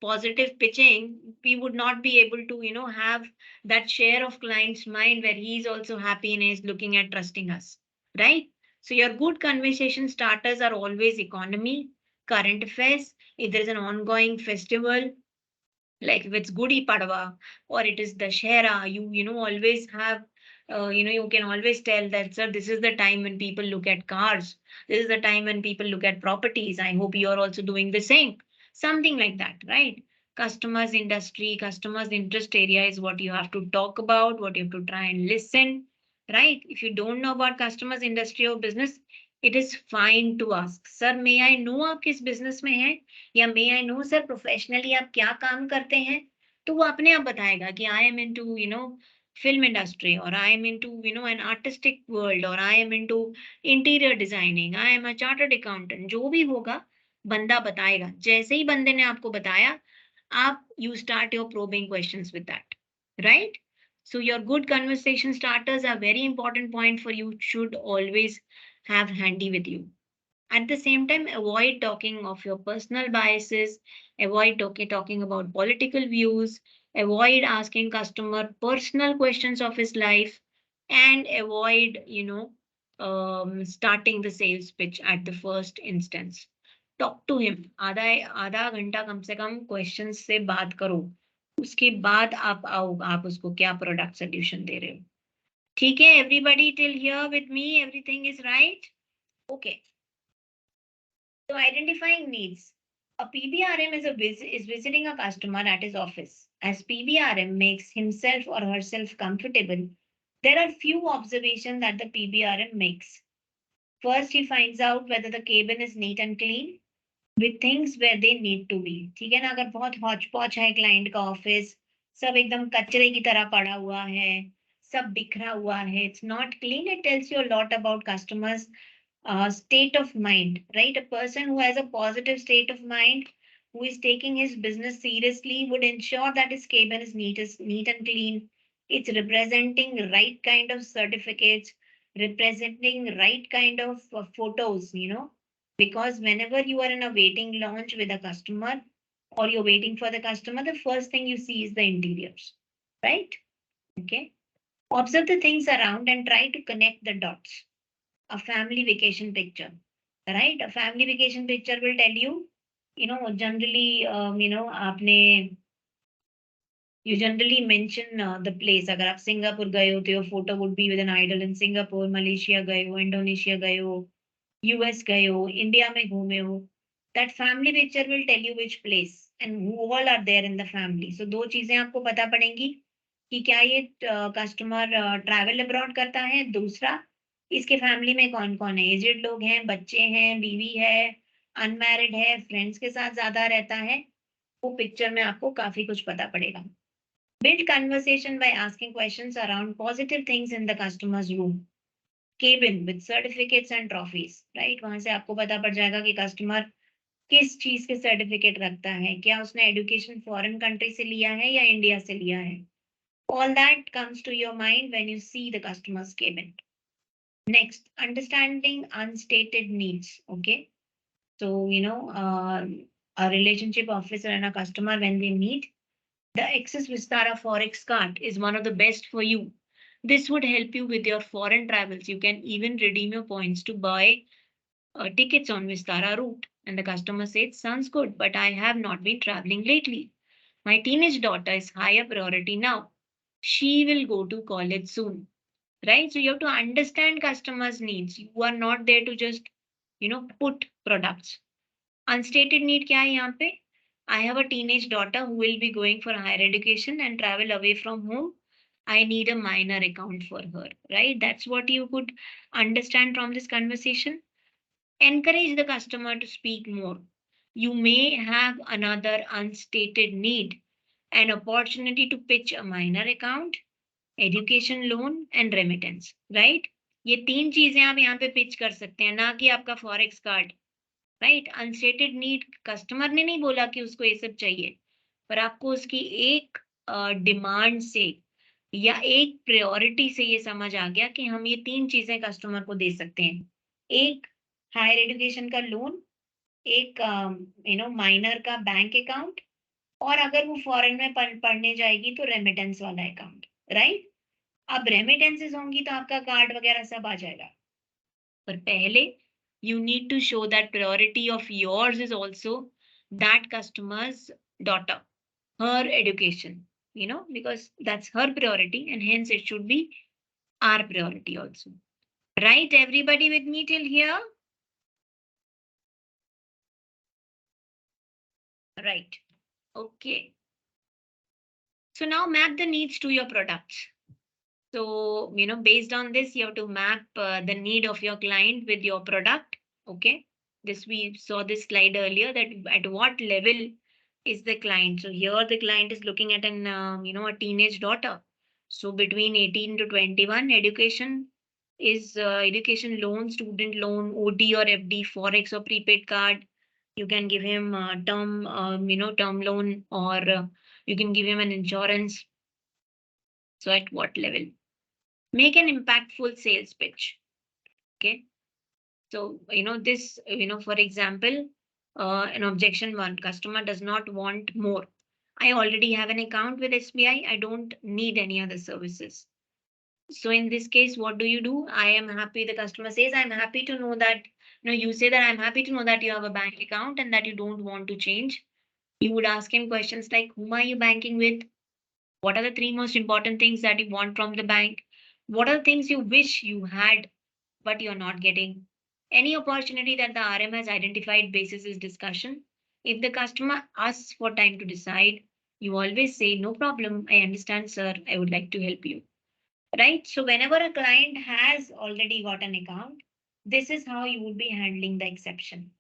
A: positive pitching, we would not be able to have that share of client's mind where he is also happy and is looking at trusting us, right? So your good conversation starters are always economy, current affairs. If there is an ongoing festival, like if it's Gudi Padwa or it is Dashera, you always have, you can always tell that, sir, this is the time when people look at cars. This is the time when people look at properties. I hope you are also doing the same. Something like that, right? Customers industry, customers interest area is what you have to talk about, what you have to try and listen, right? If you don't know about customers industry or business, it is fine to ask, sir, may I know आप किस business में हैं, या मे I know sir professionally आप क्या काम करते हैं। तो वो अपने आप बताएगा कि I am into film industry, और I am into an artistic world, और I am into interior designing, I am a chartered accountant. जो भी होगा बंदा बताएगा। जैसे ही बंदे ने आपको बताया, आप you start your probing questions with that, right? So your good conversation starters are very important point for you, should always have handy with you. At the same time, avoid talking of your personal biases, avoid talking about political views, avoid asking customer personal questions of his life, and avoid, starting the sales pitch at the first instance. Talk to him. आधा घंटा कम से कम questions से बात करो, उसके बाद आप आओ, आप उसको क्या प्रोडक्ट सोल्यूशन दे रहे हो। ठीक है, everybody till here with me, everything is right? Okay. So identifying needs. A PBRM is visiting a customer at his office. As PBRM makes himself or herself comfortable, there are few observations that the PBRM makes. First, he finds out whether the cabin is neat and clean with things where they need to be. ठीक है ना, अगर बहुत हौच पौच है client का office, सब एकदम कचरे की तरह पड़ा हुआ है, सब बिखरा हुआ है, it's not clean, it tells you a lot about customers state of mind, right? A person who has a positive state of mind, who is taking his business seriously, would ensure that his cabin is neat and clean. It's representing right kind of certificates, representing right kind of photos, because whenever you are in a waiting lounge with a customer or you're waiting for the customer, the first thing you see is the interiors, right? Okay. Observe the things around and try to connect the dots. A family vacation picture, right? A family vacation picture will tell you, generally, आपने you generally mention the place. अगर आप Singapore गए हो तो your photo would be with an idol in Singapore, Malaysia गए हो, Indonesia गए हो, US गए हो, India में घूमे हो. That family picture will tell you which place and who all are there in the family. So दो चीजें आपको पता पड़ेंगी कि क्या ये कस्टमर ट्रैवल अब्रॉड करता है, दूसरा इसके फैमिली में कौन कौन है, एजेड लोग हैं, बच्चे हैं, बीवी है, अनमैरिड है, फ्रेंड्स के साथ ज्यादा रहता है. वो पिक्चर में आपको काफी कुछ पता पड़ेगा. Build conversation by asking questions around positive things in the customer's room. Cabin with certificates and trophies, right? वहां से आपको पता पड़ जाएगा कि कस्टमर किस चीज के सर्टिफिकेट रखता है, क्या उसने एजुकेशन फॉरेन कंट्री से लिया है या इंडिया से लिया है. All that comes to your mind when you see the customer's cabin. Next, understanding unstated needs. Okay. So, a relationship officer and a customer, when they meet, the Access Vistara Forex card is one of the best for you. This would help you with your foreign travels. You can even redeem your points to buy tickets on Vistara route. And the customer says, sounds good, but I have not been traveling lately. My teenage daughter is higher priority now. She will go to college soon, right? So you have to understand customers' needs. You are not there to just, put products. Unstated need क्या है यहाँ पे? I have a teenage daughter who will be going for higher education and travel away from home. I need a minor account for her, right? That's what you could understand from this conversation. Encourage the customer to speak more. You may have another unstated need, an opportunity to pitch a minor account, education loan and remittance, right? ये तीन चीजें आप यहाँ पे pitch कर सकते हैं, ना कि आपका forex card, right? Unstated need customer ने नहीं बोला कि उसको ये सब चाहिए, पर आपको उसकी एक डिमांड से या एक प्रायोरिटी से ये समझ आ गया कि हम ये तीन चीजें कस्टमर को दे सकते हैं. एक हायर एजुकेशन का लोन, एक माइनर का बैंक अकाउंट, और अगर वो फॉरेन में पढ़ने जाएगी तो रेमिटेंस वाला अकाउंट, राइट? अब रेमिटेंसेस होंगी तो आपका कार्ड वगैरह सब आ जाएगा, पर पहले you need to show that priority of yours is also that customer's daughter, her education, because that's her priority and hence it should be our priority also. Right? Everybody with me till here? Right. Okay. So now map the needs to your products. So, based on this, you have to map the need of your client with your product. Okay. This we saw this slide earlier, that at what level is the client. So here the client is looking at an, a teenage daughter. So between 18 to 21, education is education loan, student loan, OD or FD, Forex or prepaid card. You can give him term loan, or you can give him an insurance. So at what level? Make an impactful sales pitch. Okay. So, this, for example, an objection one, customer does not want more. I already have an account with SBI. I don't need any other services. So in this case, what do? I am happy. The customer says, I'm happy to know that, you say that I'm happy to know that you have a bank account and that you don't want to change. You would ask him questions like, whom are you banking with? What are the three most important things that you want from the bank? What are the things you wish you had, but you're not getting? Any opportunity that the RM has identified basis is discussion. If the customer asks for time to decide, you always say, no problem, I understand, sir, I would like to help you. Right? So whenever a client has already got an account, this is how you would be handling the exception.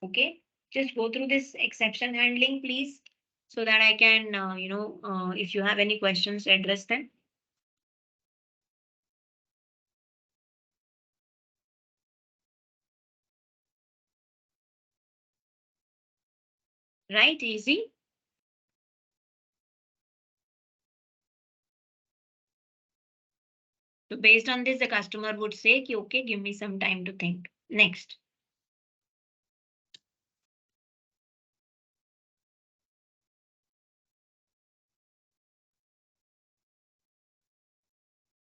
A: Okay? Just go through this exception handling, please, so that I can, if you have any questions, address them. Right? Easy. So based on this, the customer would say, okay, give me some time to think. Next.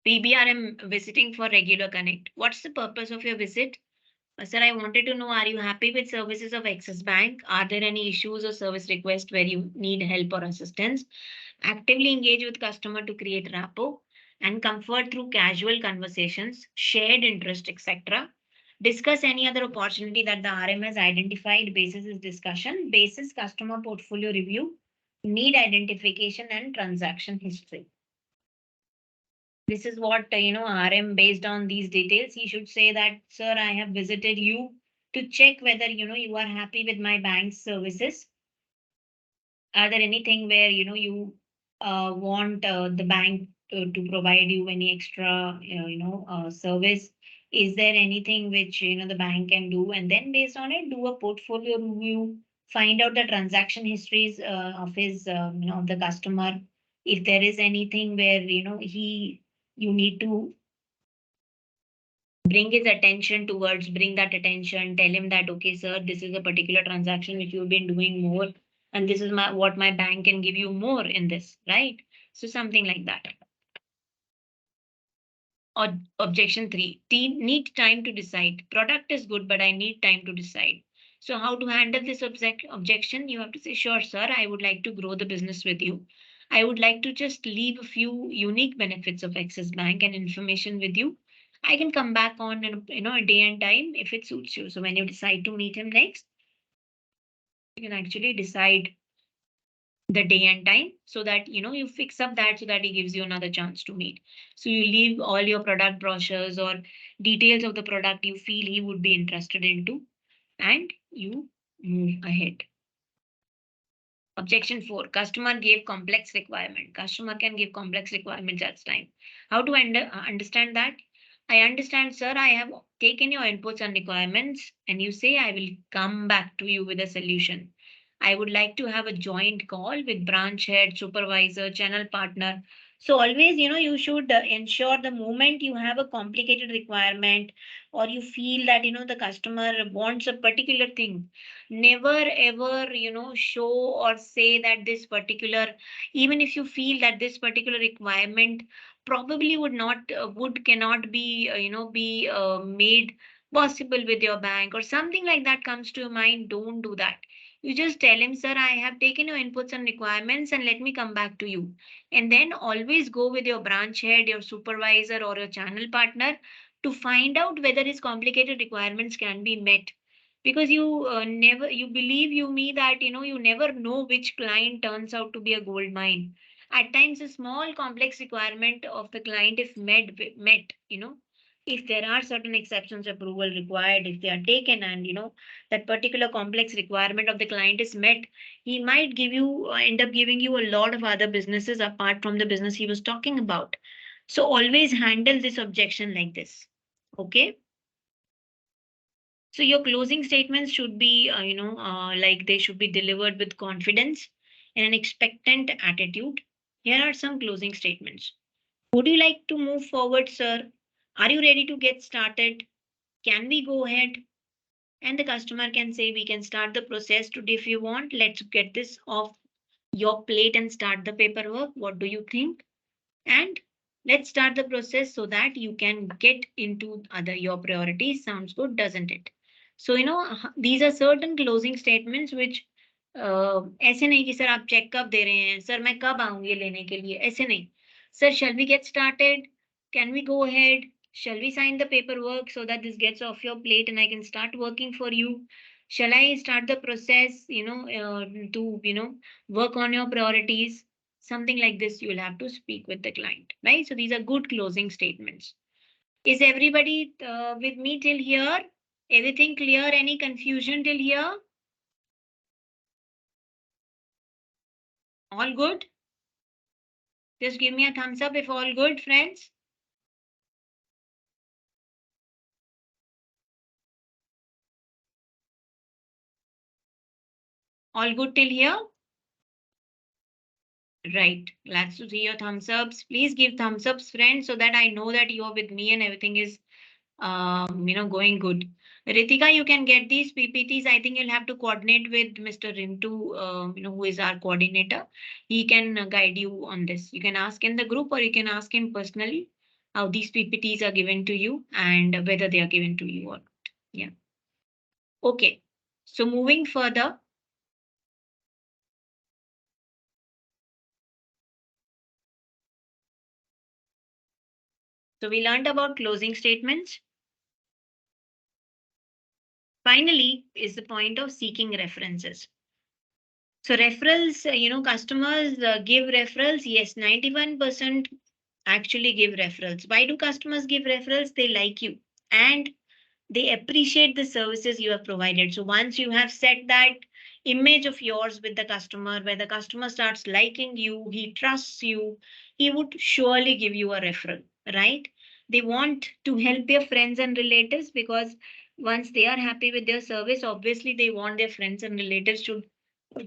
A: PBRM visiting for regular connect. What's the purpose of your visit? Sir, I wanted to know, are you happy with services of Axis Bank? Are there any issues or service requests where you need help or assistance? Actively engage with customer to create rapport and comfort through casual conversations, shared interest, etc. Discuss any other opportunity that the RM has identified basis is discussion, basis customer portfolio review, need identification and transaction history. This is what, RM based on these details, he should say that, sir, I have visited you to check whether, you are happy with my bank's services. Are there anything where, you want the bank to provide you any extra, service? Is there anything which, the bank can do? And then based on it, do a portfolio review, find out the transaction histories of his, of the customer. If there is anything where, you need to bring that attention, tell him that, okay, sir, this is a particular transaction which you've been doing more, and this is what my bank can give you more in this, right? So something like that. Or objection 3, need time to decide. Product is good, but I need time to decide. So how to handle this objection? You have to say, sure, sir, I would like to grow the business with you. I would like to just leave a few unique benefits of Axis Bank and information with you. I can come back on, a day and time if it suits you. So when you decide to meet him next, you can actually decide the day and time so that, you fix up that so that he gives you another chance to meet. So you leave all your product brochures or details of the product you feel he would be interested into, and you move ahead. Objection 4, customer gave complex requirement. Customer can give complex requirements at time. How to understand that? I understand, sir, I have taken your inputs and requirements, and you say I will come back to you with a solution. I would like to have a joint call with branch head, supervisor, channel partner. So always, you should ensure the moment you have a complicated requirement or you feel that, the customer wants a particular thing, never ever, show or say that this particular, even if you feel that this particular requirement probably cannot be, made possible with your bank or something like that comes to your mind, don't do that. You just tell him, sir, I have taken your inputs and requirements and let me come back to you. And then always go with your branch head, your supervisor, or your channel partner to find out whether his complicated requirements can be met. Because you believe you me that, you never know which client turns out to be a gold mine. At times, a small complex requirement of the client, if met, if there are certain exceptions approval required, if they are taken and, that particular complex requirement of the client is met, he might end up giving you a lot of other businesses apart from the business he was talking about. So always handle this objection like this. Okay. So your closing statements should be, like they should be delivered with confidence and an expectant attitude. Here are some closing statements. Would you like to move forward, sir? Are you ready to get started? Can we go ahead? And the customer can say, we can start the process today if you want. Let's get this off your plate and start the paperwork. What do you think? And let's start the process so that you can get into your priorities. Sounds good, doesn't it? So, these are certain closing statements which ऐसे नहीं कि sir आप check कब दे रहे हैं, sir मैं कब आऊंगी लेने के लिए, ऐसे नहीं. Sir, shall we get started? Can we go ahead? Shall we sign the paperwork so that this gets off your plate and I can start working for you? Shall I start the process, to, work on your priorities? Something like this, you will have to speak with the client, right? So these are good closing statements. Is everybody with me till here? Everything clear? Any confusion till here? All good? Just give me a thumbs up if all good, friends. All good till here? Right. Glad to see your thumbs ups. Please give thumbs ups, friends, so that I know that you are with me and everything is, going good. Ritika, you can get these PPTs. I think you'll have to coordinate with Mr. Rintu, who is our coordinator. He can guide you on this. You can ask in the group or you can ask him personally how these PPTs are given to you and whether they are given to you or not. Yeah. Okay. So moving further. So we learned about closing statements. Finally, is the point of seeking references. So referrals, customers give referrals. Yes, 91% actually give referrals. Why do customers give referrals? They like you and they appreciate the services you have provided. So once you have set that image of yours with the customer, where the customer starts liking you, he trusts you, he would surely give you a referral, right? They want to help their friends and relatives because once they are happy with their service, obviously they want their friends and relatives to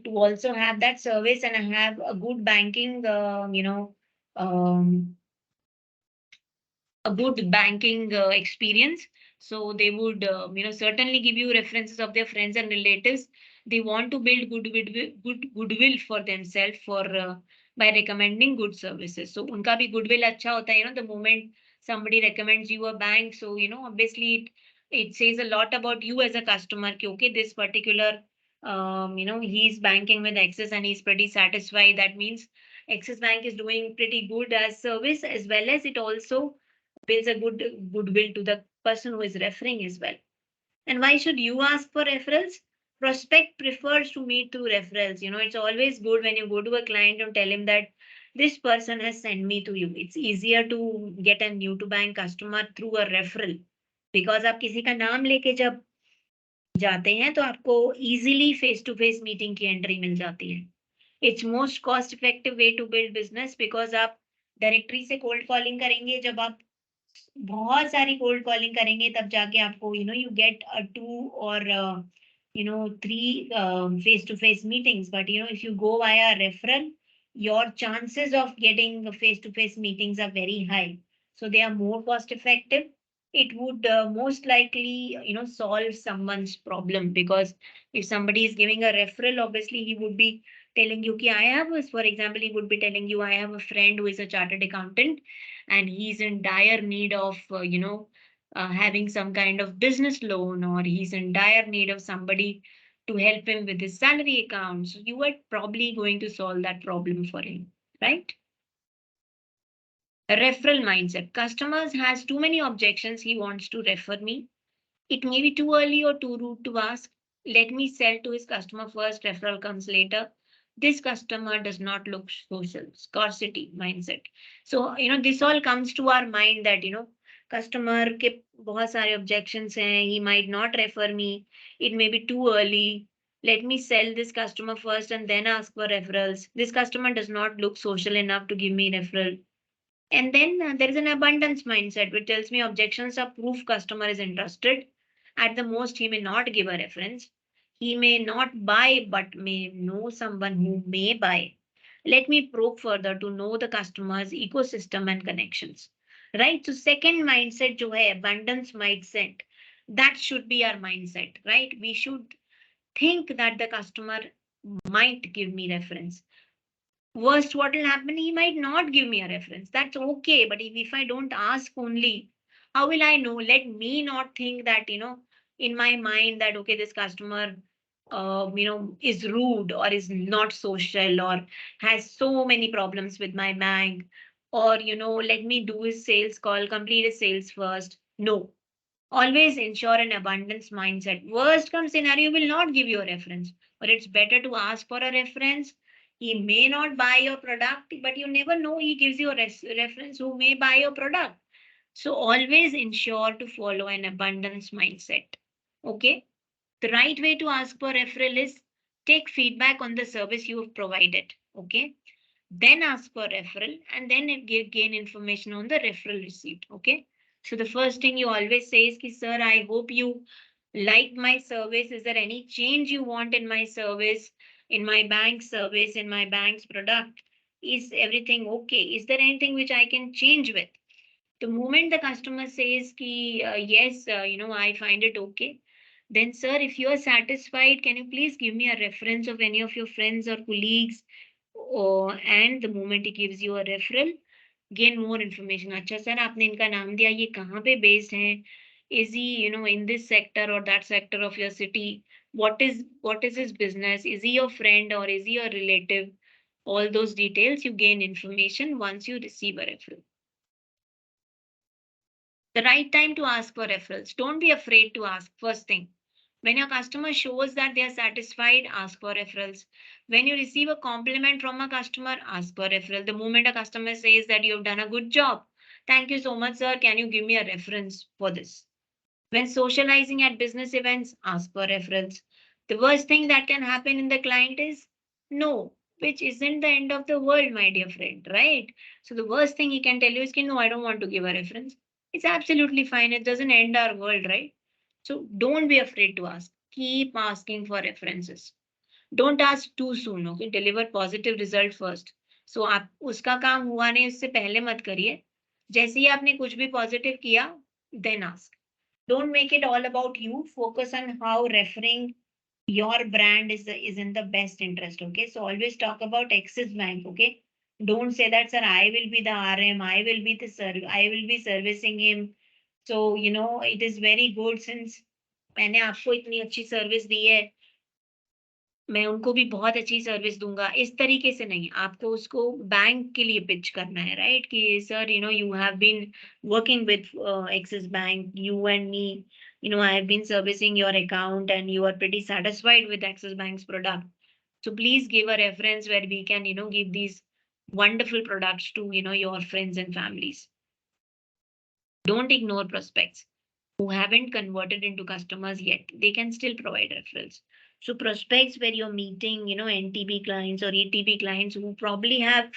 A: also have that service and have a good banking, um, a good banking experience. So they would, certainly give you references of their friends and relatives. They want to build goodwill for themselves for by recommending good services. So unka bhi goodwill acha hota hai, the moment somebody recommends you a bank. So, obviously it says a lot about you as a customer. Ki, okay, this particular, he's banking with Axis and he's pretty satisfied. That means Axis Bank is doing pretty good as service, as well as it also builds a goodwill to the person who is referring as well. And why should you ask for referrals? Prospect prefers to meet through referrals. It's always good when you go to a client and tell him that this person has sent me to you. It's easier to get a new to bank customer through a referral because आप किसी का नाम लेके जब जाते हैं तो आपको easily face to face meeting की entry मिल जाती है. It's most cost effective way to build business because आप डायरेक्टरी से कोल्ड कॉलिंग करेंगे. जब आप बहुत सारी कोल्ड कॉलिंग करेंगे तब जाके आपको यू गेट अ 2 और 3 face to face meetings. But if you go via referral, your chances of getting face to face meetings are very high, so they are more cost effective. It would most likely solve someone's problem, because if somebody is giving a referral, obviously he would be telling you ki I have, for example, he would be telling you I have a friend who is a chartered accountant and he's in dire need of having some kind of business loan, or he's in dire need of somebody to help him with his salary account. So you are probably going to solve that problem for him, right? A referral mindset. Customers has too many objections. He wants to refer me. It may be too early or too rude to ask. Let me sell to his customer first, referral comes later. This customer does not look social. Scarcity mindset. So, this all comes to our mind that, customer के बहुत सारे objections हैं. He might not refer me. It may be too early. Let me sell this customer first and then ask for referrals. This customer does not look social enough to give me referral. And then there is an abundance mindset, which tells me objections are proof customer is interested. At the most, he may not give a reference. He may not buy, but may know someone who may buy. Let me probe further to know the customer's ecosystem and connections. Right? So second mindset, jo hai, abundance mindset, that should be our mindset, right? We should think that the customer might give me reference. Worst, what will happen? He might not give me a reference. That's okay. But if I don't ask only, how will I know? Let me not think that, in my mind that, okay, this customer, is rude or is not social or has so many problems with my bank. or, let me do his sales call, complete his sales first. No. Always ensure an abundance mindset. Worst come scenario will not give you a reference, but it's better to ask for a reference. He may not buy your product, but you never know, he gives you a reference who may buy your product. So always ensure to follow an abundance mindset. Okay. The right way to ask for referral is take feedback on the service you have provided. Okay. Then ask for referral and then gain information on the referral receipt. Okay. So the first thing you always say is, sir, I hope you like my service. Is there any change you want in my service, in my bank service, in my bank's product? Is everything okay? Is there anything which I can change with? The moment the customer says ki, yes, I find it okay, then sir, if you are satisfied, can you please give me a reference of any of your friends or colleagues? And the moment he gives you a referral, gain more information. अच्छा sir, आपने इनका नाम दिया, ये कहाँ पे based हैं? Is he, in this sector or that sector of your city? What is his business? Is he your friend or is he a relative? All those details you gain information once you receive a referral. The right time to ask for referrals. Don't be afraid to ask. First thing, when your customer shows that they are satisfied, ask for referrals. When you receive a compliment from a customer, ask for referral. The moment a customer says that you have done a good job, thank you so much, sir. Can you give me a reference for this? When socializing at business events, ask for referrals. The worst thing that can happen in the client is no, which isn't the end of the world, my dear friend, right? So the worst thing he can tell you is, no, I don't want to give a reference. It's absolutely fine. It doesn't end our world, right? So don't be afraid to ask. Keep asking for references. Don't ask too soon, okay? Deliver positive result first. So आप उसका काम हुआ नहीं उससे पहले मत करिए. जैसे ही आपने कुछ भी positive किया, then ask. Don't make it all about you. Focus on how referring your brand is in the best interest. Okay. So always talk about Axis Bank. Okay. Don't say that, sir, I will be the RM, I will be I will be servicing him. So, it is very good since मैंने आपको इतनी अच्छी service दी है, मैं उनको भी बहुत अच्छी सर्विस दूंगा. इस तरीके से नहीं, आपको उसको बैंक के लिए पिच करना है, राइट? कि sir, you have been working with Axis Bank, you and me, I have been servicing your account and you are pretty satisfied with Axis Bank's product. So please give a reference where we can, give these wonderful products to, your friends and families. Don't ignore prospects who haven't converted into customers yet. They can still provide referrals. So prospects where you're meeting, NTB clients or ETB clients who probably have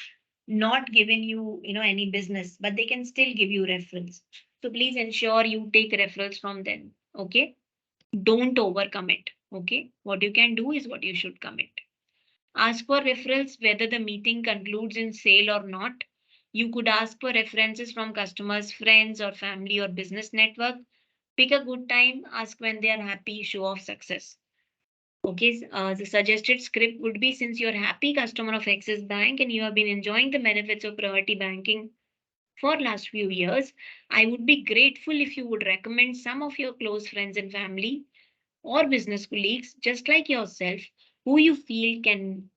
A: not given you, any business, but they can still give you referrals. So please ensure you take referrals from them. Okay. Don't overcommit. Okay. What you can do is what you should commit. Ask for referrals whether the meeting concludes in sale or not. You could ask for references from customers, friends, or family or business network. Pick a good time, ask when they are happy, show off success. Okay, the suggested script would be, since you're a happy customer of Axis Bank and you have been enjoying the benefits of priority banking for last few years, I would be grateful if you would recommend some of your close friends and family or business colleagues, just like yourself, who you feel can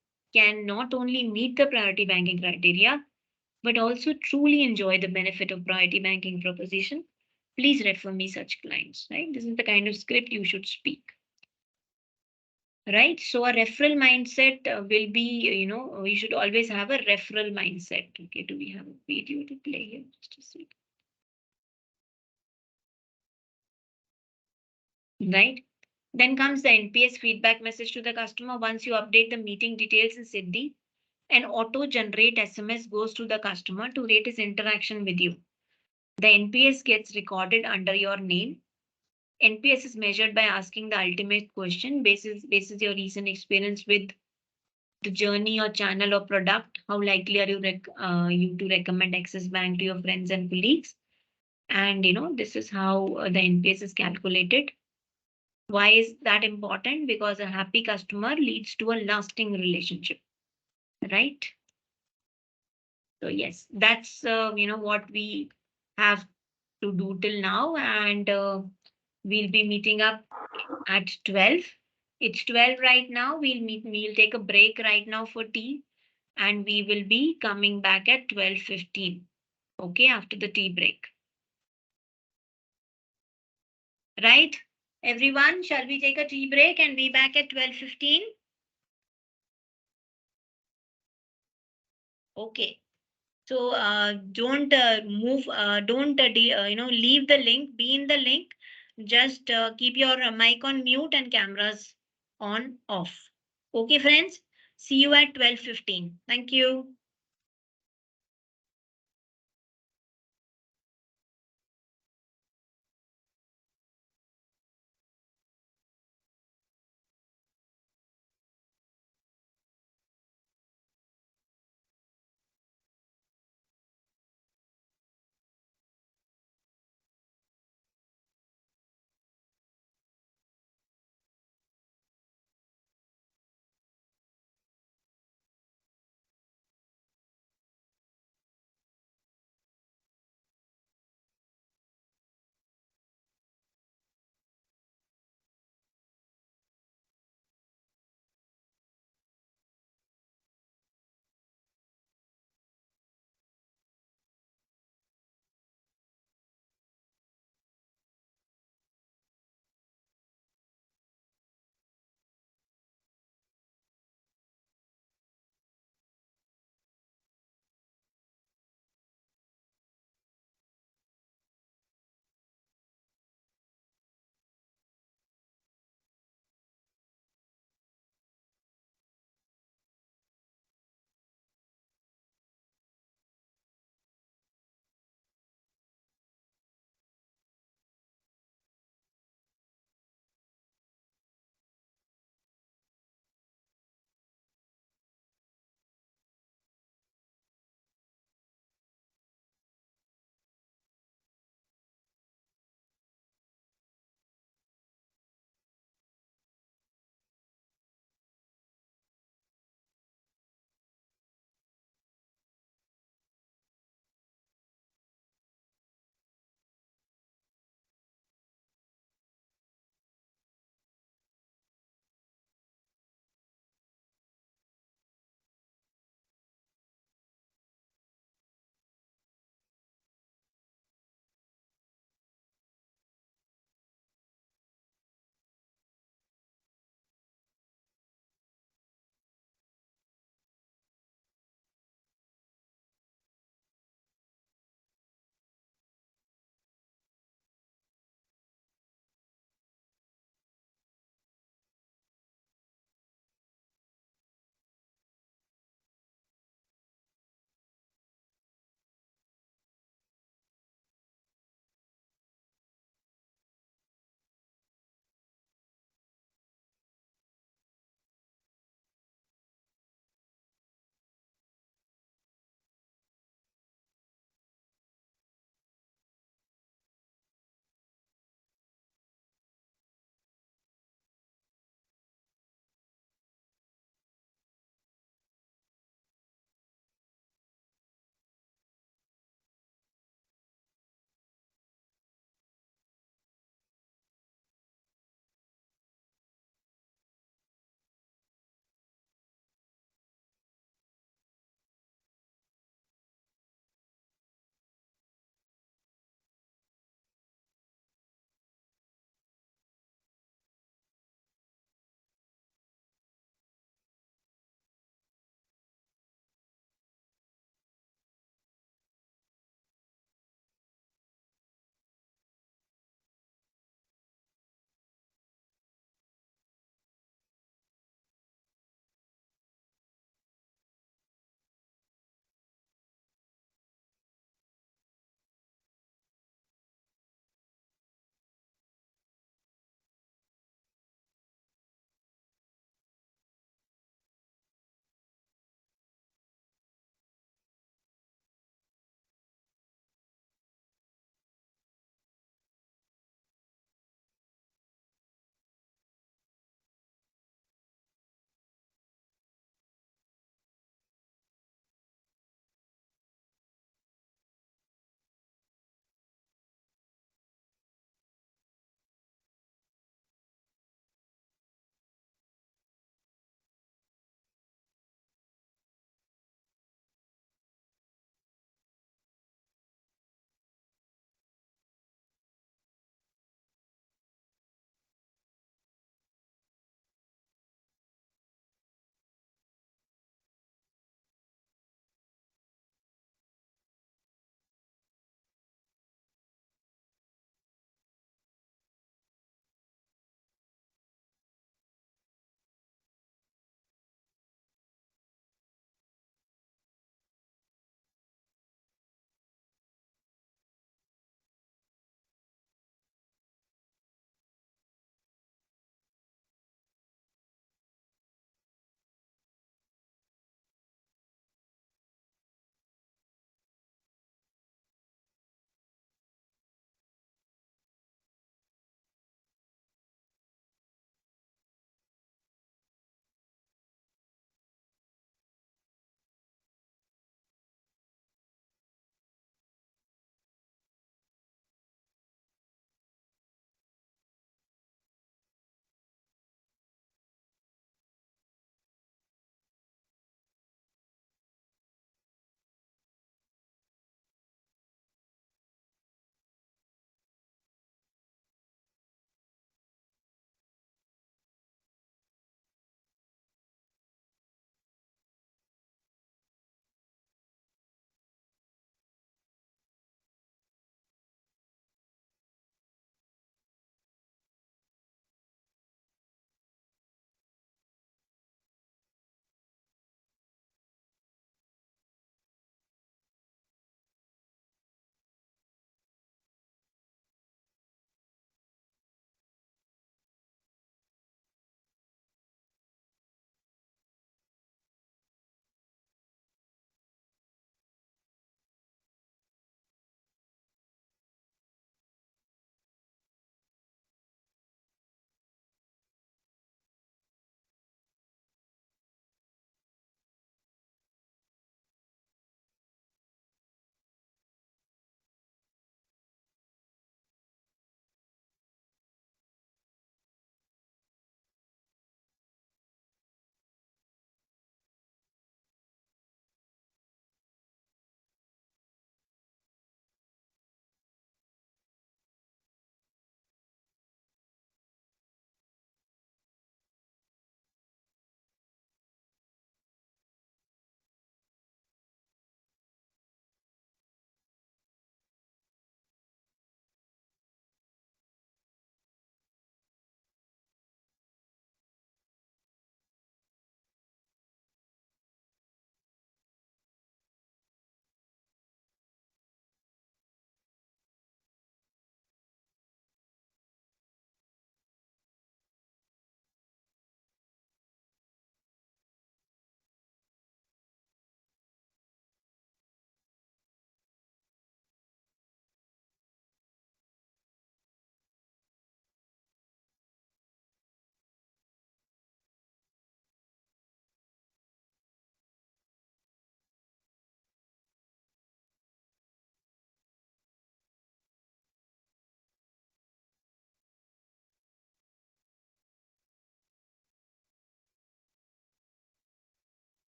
A: not only meet the priority banking criteria, but also truly enjoy the benefit of priority banking proposition. Please refer me such clients, right? This is the kind of script you should speak. Right? So a referral mindset will be, we should always have a referral mindset. Okay, do we have a video to play here? Just a second. Right? Then comes the NPS feedback message to the customer. Once you update the meeting details in Siddhi, an auto-generate SMS goes to the customer to rate his interaction with you. The NPS gets recorded under your name. NPS is measured by asking the ultimate question, basis your recent experience with the journey or channel or product. How likely are you to recommend Axis Bank to your friends and colleagues? And this is how the NPS is calculated. Why is that important? Because a happy customer leads to a lasting relationship, right? So yes, that's what we have to do till now, and we'll be meeting up at 12. It's 12 right now. We'll take a break right now for tea, and we will be coming back at 12:15. Okay, after the tea break. Right? Everyone, shall we take a tea break and be back at 12:15? Okay. So don't move, don't leave the link, be in the link. Just keep your mic on mute and cameras on off. Okay, friends. See you at 12:15. Thank you.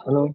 G: Hello.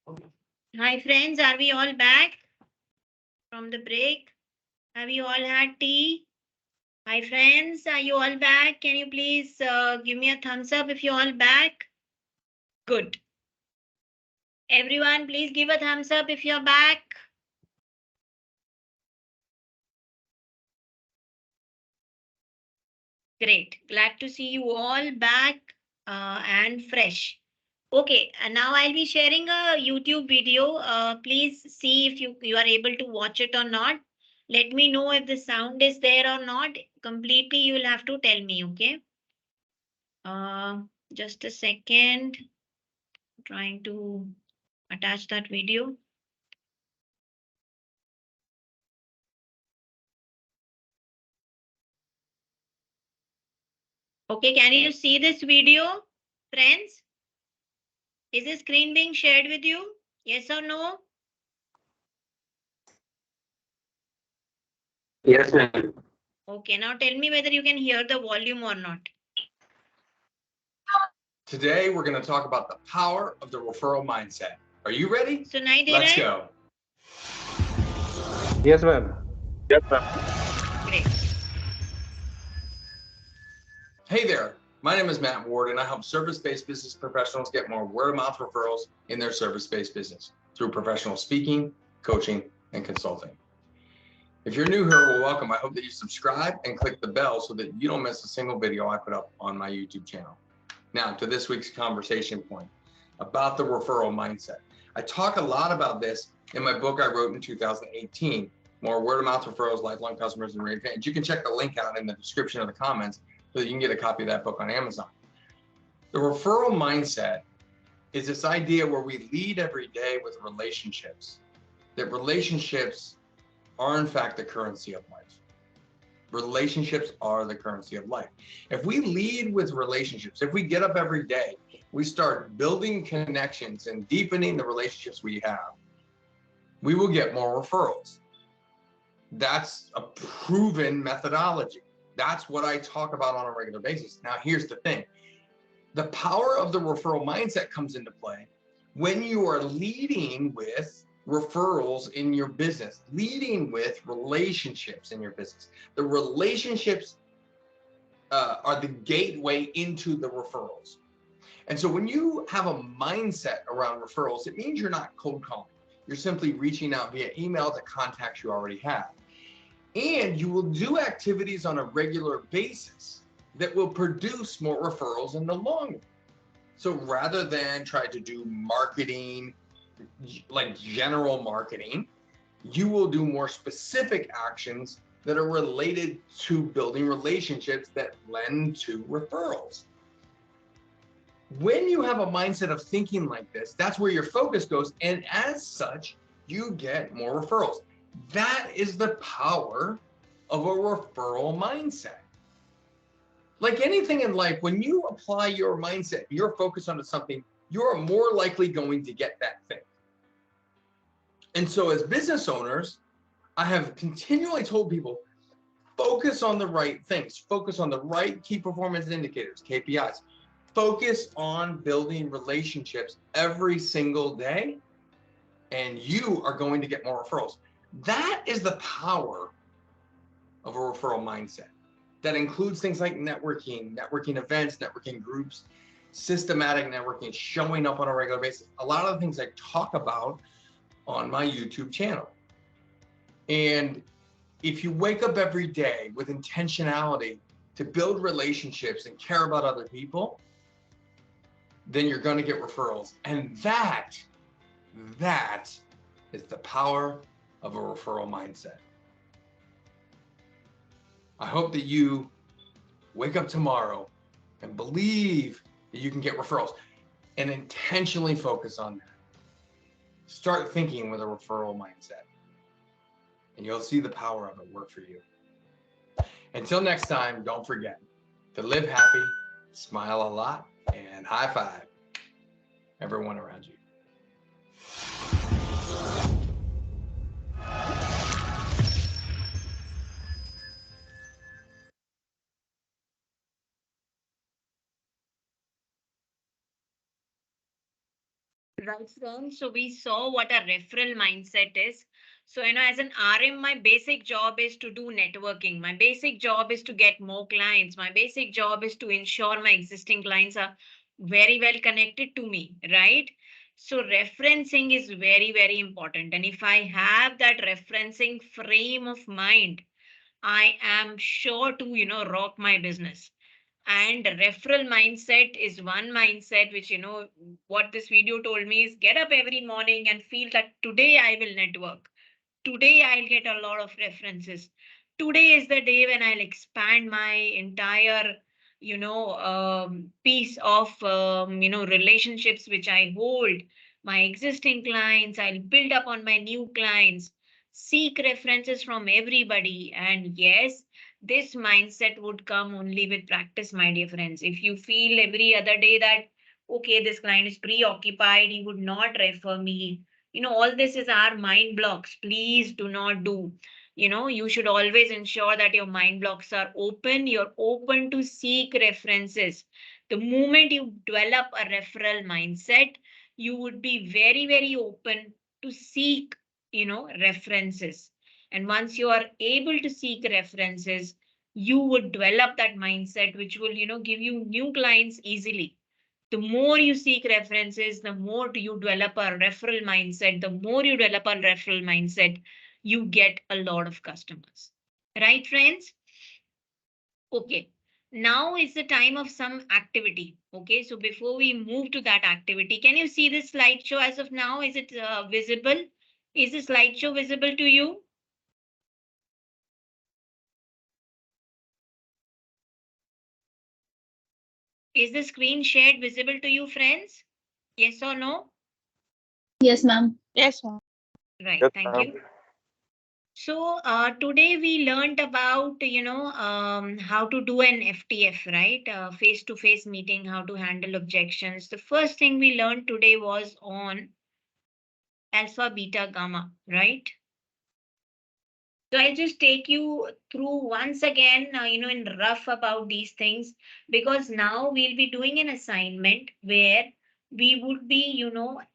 A: Hi friends, are we all back from the break? Have you all had tea? Hi friends, are you all back? Can you please give me a thumbs up if you're all back? Good. Everyone, please give a thumbs up if you're back. Great. Glad to see you all back and fresh. Okay, and now I'll be sharing a YouTube video. Please see if you are able to watch it or not. Let me know if the sound is there or not. Completely, you will have to tell me, okay? Just a second. Trying to attach that video. Okay, can you see this video, friends? Is the screen being shared with you? Yes or no?
J: Yes, ma'am.
A: Okay, now tell me whether you can hear the volume or not.
L: Today, we're going to talk about the power of the referral mindset. Are you ready?
A: सुनाई दे
L: Let's
A: रहा है?
L: go.
J: Yes, ma'am.
L: Yes, ma'am.
A: Great.
L: Hey there, my name is Matt Ward, and I help service-based business professionals get more word-of-mouth referrals in their service-based business through professional speaking, coaching, and consulting. If you're new here, well, welcome. I hope that you subscribe and click the bell so that you don't miss a single video I put up on my YouTube channel. Now, to this week's conversation point about the referral mindset. I talk a lot about this in my book I wrote in 2018, More Word-of-Mouth Referrals, Lifelong Customers, and Rate Fans. You can check the link out in the description of the comments so that you can get a copy of that book on Amazon. The referral mindset is this idea where we lead every day with relationships, that relationships are in fact the currency of life. Relationships are the currency of life. If we lead with relationships, if we get up every day, we start building connections and deepening the relationships we have, we will get more referrals. That's a proven methodology. That's what I talk about on a regular basis. Now, here's the thing. The power of the referral mindset comes into play when you are leading with referrals in your business, leading with relationships in your business. The relationships are the gateway into the referrals. And so when you have a mindset around referrals, it means you're not cold calling. You're simply reaching out via email to contacts you already have. And you will do activities on a regular basis that will produce more referrals in the long run. So rather than try to do marketing, like general marketing, you will do more specific actions that are related to building relationships that lend to referrals. When you have a mindset of thinking like this, that's where your focus goes. And as such, you get more referrals. That is the power of a referral mindset. Like anything in life, when you apply your mindset, your focus onto something, you're more likely going to get that thing. And so as business owners, I have continually told people, focus on the right things, focus on the right key performance indicators, KPIs, focus on building relationships every single day, and you are going to get more referrals. That is the power of a referral mindset. That includes things like networking, networking events, networking groups, systematic networking, showing up on a regular basis. A lot of the things I talk about on my YouTube channel. And if you wake up every day with intentionality to build relationships and care about other people, then you're going to get referrals. And that is the power of a referral mindset. I hope that you wake up tomorrow and believe that you can get referrals and intentionally focus on that. Start thinking with a referral mindset, and you'll see the power of it work for you. Until next time, don't forget to live happy, smile a lot, and high five everyone around you.
A: Right, friends. So we saw what a referral mindset is. So, as an RM, my basic job is to do networking. My basic job is to get more clients. My basic job is to ensure my existing clients are very well connected to me, right? So referencing is very, very important. And if I have that referencing frame of mind, I am sure to, rock my business. And referral mindset is one mindset which, what this video told me is get up every morning and feel that today I will network. Today I'll get a lot of references. Today is the day when I'll expand my entire, piece of, relationships which I hold. My existing clients, I'll build up on my new clients, seek references from everybody. And yes, this mindset would come only with practice, my dear friends. If you feel every other day that, okay, this client is preoccupied, he would not refer me, all this is our mind blocks. Please do not do. You should always ensure that your mind blocks are open. You're open to seek references. The moment you develop a referral mindset, you would be very, very open to seek, references. And once you are able to seek references, you would develop that mindset, which will, give you new clients easily. The more you seek references, the more you develop a referral mindset. The more you develop a referral mindset, you get a lot of customers. Right, friends? Okay. Now is the time of some activity. Okay. So before we move to that activity, can you see this slideshow as of now? Is it visible? Is the slideshow visible to you? Is the screen shared visible to you, friends? Yes or no?
B: Yes, ma'am.
M: Yes, ma'am.
A: Right.
D: Yes,
A: Thank
D: ma'am.
A: you. So today we learned about, how to do an FTF, right? Face-to-face meeting, how to handle objections. The first thing we learned today was on alpha, beta, gamma, right? So I'll just take you through once again, in rough about these things, because now we'll be doing an assignment where we would be,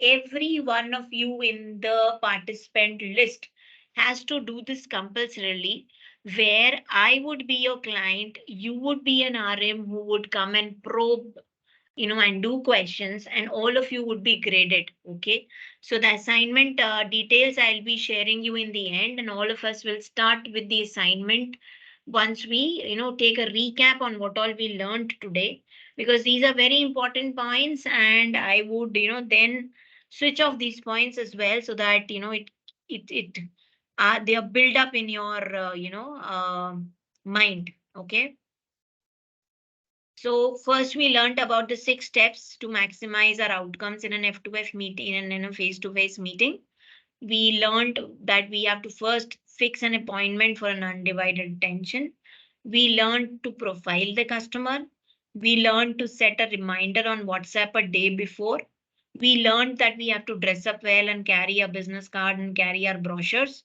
A: every one of you in the participant list has to do this compulsorily, where I would be your client, you would be an RM who would come and probe, and do questions, and all of you would be graded. Okay. So the assignment details I'll be sharing you in the end, and all of us will start with the assignment once we, take a recap on what all we learned today, because these are very important points, and I would, then switch off these points as well so that, it they are built up in your, mind. Okay. So first we learned about the 6 steps to maximize our outcomes in an F2F meeting and in a face-to-face meeting. We learned that we have to first fix an appointment for an undivided attention. We learned to profile the customer. We learned to set a reminder on WhatsApp a day before. We learned that we have to dress up well and carry a business card and carry our brochures.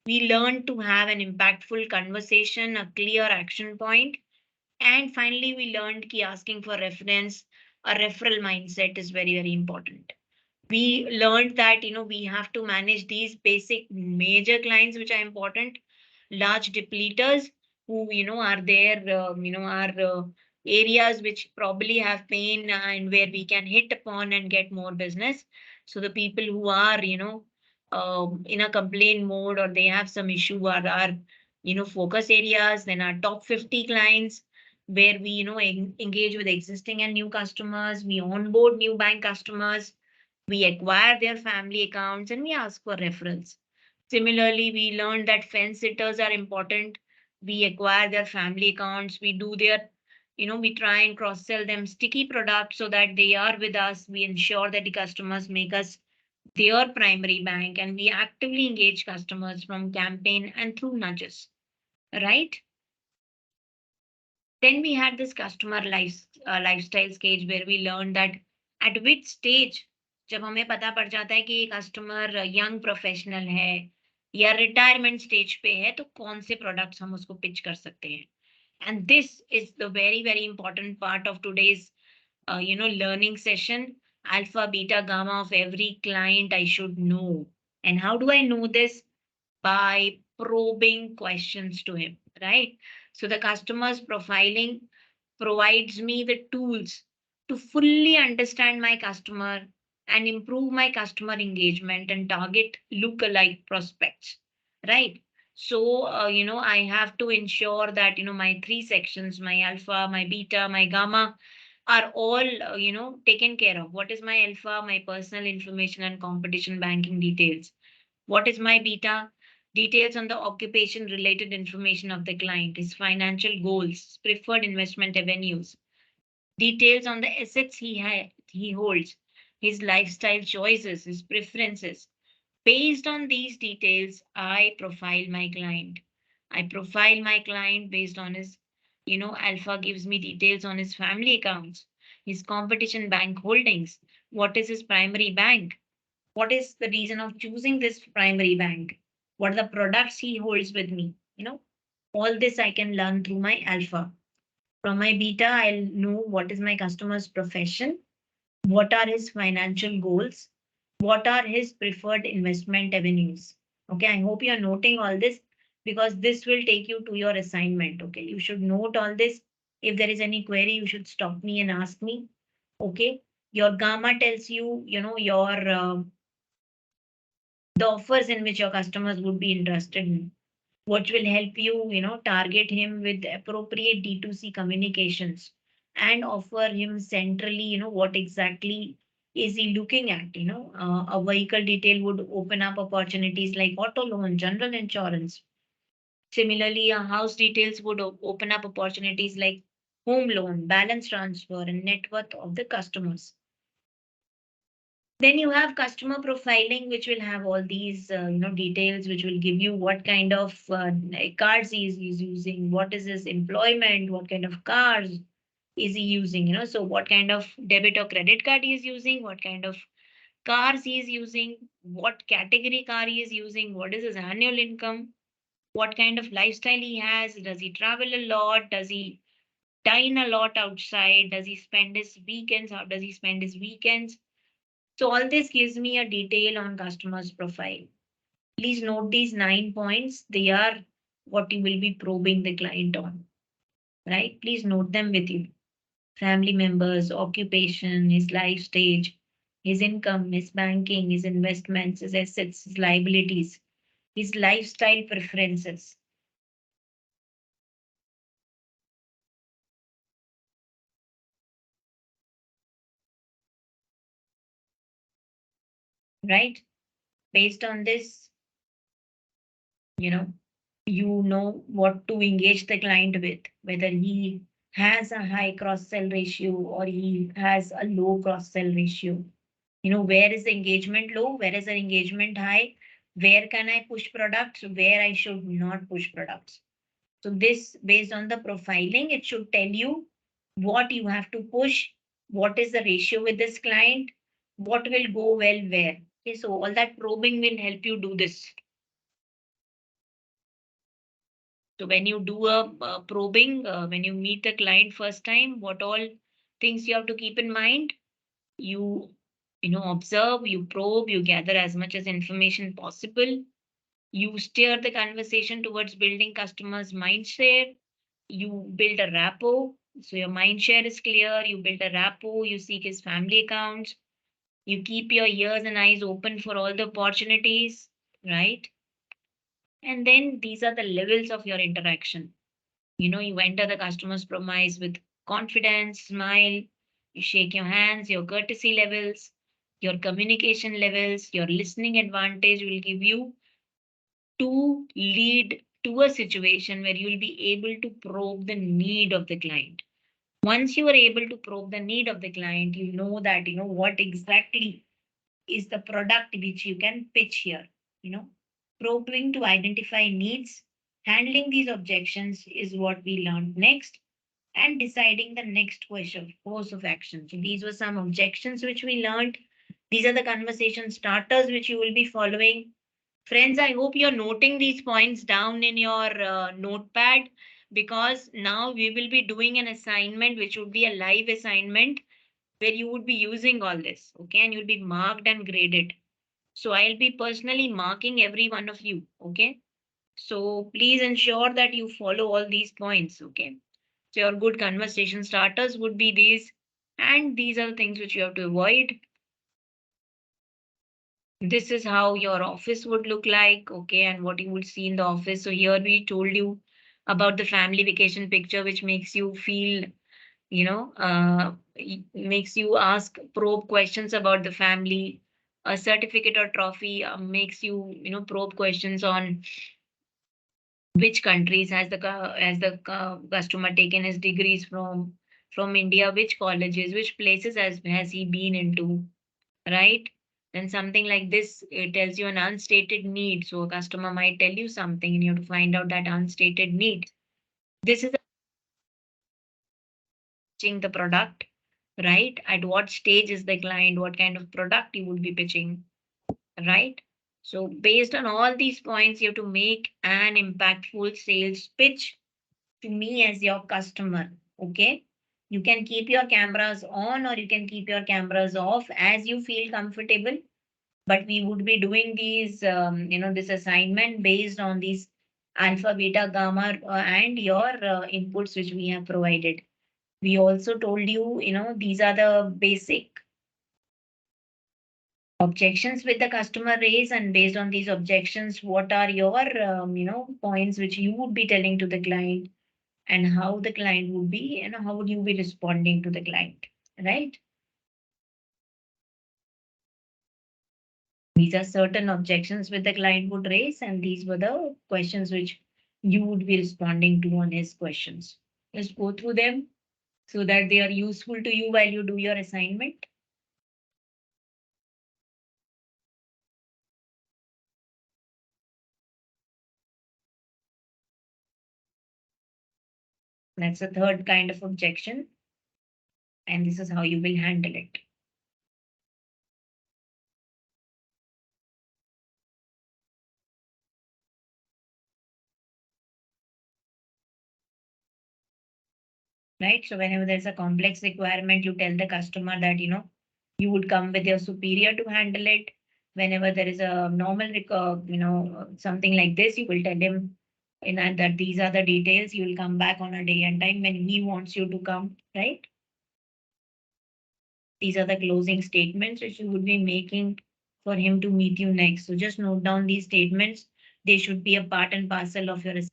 A: We learned to have an impactful conversation, a clear action point. And finally, we learned that asking for reference, a referral mindset is very, very important. We learned that, we have to manage these basic major clients, which are important, large depleters who, are there, are areas which probably have pain and where we can hit upon and get more business. So the people who are, in a complaint mode or they have some issue are our, focus areas. Then our top 50 clients where we, engage with existing and new customers, we onboard new bank customers, we acquire their family accounts, and we ask for referrals. Similarly, we learned that fence sitters are important. We acquire their family accounts. We do their, we try and cross sell them sticky products so that they are with us. We ensure that the customers make us their primary bank, and we actively engage customers from campaign and through nudges, right? Then we had this customer lifestyle stage where we learned that at which stage, जब हमें पता पड़ जाता है कि ये customer young professional है या रिटायरमेंट स्टेज पे है, तो कौन से प्रोडक्ट्स हम उसको पिच कर सकते हैं. And this is the very, very important part of today's, learning session. alpha, beta, gamma of every client I should know. And how do I know this? By probing questions to him, right? So the customer's profiling provides me the tools to fully understand my customer and improve my customer engagement and target look-alike prospects, right? So, I have to ensure that, my three sections, my alpha, my beta, my gamma, are all, taken care of. What is my alpha? My personal information and competition banking details. What is my beta? Details on the occupation related information of the client, his financial goals, preferred investment avenues, details on the assets he holds, his lifestyle choices, his preferences. Based on these details, I profile my client. I profile my client based on his, alpha gives me details on his family accounts, his competition bank holdings, what is his primary bank, what is the reason of choosing this primary bank, what are the products he holds with me, all this I can learn through my alpha. From my beta, I'll know what is my customer's profession, what are his financial goals, what are his preferred investment avenues. Okay, I hope you're noting all this because this will take you to your assignment. Okay, you should note all this. If there is any query, you should stop me and ask me. Okay, your gamma tells you, your the offers in which your customers would be interested in, which will help you, target him with appropriate D2C communications and offer him centrally, what exactly is he looking at, a vehicle detail would open up opportunities like auto loan, general insurance. Similarly, a house details would open up opportunities like home loan, balance transfer, and net worth of the customers. Then you have customer profiling, which will have all these details, which will give you what kind of cards he's using, what is his employment, what kind of cars is he using, so what kind of debit or credit card he is using, what kind of cars he is using, what category car he is using, what is his annual income, what kind of lifestyle he has, does he travel a lot, does he dine a lot outside, does he spend his weekends, how does he spend his weekends. So all this gives me a detail on customer's profile. Please note these 9 points. They are what you will be probing the client on, right? Please note them with you. Family members, occupation, his life stage, his income, his banking, his investments, his assets, his liabilities, his lifestyle preferences. Right? Based on this, you know what to engage the client with, whether he has a high cross sell ratio or he has a low cross sell ratio. Where is the engagement low? Where is the engagement high? Where can I push products? Where I should not push products? So this, based on the profiling, it should tell you what you have to push, what is the ratio with this client, what will go well where. Okay, so all that probing will help you do this. So when you do a probing, when you meet the client first time, what all things you have to keep in mind? You, observe, you probe, you gather as much as information possible. You steer the conversation towards building customers' mind share. You build a rapport. So your mind share is clear. You build a rapport. You seek his family accounts. You keep your ears and eyes open for all the opportunities, right? And then these are the levels of your interaction. You enter the customer's premise with confidence, smile, you shake your hands, your courtesy levels, your communication levels, your listening advantage will give you to lead to a situation where you'll be able to probe the need of the client. Once you are able to probe the need of the client, you know that, what exactly is the product which you can pitch here, probing to identify needs, handling these objections is what we learned next, and deciding the next course of action. So these were some objections which we learned. These are the conversation starters which you will be following. Friends, I hope you're noting these points down in your notepad, because now we will be doing an assignment which would be a live assignment where you would be using all this, okay, and you'll be marked and graded. So I'll be personally marking every one of you, okay. So please ensure that you follow all these points, okay. So your good conversation starters would be these, and these are the things which you have to avoid. This is how your office would look like, okay, and what you would see in the office. So here we told you about the family vacation picture, which makes you feel, makes you ask probe questions about the family. A certificate or trophy makes you, probe questions on which countries has the customer taken his degrees from India, which colleges, which places has he been into, right? Then something like this, it tells you an unstated need. So a customer might tell you something and you have to find out that unstated need. This is pitching the product, right? At what stage is the client? What kind of product you would be pitching, right? So based on all these points, you have to make an impactful sales pitch to me as your customer, okay? You can keep your cameras on or you can keep your cameras off as you feel comfortable, but we would be doing these, this assignment based on these alpha, beta, gamma, and your inputs which we have provided. We also told you, these are the basic objections with the customer raise, and based on these objections, what are your, points which you would be telling to the client, and how the client would be, how would you be responding to the client, right? These are certain objections which the client would raise, and these were the questions which you would be responding to on his questions. Just go through them so that they are useful to you while you do your assignment. That's the third kind of objection, and this is how you will handle it. Right? So whenever there's a complex requirement, you tell the customer that, you would come with your superior to handle it. Whenever there is a normal, something like this, you will tell him, that these are the details. You will come back on a day and time when he wants you to come, right? These are the closing statements which you would be making for him to meet you next. So just note down these statements. They should be a part and parcel of your assignment.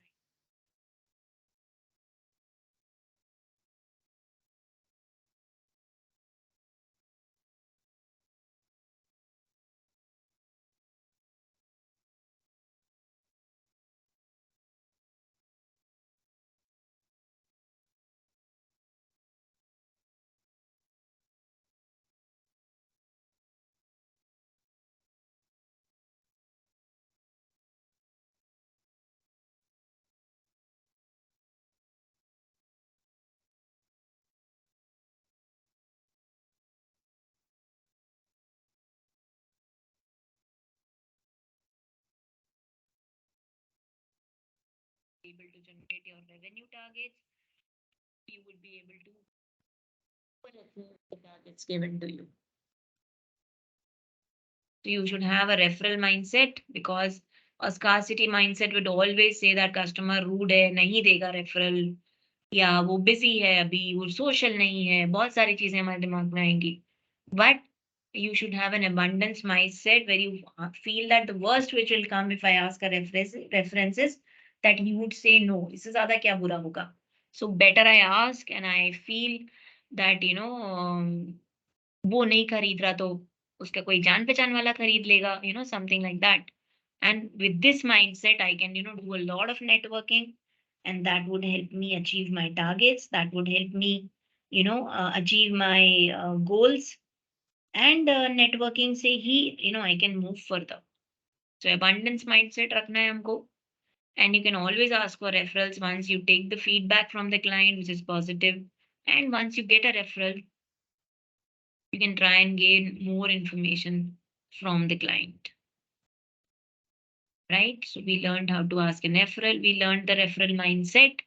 A: Able to generate your revenue targets, you would be able to the targets given to you. So you should have a referral mindset, because a scarcity mindset would always say that customer rude है, नहीं देगा referral, या वो busy है अभी, वो social नहीं है, बहुत सारी चीजें हमारे दिमाग में आएंगी. But you should have an abundance mindset where you feel that the worst which will come if I ask a references, that you would say no. इससे ज्यादा क्या बुरा होगा? So better I ask and I feel that, वो नहीं खरीद रहा तो उसका कोई जान पहचान वाला खरीद लेगा, something like that. And with this mindset, I can, do a lot of networking, and that would help me achieve my targets. That would help me, achieve my goals. And networking से ही, I can move further. So abundance mindset रखना है हमको. And you can always ask for referrals once you take the feedback from the client, which is positive. And once you get a referral, you can try and gain more information from the client. Right? So we learned how to ask a referral. We learned the referral mindset.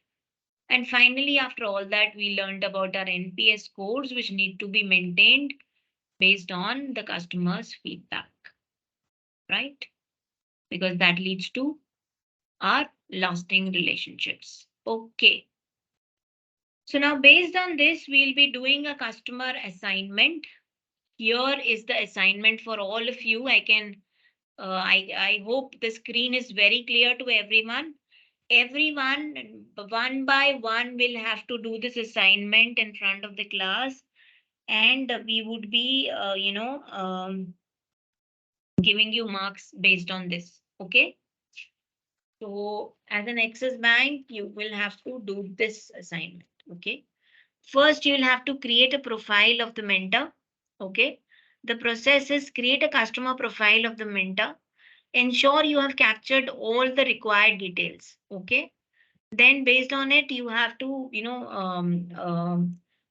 A: And finally, after all that, we learned about our NPS scores, which need to be maintained based on the customer's feedback, right? Because that leads to our lasting relationships. Okay. So now based on this, we'll be doing a customer assignment. Here is the assignment for all of you. I hope the screen is very clear to everyone. Everyone, one by one, will have to do this assignment in front of the class, and we would be, giving you marks based on this. Okay. So as an Axis Bank, you will have to do this assignment. Okay. First, you'll have to create a profile of the mentor. Okay. The process is create a customer profile of the mentor. Ensure you have captured all the required details. Okay. Then based on it, you have to,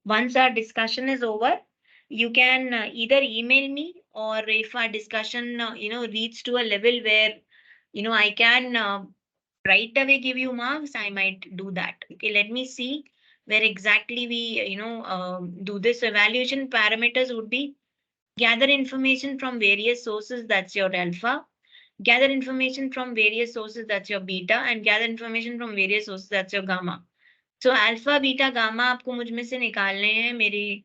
A: once our discussion is over, you can either email me, or if our discussion, reaches to a level where, I can right away give you marks, I might do that. Okay, let me see where exactly we, do this. Evaluation parameters would be gather information from various sources, that's your alpha. Gather information from various sources, that's your beta, and gather information from various sources, that's your gamma. So alpha, beta, gamma आपको मुझ में से निकालने हैं, मेरी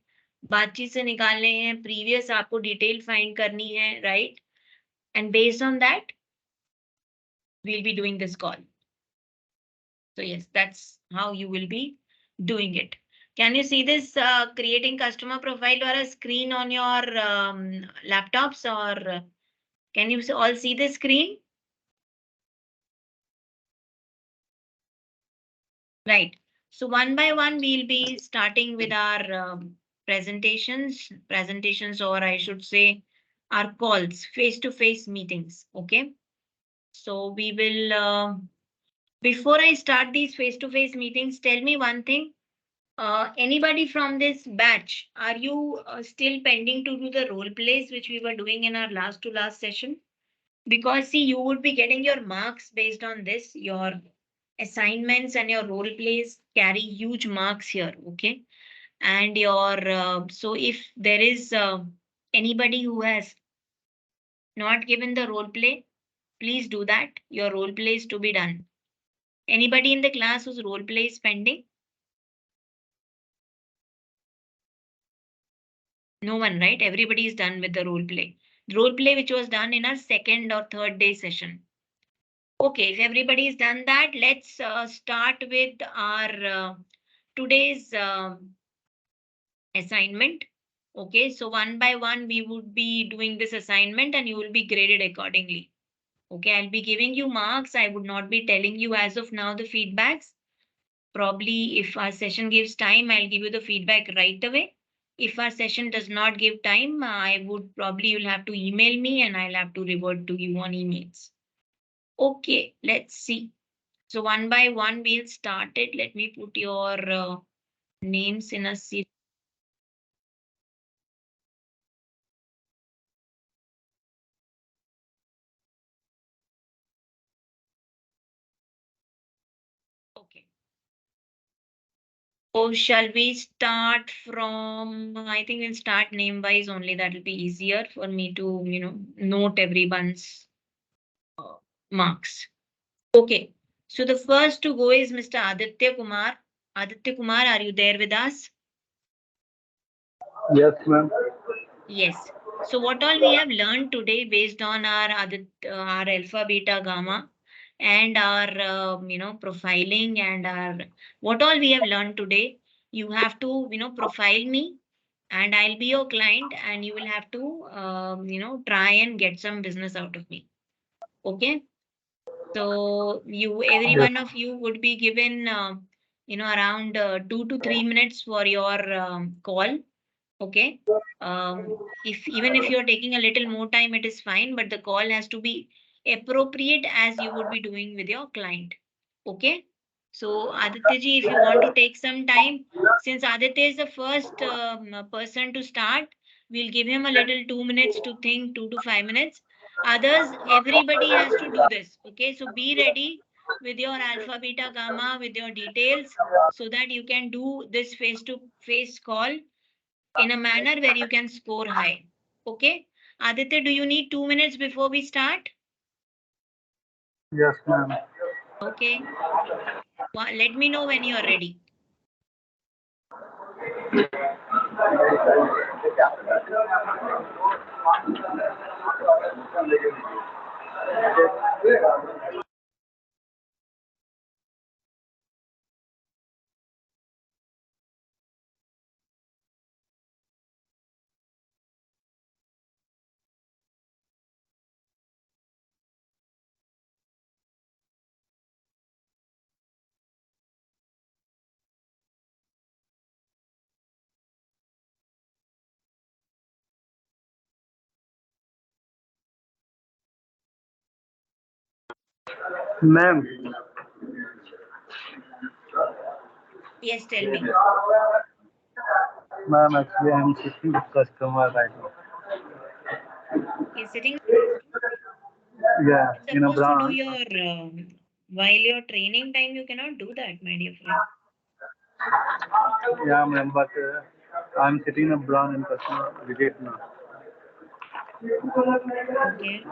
A: बातचीत से निकालने हैं, previous आपको detail find करनी है, right? And based on that, we'll be doing this call. So yes, that's how you will be doing it. Can you see this creating customer profile or a screen on your laptops, or can you all see the screen? Right. So one by one, we'll be starting with our presentations, or I should say our calls, face-to-face meetings. Okay. So we will, before I start these face-to-face meetings, tell me one thing. Anybody from this batch, are you still pending to do the role plays which we were doing in our last to last session? Because see, you would be getting your marks based on this. Your assignments and your role plays carry huge marks here. Okay. And your, so if there is anybody who has not given the role play, please do that. Your role play is to be done. Anybody in the class whose role play is pending? No one, right? Everybody is done with the role play. Role play which was done in our second or third day session. Okay, if everybody has done that, let's start with our today's assignment. Okay, so one by one, we would be doing this assignment and you will be graded accordingly. Okay, I'll be giving you marks. I would not be telling you as of now the feedbacks. Probably if our session gives time, I'll give you the feedback right away. If our session does not give time, I would probably, you'll have to email me and I'll have to revert to you on emails. Okay, let's see. So one by one, we'll start it. Let me put your names in a series. Okay. So shall we start from, I think we'll start name wise only. That will be easier for me to, note everyone's marks. Okay. So the first to go is Mr. Aditya Kumar. Aditya Kumar, are you there with us?
K: Yes, ma'am.
A: Yes. So what all we have learned today based on our alpha, beta, gamma, and our profiling, and our what all we have learned today, you have to profile me, and I'll be your client, and you will have to try and get some business out of me. Okay. So every
K: Yes.
A: one of you would be given around 2 to 3 minutes for your call. Okay. Even if you're taking a little more time, it is fine, but the call has to be appropriate as you would be doing with your client. Okay. So Aditya ji, if you want to take some time, since Aditya is the first person to start, we'll give him a little 2 minutes to think, 2 to 5 minutes. Others, everybody has to do this. Okay. So be ready. with your alpha, beta, gamma, with your details, so that you can do this face-to-face call in a manner where you can score high. Okay. Aditya, do you need 2 minutes before we start?
K: Yes, ma'am.
A: Okay. Let me know when you are ready.
K: Ma'am,
A: Yes, tell me.
K: ma'am, actually, I'm sitting with customer right now.
A: You're sitting.
K: Yeah,
A: You're
K: in a
A: supposed to do
K: branch.
A: your while your training time. You cannot do that, my dear friend.
K: Yeah, ma'am, but I'm sitting in a branch in customer visit now.
A: Okay.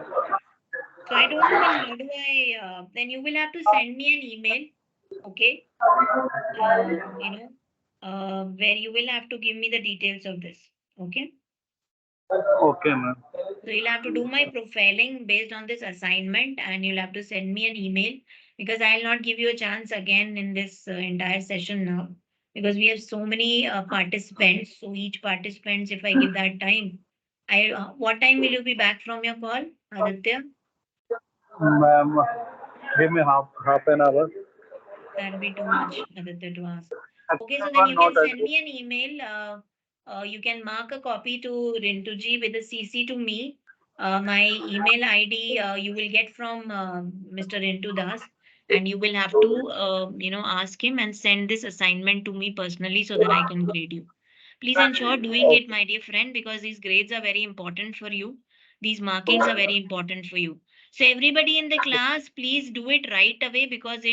A: So I don't know then how do I, then you will have to send me an email, okay? Where you will have to give me the details of this, okay?
K: Okay, ma'am.
A: So you'll have to do my profiling based on this assignment and you'll have to send me an email because I'll not give you a chance again in this entire session now because we have so many participants. So each participants, if I give that time, what time will you be back from your call, Aditya?
K: Ma'am, give me half an hour.
A: That'll be too much, Aditya, to ask. Okay, so then
K: Customer
A: you
K: not
A: can send
K: agree.
A: me an email. You can mark a copy to Rintuji with a CC to me. My email ID you will get from Mr. Rintu Das, and you will have to ask him and send this assignment to me personally so that I can grade you. Please ensure doing it, my dear friend, because these grades are very important for you. These markings are very important for you. So everybody in the class, please do it right away because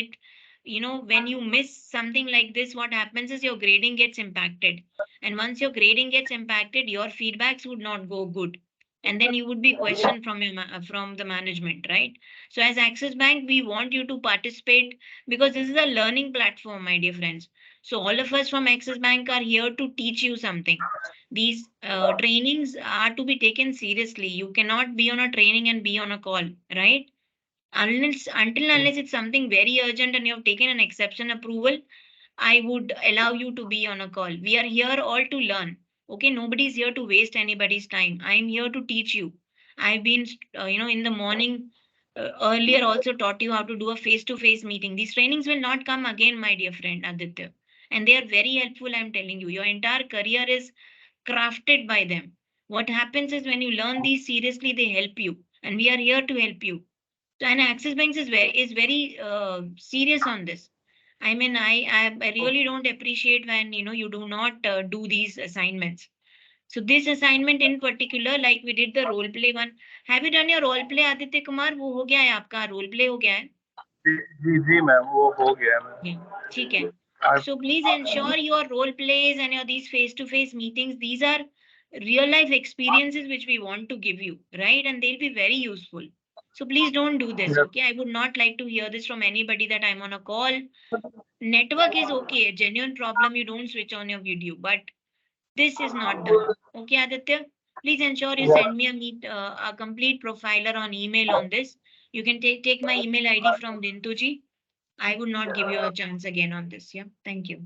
A: when you miss something like this, what happens is your grading gets impacted. And once your grading gets impacted, your feedbacks would not go good. And then you would be questioned from from the management, right? So as Axis Bank, we want you to participate because this is a learning platform, my dear friends. So all of us from Axis Bank are here to teach you something. These trainings are to be taken seriously. You cannot be on a training and be on a call, right? Unless it's something very urgent and you have taken an exception approval, I would allow you to be on a call. We are here all to learn. Okay, nobody's here to waste anybody's time. I'm here to teach you. I've been, in the morning earlier also taught you how to do a face-to-face meeting. These trainings will not come again, my dear friend Aditya. And they are very helpful, I'm telling you. Your entire career is crafted by them. What happens is when you learn these seriously, they help you. And we are here to help you. So, and Axis Bank is very serious on this. I mean, I really don't appreciate when you do not do these assignments. So this assignment in particular, like we did the role play one. Have you done your role play, Aditya Kumar? वो हो गया है आपका role play हो गया है?
K: जी जी जी ma'am, वो हो गया मैम.
A: Yeah, ठीक है.
K: I-
A: So please ensure your role plays and your these face-to-face meetings. These are real life experiences which we want to give you, right? And they'll be very useful. So please don't do this,
K: Yes,
A: okay? I would not like to hear this from anybody that I'm on a call. Network is okay, a genuine problem. You don't switch on your video, but this is not done. Okay, Aditya? Please ensure you
K: yes,
A: send me a complete profiler on email on this. You can take my email ID from Rintuji. I would not give you a chance again on this. Yeah, thank you.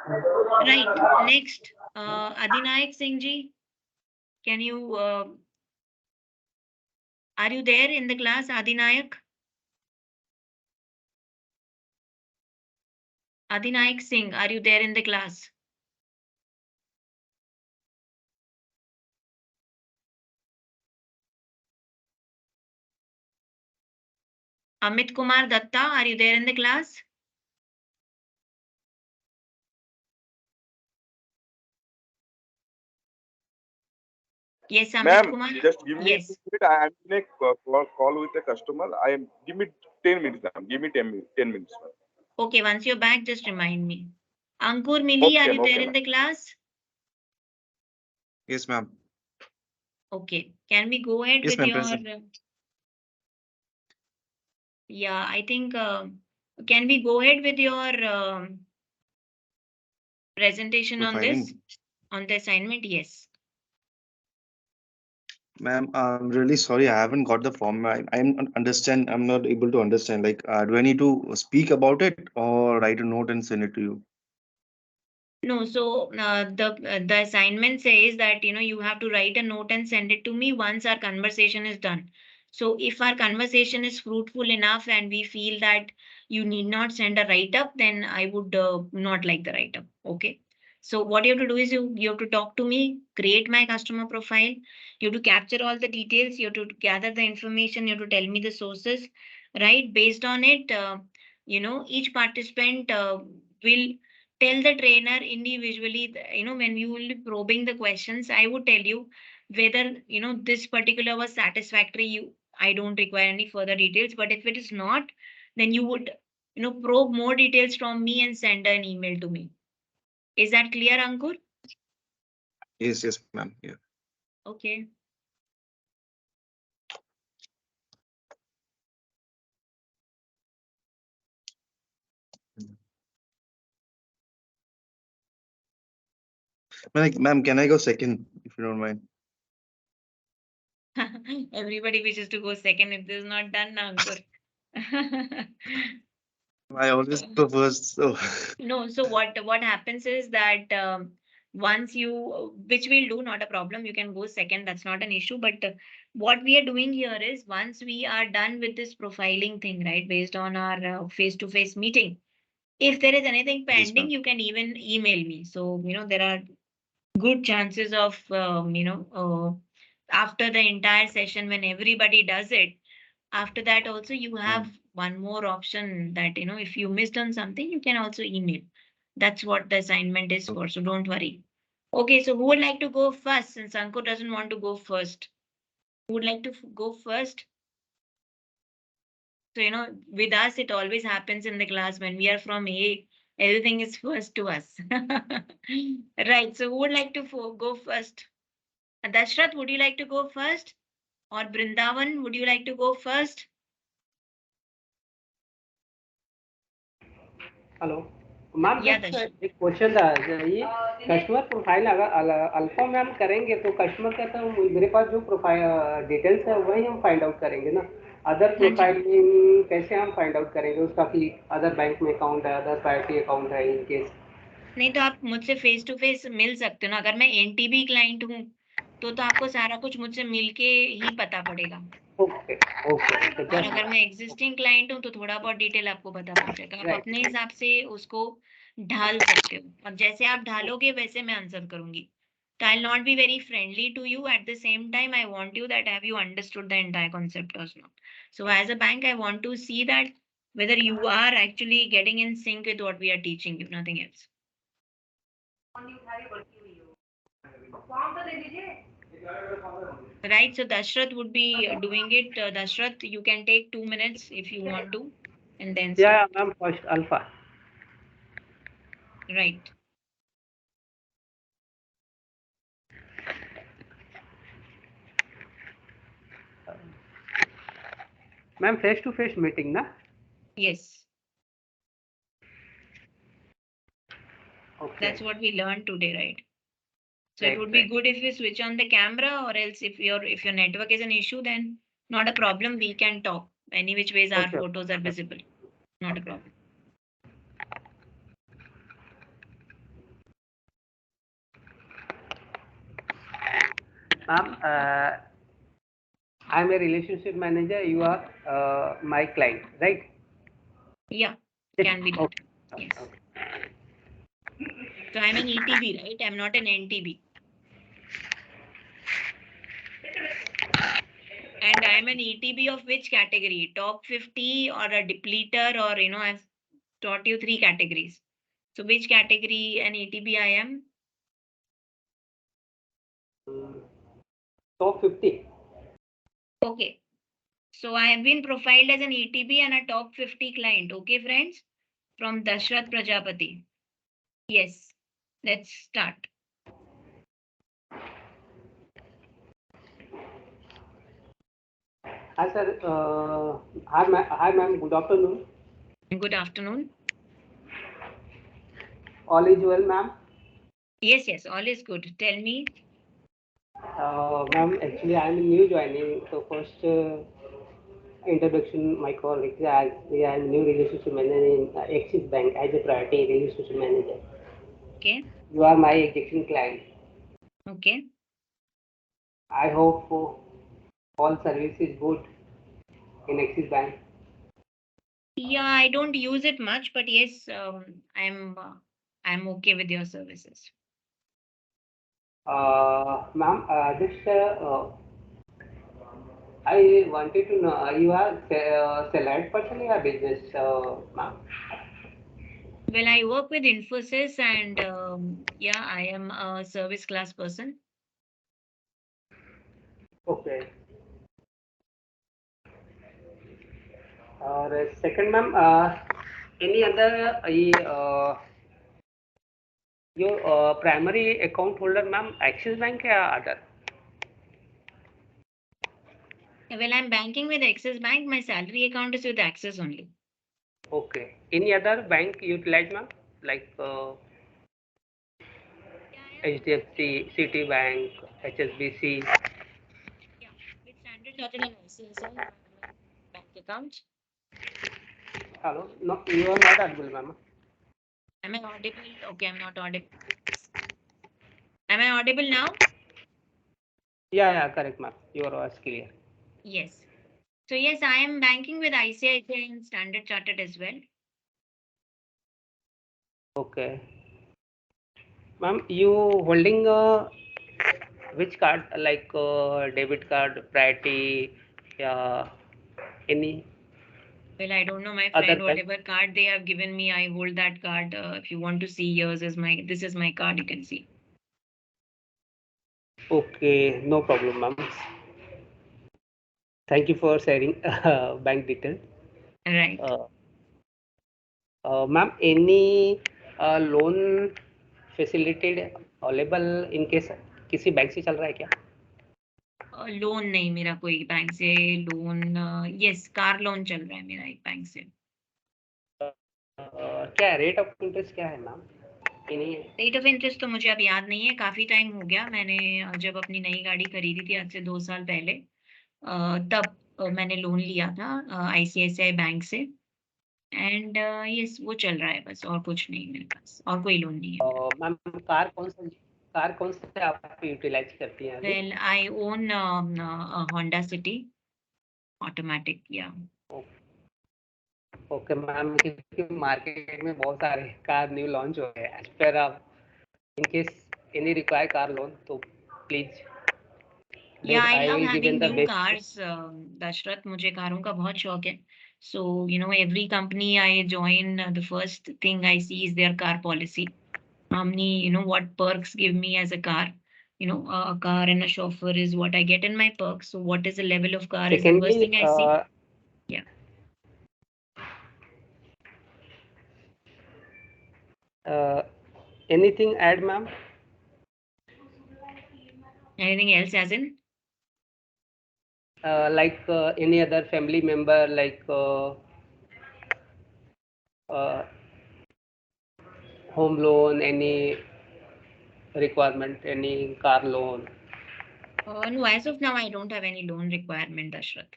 A: Right. Next, Adinayak Singh ji, can you, are you there in the class, Adinayak? Adinayak Singh, are you there in the class? Amit Kumar Datta, are you there in the class? Yes, Amit
D: Ma'am,
A: Kumar.
D: just give me
A: Yes.
D: 2 minutes. I am in a call with a customer. Give me 10 minutes, ma'am. Give me 10 minutes, ma'am.
A: Okay, once you're back, just remind me. Ankur, Mili, are
D: Okay,
A: you there
D: okay,
A: in the class?
M: Yes, ma'am.
A: Okay, can we go ahead
M: Yes,
A: with
M: ma'am,
A: your...
M: present.
A: Yeah, I think, can we go ahead with your presentation on this,
M: Profiling.
A: on the assignment? Yes.
M: Ma'am, I'm really sorry. I haven't got the form. I'm not able to understand. Like, do I need to speak about it or write a note and send it to you?
A: No, so the assignment says that you have to write a note and send it to me once our conversation is done. So if our conversation is fruitful enough and we feel that you need not send a write up, then I would not like the write up. Okay. So what you have to do is you have to talk to me, create my customer profile. You have to capture all the details. You have to gather the information. You have to tell me the sources, right? Based on it, each participant will tell the trainer individually, when you will be probing the questions, I would tell you whether this particular was satisfactory. I don't require any further details, but if it is not, then you would probe more details from me and send an email to me. Is that clear, Ankur?
M: Yes, ma'am. Yeah.
A: Okay.
M: Ma'am, can I go second if you don't mind?
A: Everybody wishes to go second if this is not done, na, Ankur.
M: I always go first. So
A: No, so what happens is that once you, which we'll do, not a problem. You can go second. That's not an issue. But what we are doing here is once we are done with this profiling thing, right, based on our face-to-face meeting, if there is anything
M: yes,
A: pending,
M: ma'am.
A: you can even email me. So there are good chances of after the entire session when everybody does it, after that also you have one more option that if you missed on something, you can also email. That's what the assignment is for, so don't worry. Okay, so who would like to go first, since Ankur doesn't want to go first? Who would like to go first? So with us it always happens in the class when we are from A, everything is first to us. Right, so who would like to go first? Dashrath, would you like to go first? Or Brindavan, would you like to go first?
E: Hello ma'am,
A: Yeah,
E: just
A: Dashrath.
E: एक question था। ये customer profile अगर alpha में हम करेंगे तो customer कहता है मेरे पास जो प्रोफाइल डिटेल्स है वही हम फाइंड आउट करेंगे ना। अदर प्रोफाइलिंग कैसे हम फाइंड आउट करेंगे उसका कि अदर बैंक में अकाउंट है, अदर प्रायोरिटी अकाउंट है इन केस?
A: नहीं तो आप मुझसे फेस टू फेस मिल सकते हो ना। अगर मैं एनटीबी क्लाइंट हूँ तो आपको सारा कुछ मुझसे मिलके ही पता पड़ेगा।
E: Okay okay.
A: और अगर मैं एग्जिस्टिंग क्लाइंट हूँ तो थोड़ा बहुत डिटेल आपको पता पड़ जाएगा। आप अपने हिसाब से उसको ढाल सकते हो और जैसे आप ढालोगे वैसे मैं आंसर करूंगी। So I'll not be very friendly to you. At the same time, I want you that have you understood the entire concept or not. So as a bank, I want to see that whether you are actually getting in sync with what we are teaching you, nothing else. Right, so Dashrath would be doing it. Dashrath, you can take 2 minutes if you want to, and then
E: Yeah,
A: start.
E: ma'am, first alpha.
A: Right.
E: Ma'am, face-to-face meeting, na?
A: Yes.
E: Okay.
A: That's what we learned today, right? So
E: Right,
A: it would be
E: right.
A: good if you switch on the camera, or else if your network is an issue, then not a problem. We can talk. Any which ways our
E: Okay.
A: photos are visible. Not a problem.
E: Ma'am, I'm a relationship manager. You are my client, right?
A: Yeah, can be that.
E: Okay.
A: Yes.
E: Okay.
A: So I'm an ETB, right? I'm not an NTB. And I'm an ETB of which category? Top 50 or a depleter, or I've taught you 3 categories. So which category an ETB I am?
E: Top 50.
A: Okay. So I have been profiled as an ETB and a top 50 client. Okay, friends? From Dashrath Prajapati. Yes. Let's start.
E: Hi, sir. Hi, ma'am. Good afternoon.
A: Good afternoon.
E: All is well, ma'am.
A: Yes, yes, all is good. Tell me.
E: Ma'am, actually, I'm new joining. So first introduction, my colleague. I'm new relationship manager in Axis Bank as a priority relationship manager.
A: Okay.
E: You are my existing client.
A: Okay.
E: I hope all service is good in Axis Bank.
A: Yeah, I don't use it much, but yes, I'm okay with your services.
E: Ma'am, I wanted to know, you are salaried person or business, ma'am?
A: Well, I work with Infosys and yeah, I am a service class person.
E: Okay. और second, ma'am, any other your primary account holder, ma'am, Axis Bank or other?
A: Well, I'm banking with Axis Bank. My salary account is with Axis only.
E: Okay. Any other bank utilize, ma'am? Like HDFC, Citibank, HSBC.
A: Yeah, with Standard Chartered and ICICI, I have my bank account.
E: Hello? No, you are not audible, ma'am.
A: Am I audible? Okay, I'm not audible. Am I audible now?
E: Yeah, correct, ma'am. Your voice clear.
A: Yes. So yes, I am banking with ICICI and Standard Chartered as well.
E: Okay. Ma'am, you holding which card, like debit card, priority, any
A: Well, I don't know, my
E: other
A: friend,
E: bank?
A: whatever card they have given me, I hold that card. If you want to see yours is this is my card, you can see.
E: Okay, no problem, ma'am. Thank you for sharing bank details.
A: Right.
E: Ma'am, any loan facilitated available in case किसी bank से चल रहा है क्या?
A: Loan नहीं मेरा कोई bank से लोन यस कार लोन चल रहा है मेरा एक बैंक से
E: क्या रेट ऑफ इंटरेस्ट क्या है मैम?
A: रेट ऑफ इंटरेस्ट तो मुझे अब याद नहीं है काफी टाइम हो गया मैंने जब अपनी नई गाड़ी खरीदी थी आज से 2 साल पहले तब मैंने लोन लिया था आईसीआईसीआई बैंक से एंड यस वो चल रहा है बस और कुछ नहीं मेरे पास और कोई लोन नहीं है
E: मैम कार कौन से आप यूटिलाइज करती हैं अभी?
A: Well I own Honda city automatic या
E: ओके मैम क्योंकि मार्केट में बहुत सारे कार न्यू लॉन्च हो गए एज पर आप in case any require car loan तो please
A: Yeah, I
E: I
A: love
E: will give
A: having
E: in the
A: new
E: best.
A: cars. Dashrath, मुझे कारों का बहुत शौक है. So, you know, every company I join, the first thing I see is their car policy. How many, you know, what perks give me as a car. You know, a car and a chauffeur is what I get in my perks. So, what is the level of car is the first
E: Secondly,
A: thing I see. Yeah.
E: Anything add, ma'am?
A: Anything else, as in?
E: Like any other family member, like uh, home loan, any requirement, any car loan?
A: No, as of now, I don't have any loan requirement, Dashrath.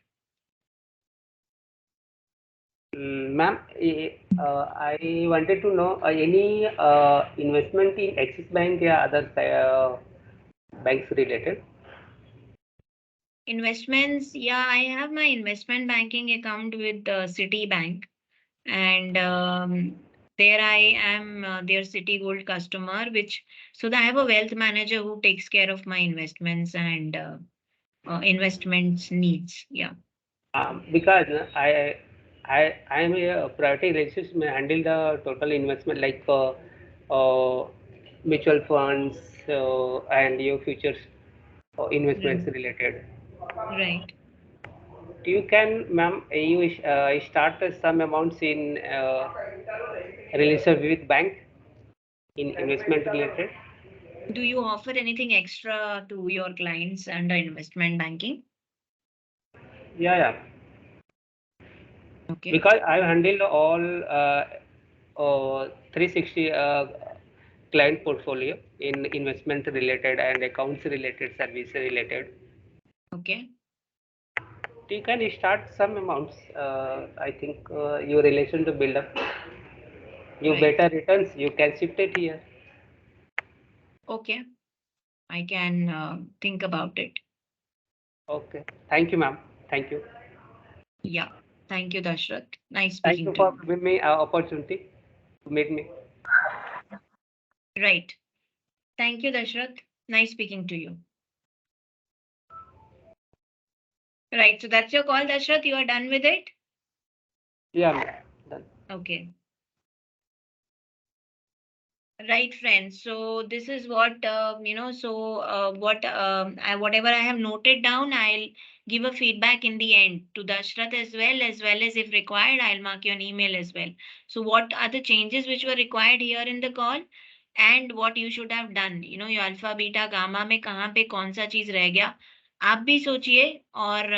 E: Ma'am, I wanted to know any investment in Axis Bank or other banks related?
A: Investments, yeah, I have my investment banking account with Citibank. And there I am their City Gold customer, so I have a wealth manager who takes care of my investments and investments needs. Yeah.
E: Because I am a priority relationship may handle the total investment like mutual funds and your futures or investments related.
A: Right.
E: You can, ma'am, you start some amounts in relation with bank in investment related.
A: Do you offer anything extra to your clients under investment banking?
E: Yeah.
A: Okay.
E: Because I handled all 360 client portfolio in investment related and accounts related, service related.
A: Okay.
E: You can start some amounts. I think your relation to build up. You
A: Right.
E: better returns. You can shift it here.
A: Okay. I can think about it.
E: Okay. Thank you, ma'am. Thank you.
A: Yeah. Thank you, Dashrath. Nice
E: Thank
A: speaking
E: you
A: to
E: for
A: you.
E: giving me an opportunity to meet me.
A: Right. Thank you, Dashrath. Nice speaking to you. Right. So that's your call, Dashrath. You are done with it?
E: Yeah, ma'am. Done.
A: Okay. Right, friends. So this is what whatever I have noted down, I'll give a feedback in the end to Dashrath as well as if required, I'll mark you an email as well. So what are the changes which were required here in the call and what you should have done? ये alpha beta gamma में कहाँ पे कौन सा चीज रह गया आप भी सोचिए और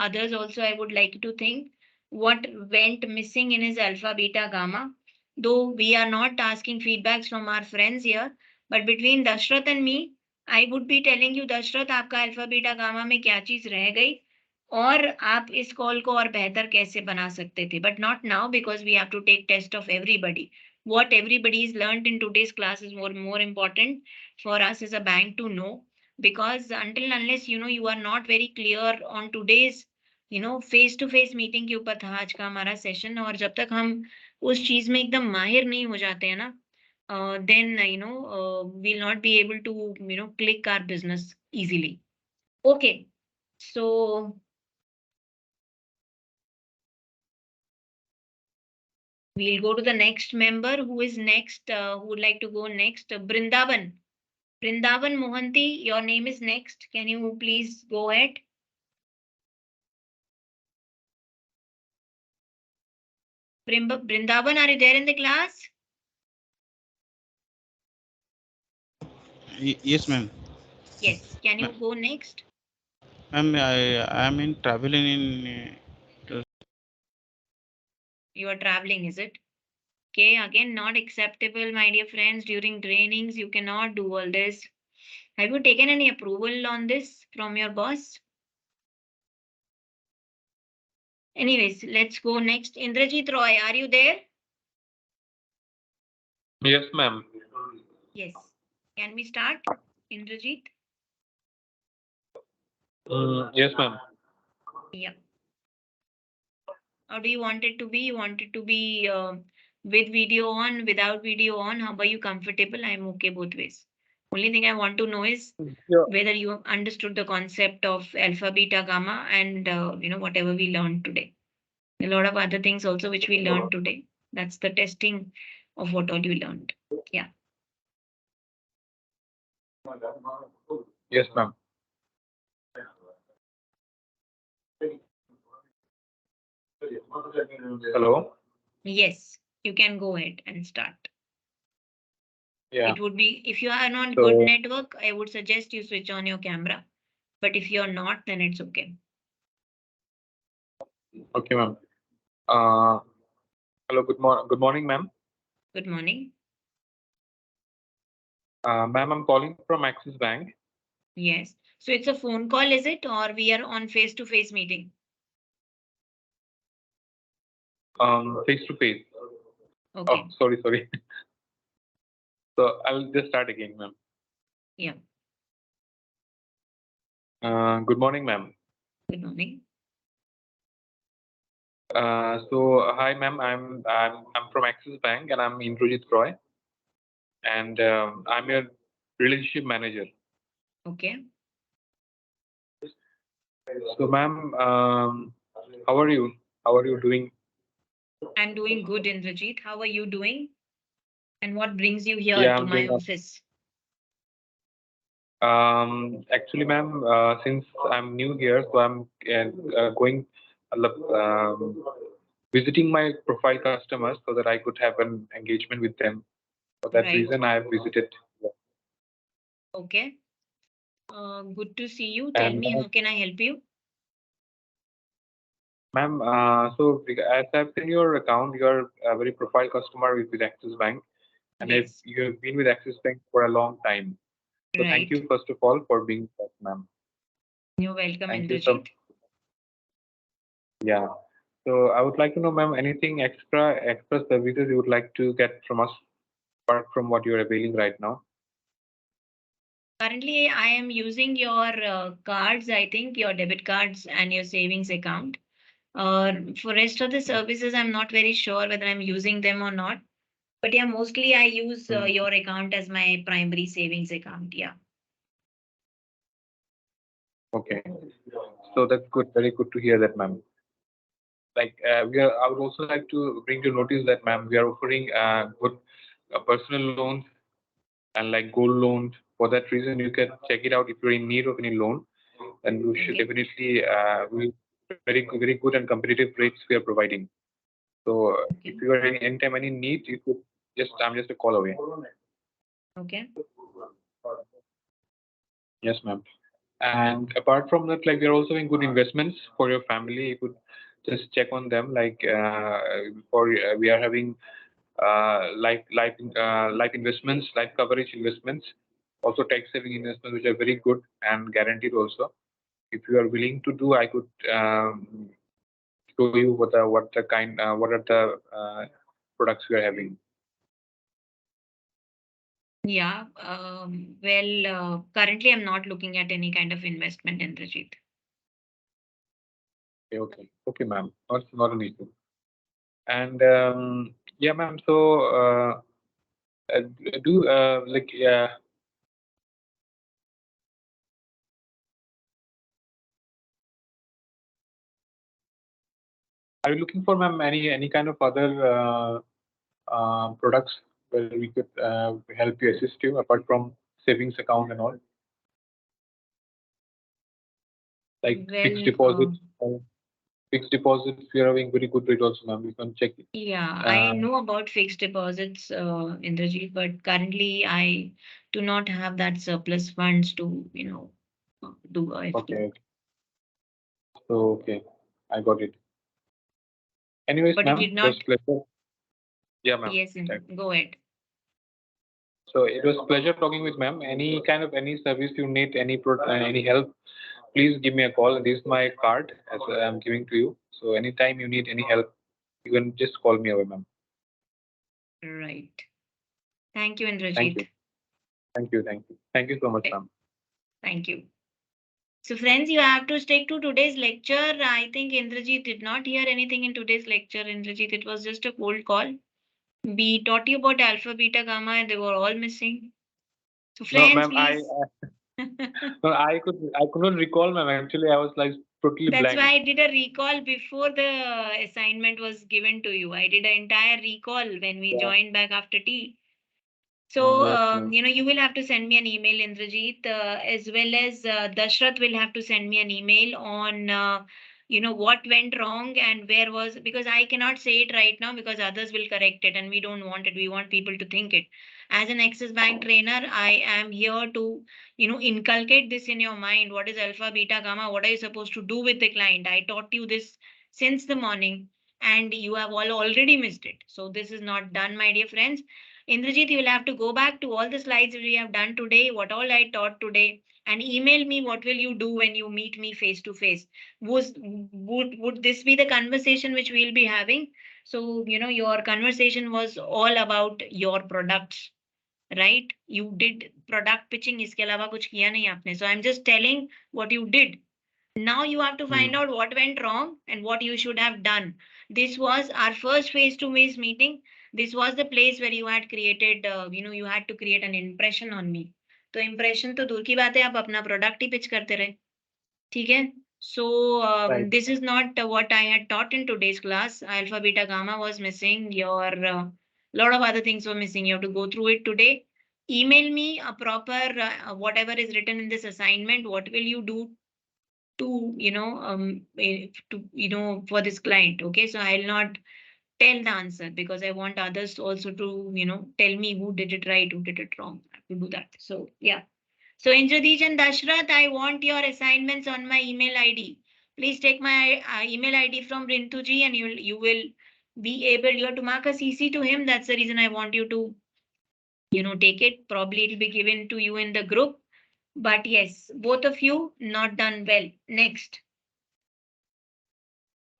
A: others also I would like to think what went missing in his alpha beta gamma. Though we are not asking feedbacks from our friends here, but between Dashrath and me, I would be telling you, Dashrath, आपका alpha beta gamma में क्या चीज रह गई और आप इस call को और बेहतर कैसे बना सकते थे, but not now because we have to take test of everybody. What everybody is learned in today's class is more important for us as a bank to know, because until unless you are not very clear on today's face to face meeting के ऊपर था आज का हमारा session, और जब तक हम उस चीज में एकदम माहिर नहीं हो जाते हैं ना, then we'll not be able to click our business easily. Okay, so we'll go to the next member. Who is next? Who would like to go next? Brindavan Mohanty, your name is next. Can you please go ahead? Brindavan, are you there in the class?
N: Yes, ma'am.
A: Yes. Can you go next?
N: Ma'am, I am in traveling in.
A: You are traveling, is it? Okay, again, not acceptable, my dear friends. During trainings, you cannot do all this. Have you taken any approval on this from your boss? Anyways, let's go next. Indrajit Roy, are you there?
O: Yes, ma'am.
A: Yes. Can we start, Indrajit?
O: Yes, ma'am.
A: Yeah. How do you want it to be? You want it to be with video on, without video on? How are you comfortable? I'm okay both ways. Only thing I want to know is whether you have understood the concept of alpha, beta, gamma, and whatever we learned today. A lot of other things also which we learned today. That's the testing of what all you learned. Yeah.
O: Yes, ma'am. Hello.
A: Yes, you can go ahead and start.
O: Yeah.
A: It would be, if you are on good network, I would suggest you switch on your camera. But if you're not, then it's okay.
O: Okay, ma'am. Hello. Good morning, ma'am.
A: Good morning.
O: Ma'am, I'm calling from Axis Bank.
A: Yes. So it's a phone call, is it? Or we are on face-to-face meeting?
O: Face to face.
A: Okay.
O: Oh, sorry. So I'll just start again, ma'am.
A: Yeah.
O: Good morning, ma'am.
A: Good morning.
O: So hi, ma'am. I'm from Axis Bank, and I'm Indrajit Roy, and I'm your relationship manager.
A: Okay.
O: So, ma'am, how are you? How are you doing?
A: I'm doing good, Indrajit. How are you doing? And what brings you here
O: Yeah,
A: to
O: I'm
A: my
O: doing.
A: office?
O: Actually, ma'am, since I'm new here, so I'm going, visiting my profile customers so that I could have an engagement with them. For that
A: Right.
O: reason, I have visited.
A: Okay. Good to see you. Tell
O: And
A: me, how can I help you?
O: ma'am, so as I've seen your account, you are a very profile customer with Axis Bank, and if
A: Yes.
O: you have been with Axis Bank for a long time. So thank
A: Right.
O: you first of all for being with us, ma'am.
A: You're welcome,
O: Thank you so.
A: Indrajit.
O: Yeah. So I would like to know, ma'am, anything extra services you would like to get from us apart from what you're availing right now?
A: Currently, I am using your cards, I think, your debit cards and your savings account. For rest of the services, I'm not very sure whether I'm using them or not. But yeah, mostly I use your account as my primary savings account. Yeah.
O: Okay. So that's good. Very good to hear that, ma'am. Like I would also like to bring to notice that, ma'am, we are offering good personal loans and like gold loans. For that reason, you can check it out if you're in need of any loan, and you should
A: Okay.
O: definitely very good and competitive rates we are providing. So if you are anytime any need, you could I'm just a call away.
A: Okay.
O: Yes, ma'am. And apart from that, like we are also in good investments for your family. You could just check on them. Like we are having life investments, life coverage investments, also tax saving investments, which are very good and guaranteed also. If you are willing to do, I could show you what are the products we are having.
A: Yeah. Well, currently I'm not looking at any kind of investment, Indrajit.
O: Okay, ma'am. Not an issue. And yeah, ma'am. So do like are you looking for, ma'am, any kind of other products where we could help you, assist you apart from savings account and all, like fixed deposits? Fixed deposits, we are having very good rate also, ma'am. You can check it.
A: Yeah, I know about fixed deposits, Indrajit, but currently I do not have that surplus funds to, do a F2.
O: Okay. So okay, I got it. Anyways,
A: But you
O: ma'am,
A: did
O: it was
A: not.
O: pleasure. Yeah, ma'am.
A: Yes, go ahead.
O: So it was pleasure talking with ma'am. Any service you need, any help, please give me a call. This is my card as I'm giving to you. So anytime you need any help, you can just call me away, ma'am.
A: Right. Thank you,
O: Thank
A: Indrajit.
O: you. Thank you so much, ma'am.
A: Thank you. So friends, you have to stick to today's lecture. I think Indrajit did not hear anything in today's lecture. Indrajit, it was just a cold call. We taught you about alpha, beta, gamma, and they were all missing. So
O: No,
A: friends,
O: ma'am,
A: please.
O: no, I could not recall, ma'am. Actually, I was like totally
A: That's
O: blank.
A: why I did a recall before the assignment was given to you. I did an entire recall when we joined back after tea. So, you will have to send me an email, Indrajit, as well as Dashrath will have to send me an email on, what went wrong and where was, because I cannot say it right now because others will correct it and we don't want it. We want people to think it. As an Axis Bank trainer, I am here to, inculcate this in your mind. What is alpha, beta, gamma? What are you supposed to do with the client? I taught you this since the morning and you have all already missed it. So this is not done, my dear friends. Indrajit, you will have to go back to all the slides we have done today, what all I taught today, and email me what will you do when you meet me face to face. Would this be the conversation which we'll be having? So, your conversation was all about your products, right? You did product pitching, iske alawa kuch kiya nahi aapne. So I'm just telling what you did. Now you have to find out what went wrong and what you should have done. This was our first face-to-face meeting. This was the place where you had created, you had to create an impression on me. तो impression तो दूर की बात है, आप अपना product ही pitch करते रहे, ठीक है? So this is not what I had taught in today's class. Alpha, beta, gamma was missing. Your lot of other things were missing. You have to go through it today. email me a proper whatever is written in this assignment. What will you do to for this client? Okay, so I'll not tell the answer because I want others also to tell me who did it right, who did it wrong. I have to do that. So yeah. So Indradeej and Dashrath, I want your assignments on my email ID. Please take my email ID from Rintuji, and you will be able. You have to mark a CC to him. That's the reason I want you to take it. Probably it'll be given to you in the group. But yes, both of you not done well. Next.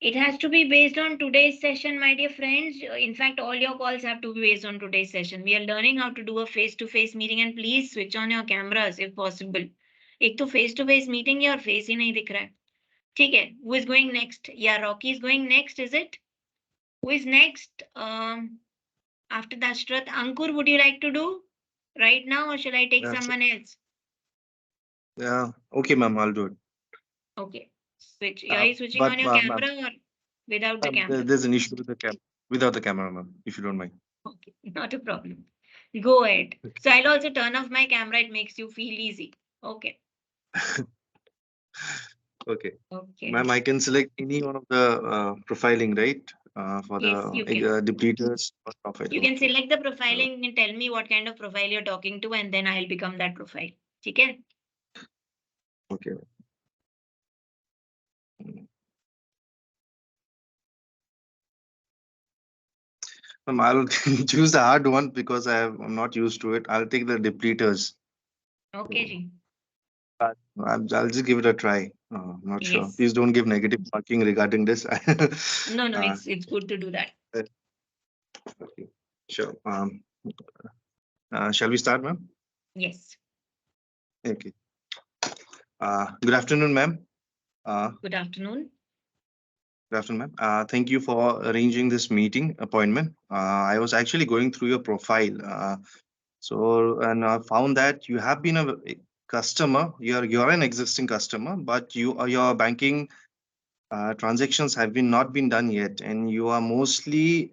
A: It has to be based on today's session, my dear friends. In fact, all your calls have to be based on today's session. We are learning how to do a face-to-face meeting, and please switch on your cameras if possible. एक तो face-to-face meeting है और face ही नहीं दिख रहा है. ठीक है. Who is going next? Yeah, Rocky is going next, is it? Who is next? After Dashrath, Ankur, would you like to do right now, or shall I take someone else?
M: Yeah. Okay, ma'am. I'll do it.
A: Okay. Switch. Are you switching on your camera or without the camera?
M: There's an issue with the without the camera, ma'am. If you don't mind.
A: Okay, not a problem. Go ahead. So I'll also turn off my camera. It makes you feel easy. Okay.
M: Okay.
A: Okay.
M: Ma'am, I can select any one of the profiling, right? For
A: Yes, you can.
M: the depleters or profile.
A: You can select the profiling and tell me what kind of profile you're talking to, and then I'll become that profile. Okay.
M: Okay. Ma'am, I'll choose the hard one because I'm not used to it. I'll take the depleters.
A: Okay, Ji.
M: I'll just give it a try. I'm not sure.
A: Yes.
M: Please don't give negative marking regarding this.
A: No, it's good to do that.
M: Okay. Sure. Shall we start, ma'am?
A: Yes.
M: Okay. Good afternoon, ma'am.
A: Good afternoon.
M: Good afternoon, ma'am. Thank you for arranging this meeting appointment. I was actually going through your profile. And I found that you have been a customer. You're an existing customer, but your banking transactions have not been done yet, and you are mostly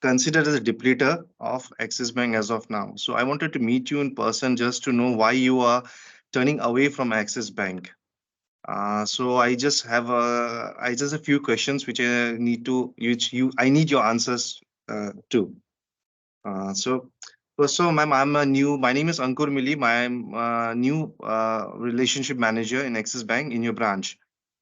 M: considered as a depleter of Axis Bank as of now. So I wanted to meet you in person just to know why you are turning away from Axis Bank. So I just a few questions which I need your answers to. Ma'am, my name is Ankur Mili. I'm a new relationship manager in Axis Bank in your branch.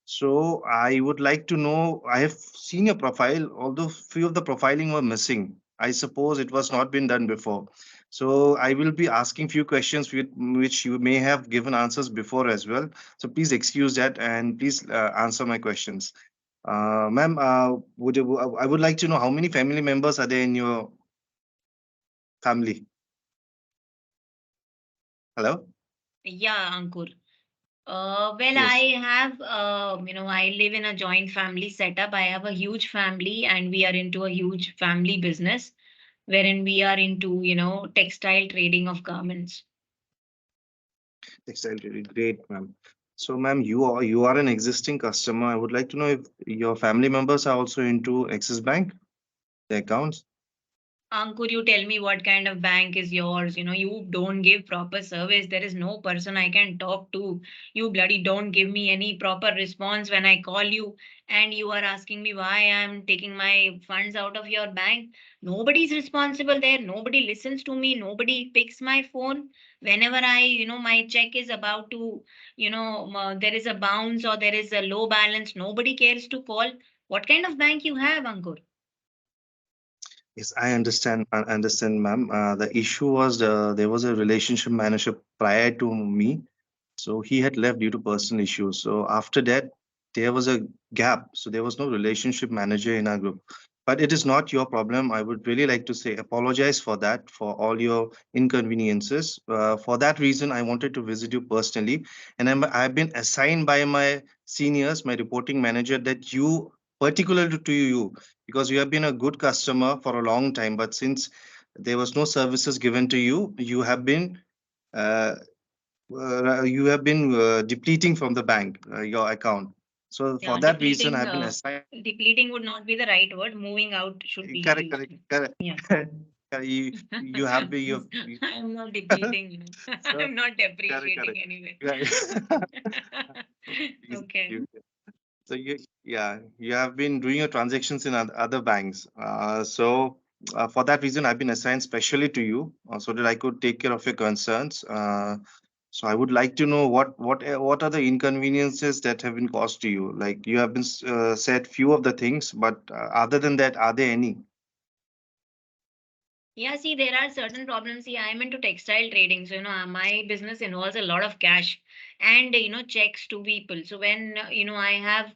M: So I would like to know, I have seen your profile, although few of the profiling were missing. I suppose it was not been done before. So I will be asking few questions which you may have given answers before as well. So please excuse that and please answer my questions. Ma'am, I would like to know how many family members are there in your family? Hello?
A: Yeah, Ankur. Well,
M: Yes.
A: I have, I live in a joint family setup. I have a huge family, and we are into a huge family business wherein we are into, textile trading of garments.
M: Textile really great, ma'am. So, ma'am, you are an existing customer. I would like to know if your family members are also into Axis Bank, the accounts.
A: Could you tell me what kind of bank is yours? You don't give proper service. There is no person I can talk to. You bloody don't give me any proper response when I call you, and you are asking me why I'm taking my funds out of your bank. Nobody's responsible there. Nobody listens to me. Nobody picks my phone. Whenever my check is about to, there is a bounce or there is a low balance, nobody cares to call. What kind of bank you have, Ankur?
M: Yes, I understand. I understand, ma'am. The issue was there was a relationship manager prior to me, so he had left due to personal issues. So after that, there was a gap. So there was no relationship manager in our group. But it is not your problem. I would really like to say apologize for that, for all your inconveniences. For that reason, I wanted to visit you personally, and I've been assigned by my seniors, my reporting manager, that you, particularly to you, because you have been a good customer for a long time, but since there was no services given to you, uh, you have been depleting from the bank your account. So for
A: Yeah,
M: that reason, I've been assigned.
A: depleting would not be the right word. Moving out should be
M: Correct,
A: used.
M: correct, correct.
A: Yeah.
M: You have been
A: I'm not debating.
M: so
A: I'm not
M: correct,
A: depreciating
M: correct.
A: anyway.
M: Right.
A: Okay.
M: So you have been doing your transactions in other banks. So for that reason, I've been assigned specially to you so that I could take care of your concerns. So I would like to know what are the inconveniences that have been caused to you? Like you have been said few of the things, but other than that, are there any?
A: Yeah, see, there are certain problems. See, I'm into textile trading. So, my business involves a lot of cash and, checks to people. So, when, I have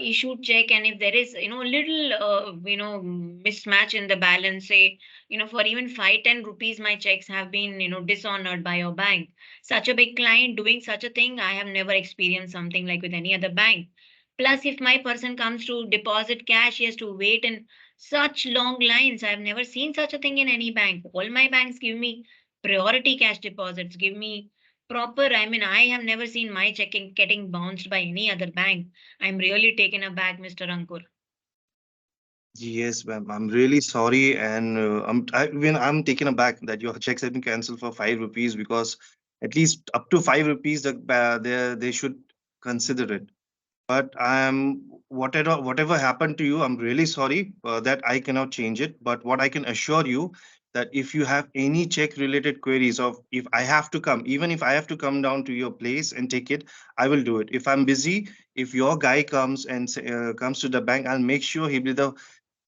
A: issued check and if there is, little, mismatch in the balance, say, for even 5-10 rupees, my checks have been, dishonored by your bank. Such a big client doing such a thing, I have never experienced something like with any other bank. Plus, if my person comes to deposit cash, he has to wait in such long lines. I've never seen such a thing in any bank. All my banks give me priority cash deposits, give me proper. I mean, I have never seen my checking getting bounced by any other bank. I'm really taken aback, Mr. Ankur.
M: Yes, ma'am. I'm really sorry, and I'm taken aback that your checks have been cancelled for 5 rupees because at least up to 5 rupees, they should consider it. But I'm whatever happened to you, I'm really sorry that I cannot change it. But what I can assure you that if you have any check related queries of if I have to come, even if I have to come down to your place and take it, I will do it. If I'm busy, if your guy comes and comes to the bank, I'll make sure he'll be the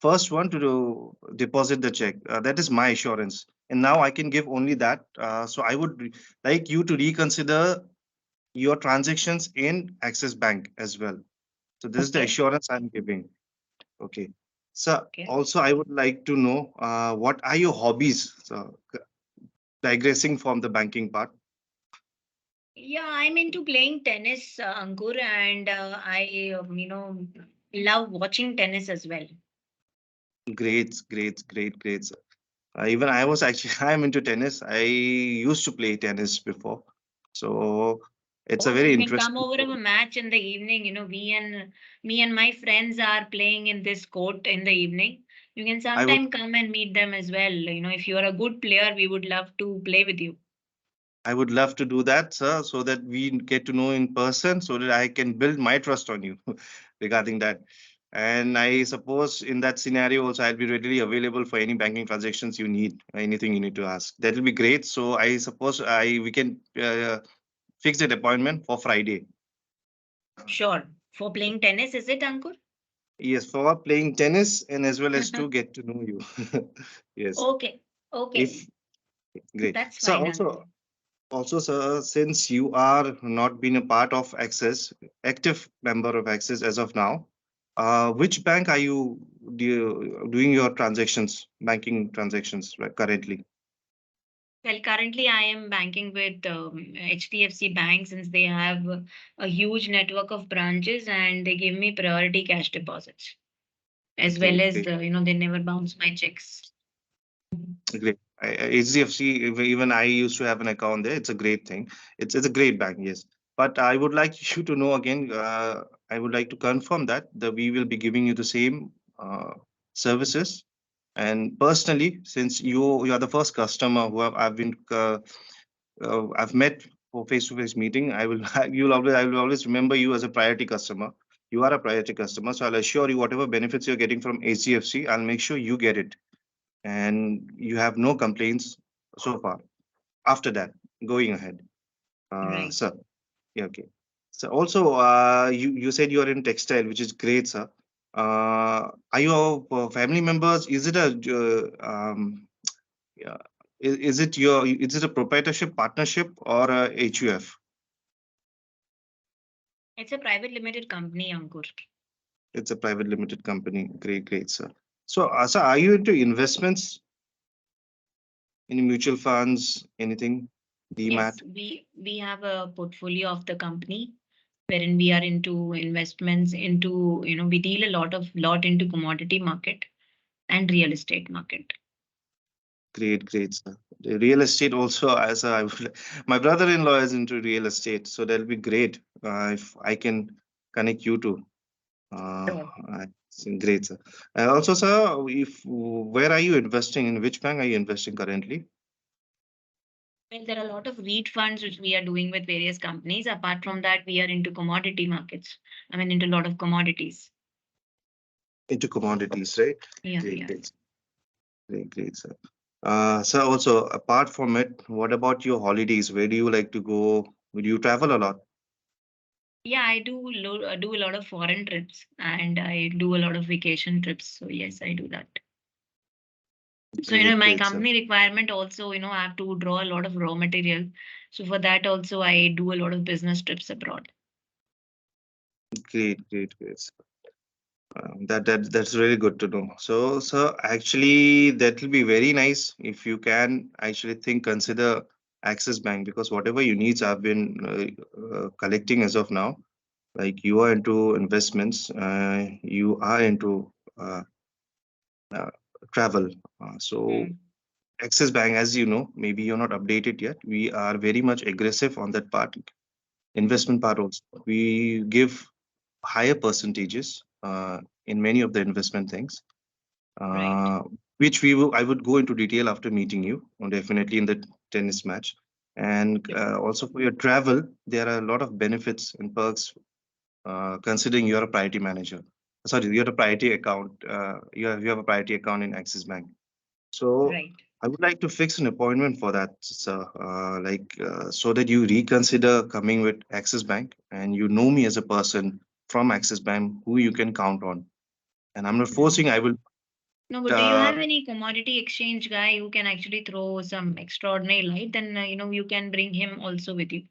M: first one to deposit the check. That is my assurance. And now I can give only that. So I would like you to reconsider your transactions in Axis Bank as well. So this is the
A: Okay.
M: assurance I'm giving. Okay. So
A: Okay.
M: also I would like to know what are your hobbies? So digressing from the banking part.
A: Yeah, I'm into playing tennis, Ankur, and I, love watching tennis as well.
M: Great, great, great, great. Even I was actually I'm into tennis. I used to play tennis before. So it's a
A: Oh,
M: very
A: you can come
M: interesting.
A: over of a match in the evening. Me and my friends are playing in this court in the evening. You can
M: I would
A: sometime come and meet them as well. If you are a good player, we would love to play with you.
M: I would love to do that, sir, so that we get to know in person, so that I can build my trust on you regarding that. And I suppose in that scenario also, I'll be readily available for any banking transactions you need, anything you need to ask. That will be great. So I suppose we can fix that appointment for Friday.
A: Sure. For playing tennis, is it, Ankur?
M: Yes, for playing tennis and as well as to get to know you. Yes.
A: Okay. Okay.
M: If great.
A: That's
M: So
A: fine, Ankur.
M: also, sir, since you are not been a part of Access, active member of Access as of now, which bank are you doing your transactions, banking transactions currently?
A: Well, currently I am banking with HDFC Bank since they have a huge network of branches and they give me priority cash deposits as well
M: Great,
A: as
M: great,
A: they never bounce my checks.
M: great. HDFC, even I used to have an account there. It's a great thing. It's a great bank, yes. But I would like you to know again. I would like to confirm that we will be giving you the same services. And personally, since you are the first customer who I've met for face-to-face meeting, I will always remember you as a priority customer. You are a priority customer, so I'll assure you whatever benefits you're getting from HDFC, I'll make sure you get it, and you have no complaints so far. After that, going ahead,
A: Right.
M: sir. Yeah, okay. So also, you said you are in textile, which is great, sir. Are your family members? Is it a yeah, is it a proprietorship partnership or a HUF?
A: It's a private limited company, Ankur.
M: It's a private limited company. Great, great, sir. So, sir, are you into investments? Any mutual funds? Anything?
A: Yes,
M: DMAT?
A: we have a portfolio of the company wherein we are into investments into, we deal a lot into commodity market and real estate market.
M: Great, great, sir. The real estate also, as my brother-in-law is into real estate, so that'll be great if I can connect you to. Uh,
A: Sure.
M: Great, sir. Also, sir, if where are you investing? In which bank are you investing currently?
A: Well, there are a lot of REIT funds which we are doing with various companies. Apart from that, we are into commodity markets. I mean, into a lot of commodities.
M: Into commodities, right?
A: Yeah,
M: Great,
A: yeah.
M: great, sir. Sir, also apart from it, what about your holidays? Where do you like to go? Would you travel a lot?
A: Yeah, I do a lot of foreign trips and I do a lot of vacation trips. So yes, I do that. So, my
M: Great, sir.
A: company requirement also, I have to draw a lot of raw material. So for that also, I do a lot of business trips abroad.
M: Great, sir. That's really good to know. So, sir, actually, that will be very nice if you can actually consider Axis Bank, because whatever you needs I've been collecting as of now. Like you are into investments, you are into uh, travel. So Axis Bank, as you know, maybe you're not updated yet. We are very much aggressive on that part, investment part also. We give higher percentages in many of the investment things,
A: Right.
M: which I would go into detail after meeting you, definitely in the tennis match. And also for your travel, there are a lot of benefits and perks considering you're a priority manager. Sorry, you're a priority account. You have a priority account in Axis Bank. So
A: Right.
M: I would like to fix an appointment for that, sir. So that you reconsider coming with Axis Bank, and you know me as a person from Axis Bank who you can count on. And I'm not forcing. I will.
A: No, but do you have any commodity exchange guy who can actually throw some extraordinary light? Then, you can bring him also with you.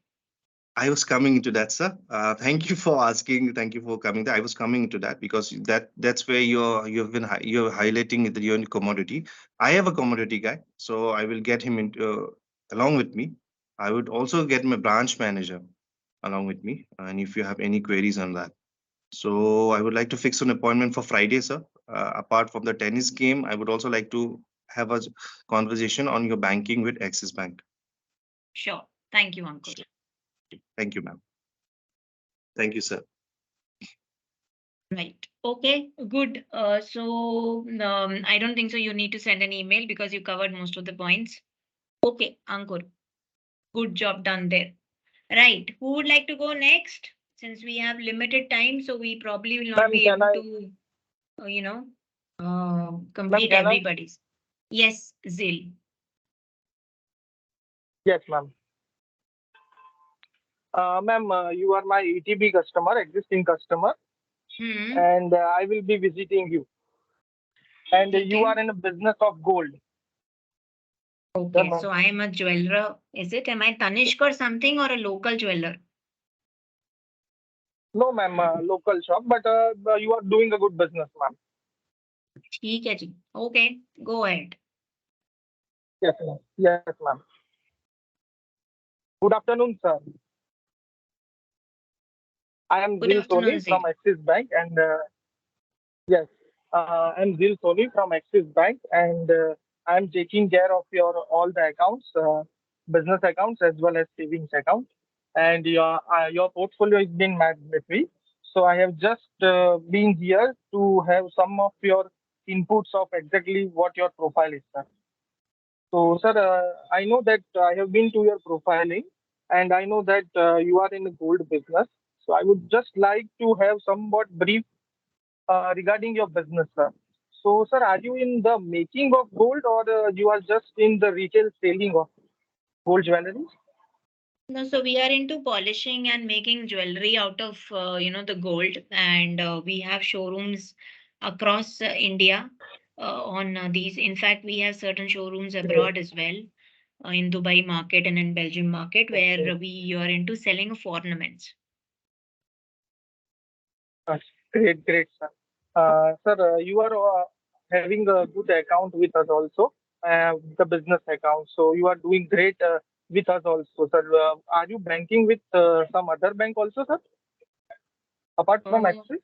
M: I was coming into that, sir. Thank you for asking. Thank you for coming there. I was coming into that because that's where you're highlighting the your commodity. I have a commodity guy, so I will get him into along with me. I would also get my branch manager along with me, and if you have any queries on that, so I would like to fix an appointment for Friday, sir. Apart from the tennis game, I would also like to have a conversation on your banking with Axis Bank.
A: Sure. Thank you, Ankur.
M: Thank you, ma'am. Thank you, sir.
A: Right. Okay, good. So I don't think so. You need to send an email because you covered most of the points. Okay, Ankur. Good job done there. Right. Who would like to go next? Since we have limited time, so we probably will not
P: Ma'am,
A: be
P: can
A: able
P: I?
A: to,
P: Ma'am,
A: complete
P: can I?
A: everybody's. Yes, Zil.
P: Yes, ma'am. Ma'am, you are my ETB customer, existing customer, and I will be visiting you. And you are in a business of gold.
A: Okay, so I am a jeweler. Is it? Am I Tanishq or something or a local jeweler?
P: No, ma'am, local shop, but you are doing a good business, ma'am.
A: ठीक है जी. Okay, go ahead.
P: Yes, ma'am. Yes, ma'am. Good afternoon, sir. I am
A: Good
P: Zil Soni
A: afternoon,
P: from
A: Zil.
P: Axis Bank, and yes, I'm Zil Soni from Axis Bank, and I'm taking care of your all the accounts, business accounts as well as savings account, and your portfolio is being managed with me. So I have just been here to have some of your inputs of exactly what your profile is, sir. So, sir, I know that I have been to your profiling, and I know that you are in the gold business. So I would just like to have somewhat brief regarding your business, sir. So, sir, are you in the making of gold, or you are just in the retail selling of gold jewelry?
A: No, so we are into polishing and making jewelry out of the gold, and we have showrooms across India on these. In fact, we have certain showrooms abroad as well, in Dubai market and in Belgium market, where we are into selling of ornaments.
P: Great, great, sir. Sir, you are having a good account with us also, the business account. So you are doing great with us also, sir. Are you banking with some other bank also, sir? Apart from Axis?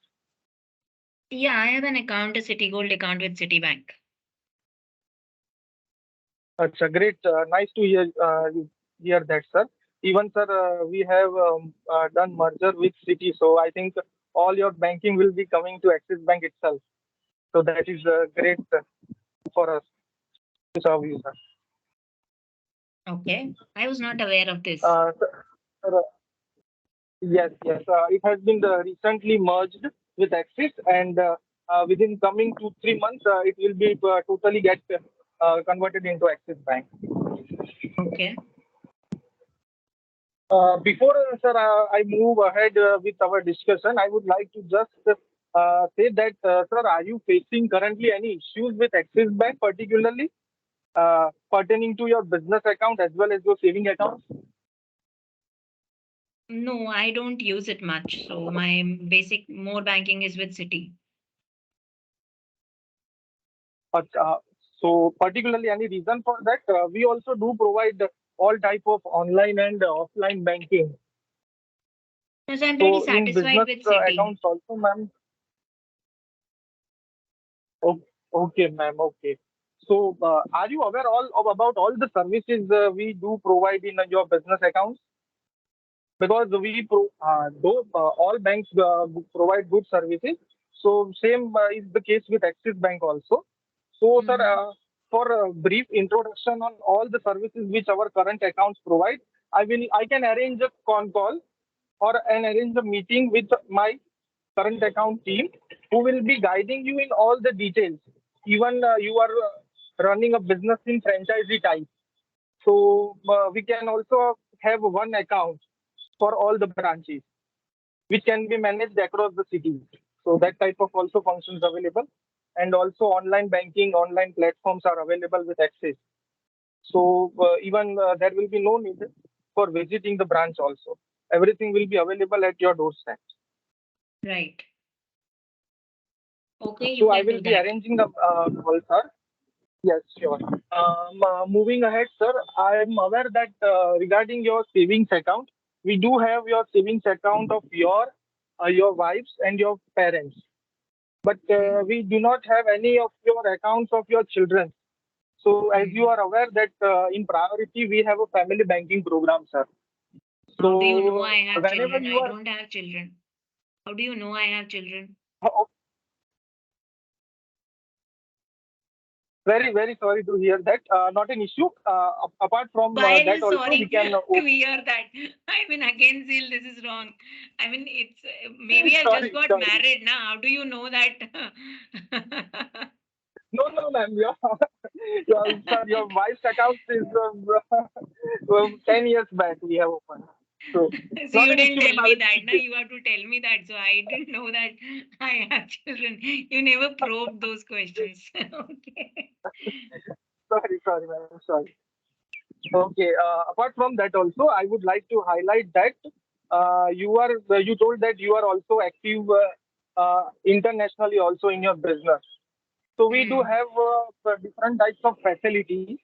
A: Yeah, I have an account, a Citigold account with Citibank.
P: It's a great, nice to hear that, sir. Even, sir, we have done merger with Citi, so I think all your banking will be coming to Axis Bank itself. So that is great for us to serve you, sir.
A: Okay, I was not aware of this.
P: Sir, yes, yes. It has been recently merged with Axis, and within coming 2-3 months, it will be totally get converted into Axis Bank.
A: Okay.
P: Before, sir, I move ahead with our discussion, I would like to just say that, sir, are you facing currently any issues with Axis Bank, particularly pertaining to your business account as well as your saving account?
A: No, I don't use it much. So my basic more banking is with Citi.
P: But, so particularly any reason for that? We also do provide all type of online and offline banking.
A: Because I'm pretty
P: So in
A: satisfied
P: business
A: with Citi.
P: accounts also, ma'am. Okay, ma'am. Okay. So are you aware about all the services we do provide in your business accounts? Because though all banks provide good services, so same is the case with Axis Bank also. So, sir, for a brief introduction on all the services which our current accounts provide, I can arrange a con call or an arrange a meeting with my current account team who will be guiding you in all the details. Even you are running a business in franchisee type. So we can also have one account for all the branches, which can be managed across the cities. So that type of also functions available. And also online banking, online platforms are available with Axis. So even there will be no need for visiting the branch also. Everything will be available at your doorstep.
A: Right. Okay, you
P: So I
A: can do
P: will be
A: that.
P: arranging the call, sir. Yes, sure. Moving ahead, sir, I am aware that regarding your savings account, we do have your savings account of your wives and your parents, but we do not have any of your accounts of your children. So, as you are aware that in priority we have a family banking program, sir.
A: How do you know
P: So,
A: I have
P: whenever
A: children?
P: you
A: I
P: are
A: don't have children. How do you know I have children?
P: very, very sorry to hear that. Not an issue. Apart from
A: Why are
P: that,
A: you
P: also we
A: sorry
P: can.
A: to hear that? I mean, again, Zil, this is wrong. I mean, it's maybe I've just
P: Sorry,
A: got
P: sorry.
A: married now. How do you know that?
P: No, no, ma'am. Your wife's account is 10 years back we have opened. So,
A: So
P: not
A: you
P: an
A: didn't
P: issue,
A: tell
P: ma'am. I
A: me
P: will
A: that.
P: keep
A: Now
P: it.
A: you have to tell me that. So I didn't know that I have children. You never probed those questions. Okay.
P: Sorry, ma'am. Sorry. Okay. Apart from that, also, I would like to highlight that you told that you are also active internationally also in your business. So we do have different types of facilities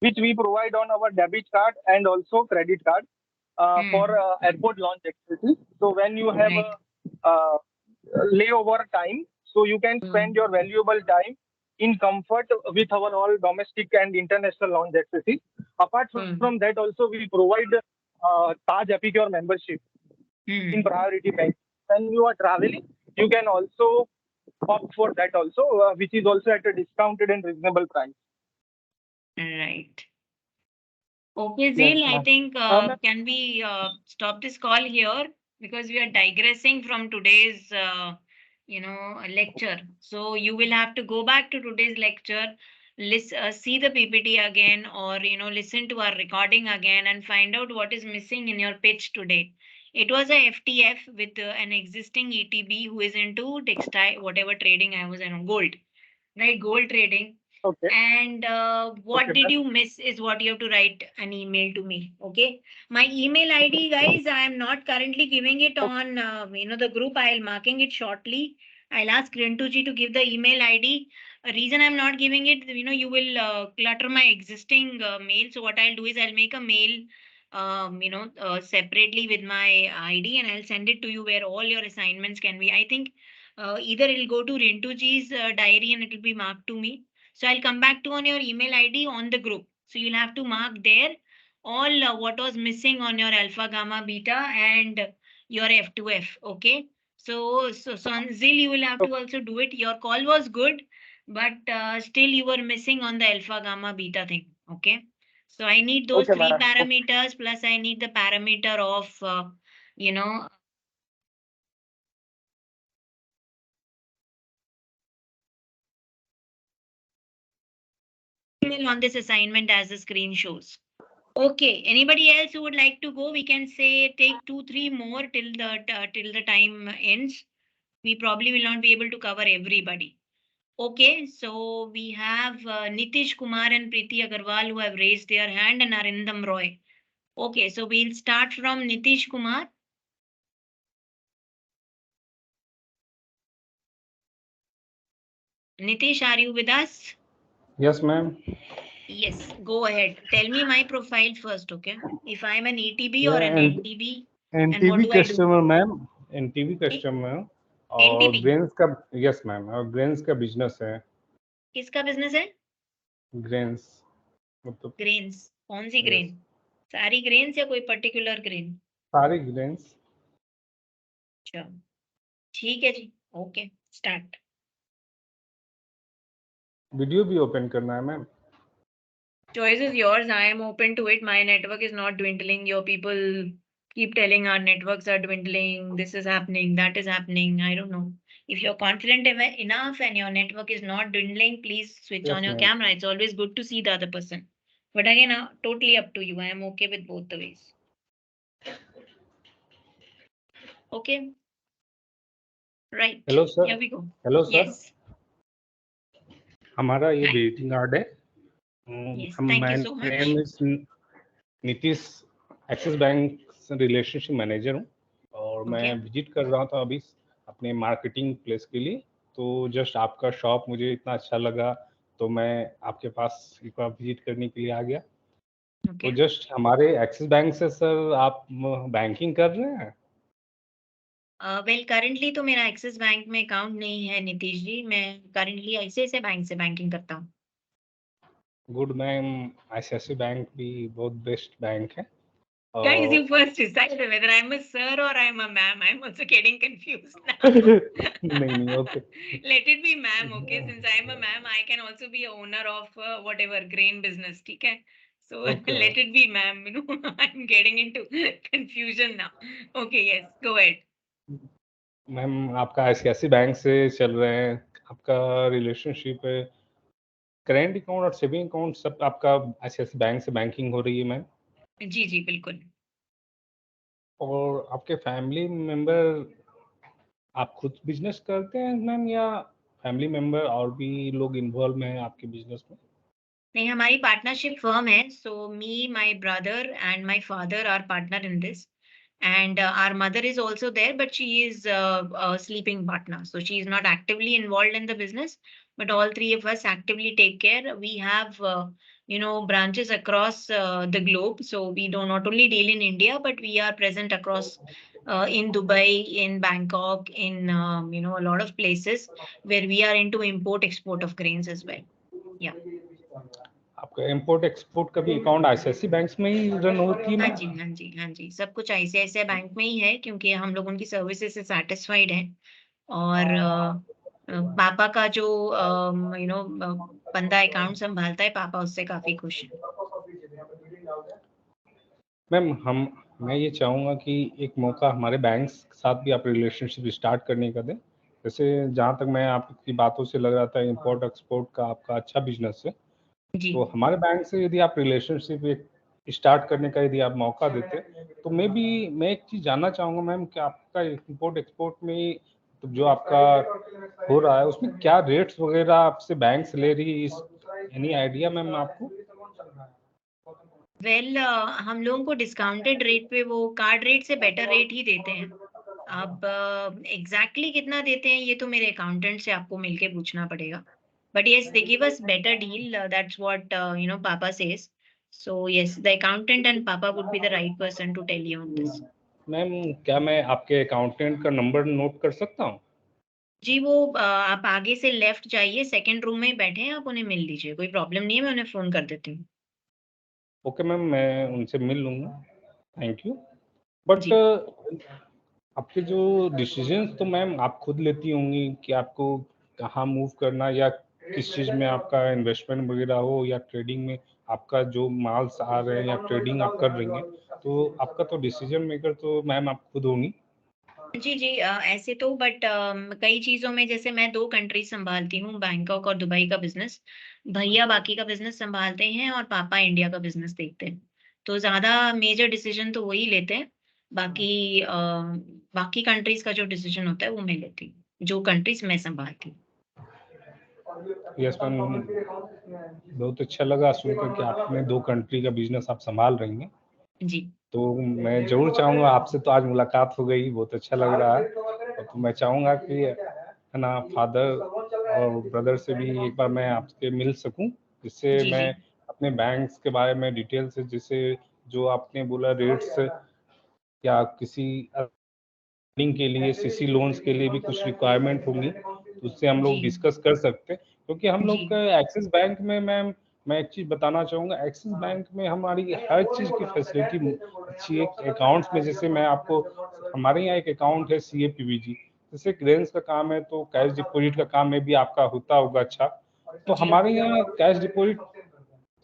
P: which we provide on our debit card and also credit card for airport launch activities. So when you have
A: Right.
P: a layover time, so you can spend your valuable time in comfort with our all domestic and international launch activities. Apart from that, also we provide Taj Epicure membership in priority bank. When you are traveling, you can also opt for that also, which is also at a discounted and reasonable price.
A: Right. Okay,
P: Yes,
A: Zil, I
P: ma'am.
A: think
P: Ma'am,
A: can we stop this call here because we are digressing from today's lecture. So you will have to go back to today's lecture, see the PPT again, or listen to our recording again and find out what is missing in your pitch today. It was a FTF with an existing ETB who is into textile, whatever trading I was in, gold, right? Gold trading.
P: okay.
A: And what
P: Okay,
A: did
P: ma'am.
A: you miss is what you have to write an email to me. Okay. My email ID, guys, I am not currently giving it on the group. I'll marking it shortly. I'll ask Rintuji to give the email ID. A reason I'm not giving it, you will clutter my existing mail. So what I'll do is I'll make a mail separately with my ID and I'll send it to you where all your assignments can be. I think either it'll go to Rintuji's diary and it'll be marked to me. So I'll come back to on your email ID on the group. So you'll have to mark there all what was missing on your alpha, gamma, beta and your F2F. Okay. So Zil, you will have to also do it. Your call was good, but still you were missing on the alpha, gamma, beta thing. Okay. So I need those
P: Okay,
A: three
P: ma'am.
A: parameters plus I need the parameter of, you know, on this assignment as the screen shows. Okay. Anybody else who would like to go? We can say take 2-3 more till the time ends. We probably will not be able to cover everybody. Okay, so we have Nitish Kumar and Preeti Agarwal who have raised their hand and Arindam Roy. Okay, so we'll start from Nitish Kumar. Nitish, are you with us?
Q: Yes, ma'am.
A: Yes, go ahead. Tell me my profile first, okay? If I'm an ETB or
Q: Yeah,
A: an
Q: and
A: NTB, and what
Q: NTV
A: do I do?
Q: customer, ma'am. NTV customer और
A: NTB
Q: grains का, yes ma'am, और grains का business है.
A: किसका business है?
Q: Grains मतलब
A: grains. कौन सी
Q: yes,
A: ग्रेन? सारी ग्रेन्स या कोई पर्टिकुलर ग्रेन?
Q: सारी ग्रेन्स.
A: अच्छा, ठीक है जी. Okay, start.
Q: वीडियो भी ओपन करना है ma'am.
A: Choice is yours. I am open to it. My network is not dwindling. Your people keep telling our networks are dwindling. This is happening. That is happening. I don't know. If you're confident enough and your network is not dwindling, please switch on
Q: Yes,
A: your
Q: ma'am.
A: camera. It's always good to see the other person. But again, totally up to you. I am okay with both the ways. Okay. Right.
Q: Hello sir.
A: Here we go.
Q: Hello sir.
A: Yes.
Q: हमारा ये
A: Right.
Q: Visiting card है.
A: Yes. Thank you so much.
Q: Name is Nitish, axis bank relationship manager हूँ और मैं
A: Okay.
Q: Visit कर रहा था अभी अपने मार्केटिंग प्लेस के लिए. तो जस्ट आपका शॉप मुझे इतना अच्छा लगा तो मैं आपके पास एक बार विजिट करने के लिए आ गया. तो
A: Okay.
Q: जस्ट हमारे एक्सिस बैंक से सर आप बैंकिंग कर रहे हैं?
A: वेल करंटली तो मेरा एक्सिस बैंक में अकाउंट नहीं है नीतीश जी. मैं करंटली ICICI बैंक से बैंकिंग करता हूँ.
Q: Good ma'am. ICICI बैंक भी बहुत बेस्ट बैंक है.
A: Guys, you
Q: और
A: first decide whether I'm a sir or I'm a ma'am. I'm also getting confused now.
Q: नहीं okay.
A: Let it be ma'am, okay? Since I'm a ma'am, I can also be a owner of whatever grain business, okay? So
Q: Okay,
A: let it be ma'am. You know, I'm getting into confusion now. Okay, yes, go ahead.
Q: Ma'am आपका ICICI bank से चल रहे हैं, आपका relationship है, current account और saving account सब आपका ICICI बैंक से बैंकिंग हो रही है मैम.
A: जी जी बिल्कुल.
Q: और आपके फैमिली मेंबर, आप खुद बिजनेस करते हैं मैम या फैमिली मेंबर और भी लोग इन्वॉल्व हैं आपके बिजनेस में?
A: नहीं, हमारी पार्टनरशिप फर्म है. So me, my brother and my father are partner in this. And our mother is also there, but she is a sleeping partner, so she is not actively involved in the business, but all three of us actively take care. We have branches across the globe, so we do not only deal in India, but we are present across in Dubai, in Bangkok, in a lot of places where we are into import export of grains as well. Yeah.
Q: आपका import export का भी account ICICI banks में ही run होती है
A: हाँ
Q: ma'am?
A: जी हाँ जी हाँ जी, सब कुछ ICICI बैंक में ही है क्योंकि हम लोग उनकी सर्विसेज से सेटिस्फाइड हैं. और पापा का जो बंदा अकाउंट संभालता है, पापा उससे काफी खुश हैं.
Q: मैम मैं ये चाहूँगा कि एक मौका हमारे बैंक्स के साथ भी आप रिलेशनशिप स्टार्ट करने का दें. जैसे जहाँ तक मैं आपकी बातों से लग रहा था इंपोर्ट एक्सपोर्ट का आपका अच्छा बिजनेस है.
A: जी.
Q: तो हमारे बैंक से यदि आप रिलेशनशिप एक स्टार्ट करने का यदि आप मौका देते तो मैं एक चीज़ जानना चाहूँगा मैम कि आपका इंपोर्ट एक्सपोर्ट में तो जो आपका हो रहा है उसमें क्या रेट्स वगैरह आपसे बैंक से ले रही है? एनी आइडिया मैम आपको?
A: वेल हम लोगों को डिस्काउंटेड रेट पे वो कार्ड रेट से बेटर रेट ही देते हैं. अब एग्जैक्टली कितना देते हैं ये तो मेरे अकाउंटेंट से आपको मिलके पूछना पड़ेगा. But yes, they give us better deal. That's what Papa says. So yes, the accountant and Papa would be the right person to tell you on this.
Q: Ma'am क्या मैं आपके अकाउंटेंट का नंबर नोट कर सकता हूँ?
A: जी वो आप आगे से लेफ्ट जाइए, सेकंड रूम में ही बैठे हैं, आप उन्हें मिल लीजिए. कोई प्रॉब्लम नहीं है, मैं उन्हें फोन कर देती हूँ.
Q: ओके मैम, मैं उनसे मिल लूँगा. Thank you. बट
A: जी.
Q: आपके जो डिसीजंस तो मैम आप खुद लेती होंगी कि आपको कहाँ मूव करना, या किस चीज़ में आपका इन्वेस्टमेंट वगैरह हो, या ट्रेडिंग में आपका जो माल्स आ रहे हैं या ट्रेडिंग आप कर रही हैं, तो आपका तो डिसीजन मेकर तो मैम आप खुद होंगी।
A: जी जी, ऐसे तो बट कई चीजों में जैसे मैं 2 कंट्री संभालती हूँ, बैंकॉक और दुबई का बिजनेस। भैया बाकी का बिजनेस संभालते हैं और पापा इंडिया का बिजनेस देखते हैं। तो ज्यादा मेजर डिसीजन तो वही लेते हैं। बाकी बाकी कंट्रीज का जो डिसीजन होता है वो मैं लेती हूँ, जो कंट्रीज मैं संभालती हूँ।
Q: यस मैम, बहुत अच्छा लगा सुनकर कि आपने 2 कंट्री का बिजनेस आप संभाल रही हैं।
A: जी
Q: तो मैं ज़रूर चाहूँगा, आपसे तो आज मुलाकात हो गई, बहुत अच्छा लग रहा है। तो मैं चाहूँगा कि है ना, फादर और ब्रदर से भी एक बार मैं आपसे मिल सकूँ, जिससे
A: जी
Q: मैं
A: जी
Q: अपने बैंक्स के बारे में डिटेल से, जैसे जो आपने बोला रेट्स, या किसी ऋण के लिए, सीसी लोन्स के लिए भी कुछ रिक्वायरमेंट होंगी, तो उससे हम लोग
A: जी
Q: डिस्कस कर सकते हैं। क्योंकि हम
A: जी
Q: लोग का एक्सिस बैंक में मैम, मैं एक चीज़ बताना चाहूँगा, एक्सिस बैंक में हमारी हर चीज़ की फैसिलिटी अच्छी है। अकाउंट्स में जैसे मैं आपको, हमारे यहाँ एक अकाउंट है CAPVG, जैसे क्रेंस का काम है, तो कैश डिपॉजिट का काम में भी आपका होता होगा अच्छा। तो
A: जी
Q: हमारे यहाँ कैश डिपॉजिट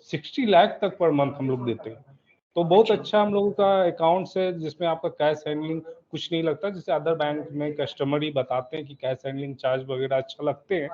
Q: 60 लाख तक पर मंथ हम लोग देते हैं। तो बहुत
A: अच्छा
Q: अच्छा हम लोगों का अकाउंट्स है, जिसमें आपका कैश हैंडलिंग कुछ नहीं लगता। जैसे अदर बैंक में कस्टमर ही बताते हैं कि कैश हैंडलिंग चार्ज वगैरह अच्छा लगते हैं,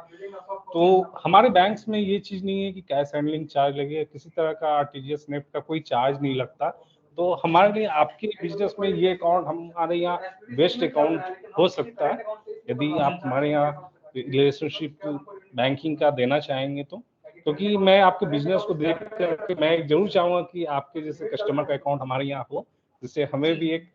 Q: तो हमारे बैंक्स में ये चीज़ नहीं है कि कैश हैंडलिंग चार्ज लगे, किसी तरह का RTGS नेफ्ट का कोई चार्ज नहीं लगता। तो हमारे लिए आपके बिजनेस में ये अकाउंट हमारे यहाँ बेस्ट अकाउंट हो सकता है, यदि आप
A: जी
Q: हमारे यहाँ रिलेशनशिप बैंकिंग का देना चाहेंगे तो। क्योंकि मैं आपके बिजनेस को देख कर मैं जरूर चाहूंगा कि आपके जैसे कस्टमर का अकाउंट हमारे यहाँ हो, जिससे हमें
A: जी
Q: भी एक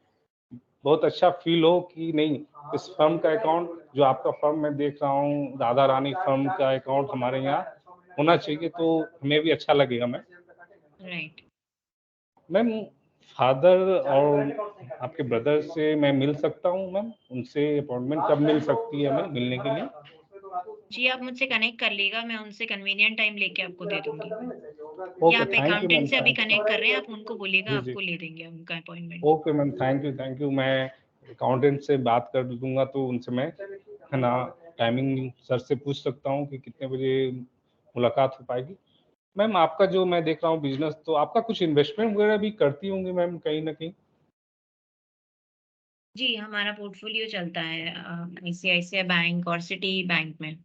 Q: बहुत अच्छा फील हो कि नहीं, इस फर्म का अकाउंट, जो आपका फर्म मैं देख रहा हूँ, राधा रानी फर्म का अकाउंट हमारे यहाँ होना चाहिए, तो हमें भी अच्छा लगेगा।
A: राइट।
Q: मैम, फादर और आपके ब्रदर से मैं मिल सकता हूँ मैम? उनसे अपॉइंटमेंट कब मिल सकती है हमें मिलने के लिए?
A: जी, आप मुझसे कनेक्ट कर लीजिएगा, मैं उनसे कन्वीनियंट टाइम लेके आपको दे दूंगी। या
Q: ओके,
A: आप
Q: थैंक यू मैम,
A: अकाउंटेंट से अभी
Q: थैंक
A: कनेक्ट कर रहे हैं, आप उनको बोलिएगा,
Q: जी जी,
A: आपको ले देंगे उनका appointment.
Q: Okay ma'am, thank you, thank you. मैं अकाउंटेंट से बात कर दूंगा, तो उनसे मैं है ना टाइमिंग सर से पूछ सकता हूँ कि कितने बजे मुलाकात हो पाएगी। मैम, आपका जो मैं देख रहा हूँ बिजनेस, तो आपका कुछ इन्वेस्टमेंट वगैरह भी करती होंगी मैम कहीं ना कहीं?
A: जी, हमारा पोर्टफोलियो चलता है ICICI बैंक और सिटी बैंक में।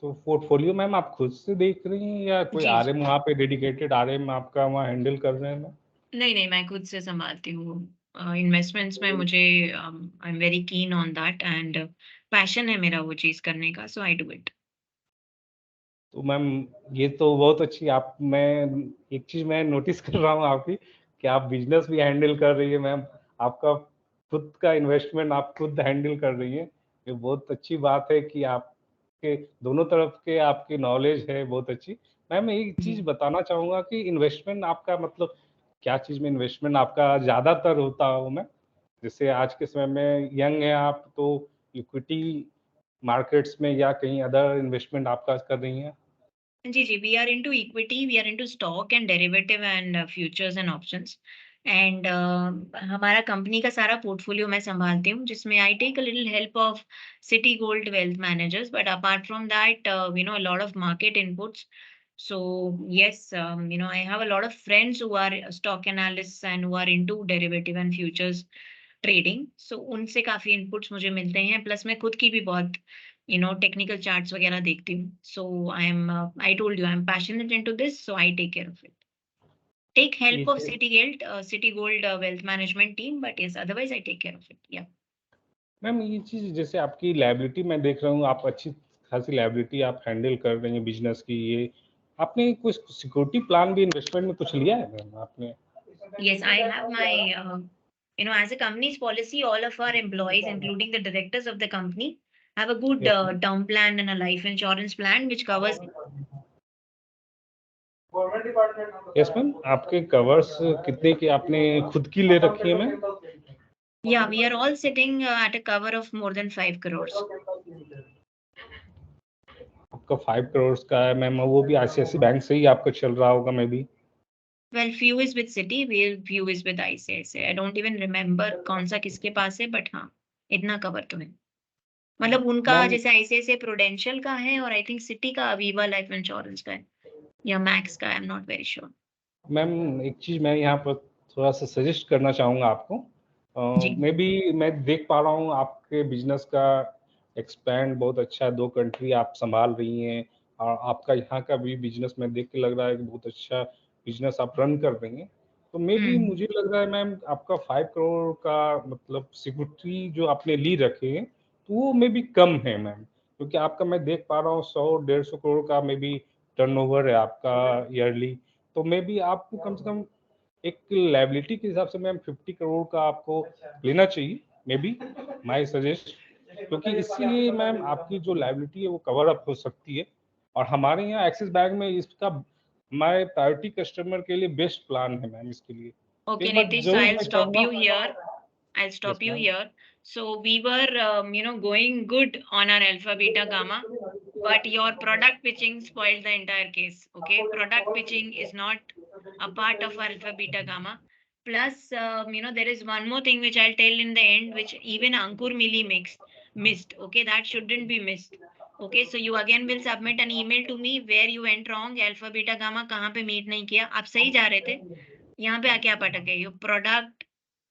Q: तो पोर्टफोलियो मैम आप खुद से देख रही हैं, या कोई
A: जी जी,
Q: RM वहाँ पे डेडिकेटेड RM आपका वहाँ हैंडल कर रहे हैं मैम?
A: नहीं नहीं, मैं खुद से संभालती हूँ। इन्वेस्टमेंट्स में मुझे I am very keen on that and passion है मेरा वो चीज करने का, सो आई डू इट।
Q: तो मैम, ये तो बहुत अच्छी आप, मैं एक चीज मैं नोटिस कर रहा हूँ आपकी, कि आप बिजनेस भी हैंडल कर रही है मैम। आपका खुद का इन्वेस्टमेंट आप खुद हैंडल कर रही है, ये बहुत अच्छी बात है कि आपके दोनों तरफ के आपकी नॉलेज है बहुत अच्छी। मैम, मैं एक
A: जी
Q: चीज बताना चाहूंगा कि इन्वेस्टमेंट आपका मतलब क्या चीज में इन्वेस्टमेंट आपका ज्यादातर होता हो मैम? जैसे आज के समय में यंग है आप, तो इक्विटी मार्केट्स में या कहीं अदर इन्वेस्टमेंट आपका कर रही हैं?
A: जी जी, we are into equity, we are into stock and derivative and futures and options. And हमारा कंपनी का सारा पोर्टफोलियो मैं संभालती हूँ, जिसमें I take a little help of Citigold wealth managers, but apart from that a lot of market inputs. So yes, I have a lot of friends who are stock analysts and who are into derivative and futures trading. So उनसे काफी inputs मुझे मिलते हैं, plus मैं खुद की भी बहुत टेक्निकल चार्ट्स वगैरह देखती हूँ। So I told you I am passionate into this, so I take care of it. Take
Q: ये
A: help of
Q: चीज
A: City Gold wealth management team, but yes, otherwise I take care of it. Yeah.
Q: Ma'am, ये चीज जैसे आपकी liability मैं देख रहा हूँ, आप अच्छी खासी लायबिलिटी आप हैंडल कर रही हैं बिजनेस की, ये आपने कुछ सिक्योरिटी प्लान भी इन्वेस्टमेंट में कुछ लिया है मैम आपने?
A: Yes, I have my, as a company's policy, all of our employees, including the directors of the company, have a good
Q: yes
A: term plan and a life insurance plan, which covers.
Q: Yes ma'am, आपके covers कितने की आपने खुद की ले रखी है ma'am?
A: Yeah, we are all sitting at a cover of more than 5 crores.
Q: आपका 5 करोड़ का है मैम, वो भी ICICI बैंक से ही आपका चल रहा होगा may be?
A: Well, few is with Citi, few is with ICICI. I don't even remember कौन सा किसके पास है, but हाँ, इतना cover तो है. मतलब उनका
Q: मैम
A: जैसे ICICI प्रूडेंशियल का है और आई थिंक सिटी का अवीवा लाइफ इंश्योरेंस का है या मैक्स का, I am not very sure.
Q: Ma'am एक चीज मैं यहाँ पर थोड़ा सा सजेस्ट करना चाहूँगा आपको.
A: जी.
Q: मे बी मैं देख पा रहा हूँ आपके बिजनेस का एक्सपैंड बहुत अच्छा है, 2 कंट्री आप संभाल रही हैं और आपका यहाँ का भी बिजनेस मैं देख के लग रहा है कि बहुत अच्छा बिजनेस आप रन कर रही हैं. तो मे बी मुझे लग रहा है मैम आपका 5 करोड़ का मतलब सिक्योरिटी जो आपने ली रखे हैं तो वो मे बी कम है मैम, क्योंकि आपका मैं देख पा रहा हूँ 100-150 करोड़ का मे बी टर्नओवर है आपका ईयरली. तो मे बी आपको कम से कम एक लायबिलिटी के हिसाब से मैम 50 करोड़ का आपको लेना चाहिए मे बी, माय सजेस्ट, क्योंकि इससे मैम आपकी जो लायबिलिटी है वो कवर अप हो सकती है. और हमारे यहाँ एक्सिस बैंक में इसका हमारे प्रायोरिटी कस्टमर के लिए बेस्ट प्लान है मैम इसके लिए.
A: Okay,
Q: एक बार
A: Nitish, so
Q: जरूर
A: I'll
Q: मैं
A: stop
Q: चाहूंगा.
A: you here. I'll
Q: Yes,
A: stop you
Q: ma'am.
A: here. So we were, going good on our alpha, beta, gamma, but your product pitching spoiled the entire case. Okay, product pitching is not a part of alpha, beta, gamma. Plus, there is one more thing which I'll tell in the end, which even Ankur Mili missed. Okay, that shouldn't be missed. Okay, so you again will submit an email to me where you went wrong. Alpha, beta, gamma कहाँ पे meet नहीं किया? आप सही जा रहे थे. यहाँ पे आके आप अटक गए. Your product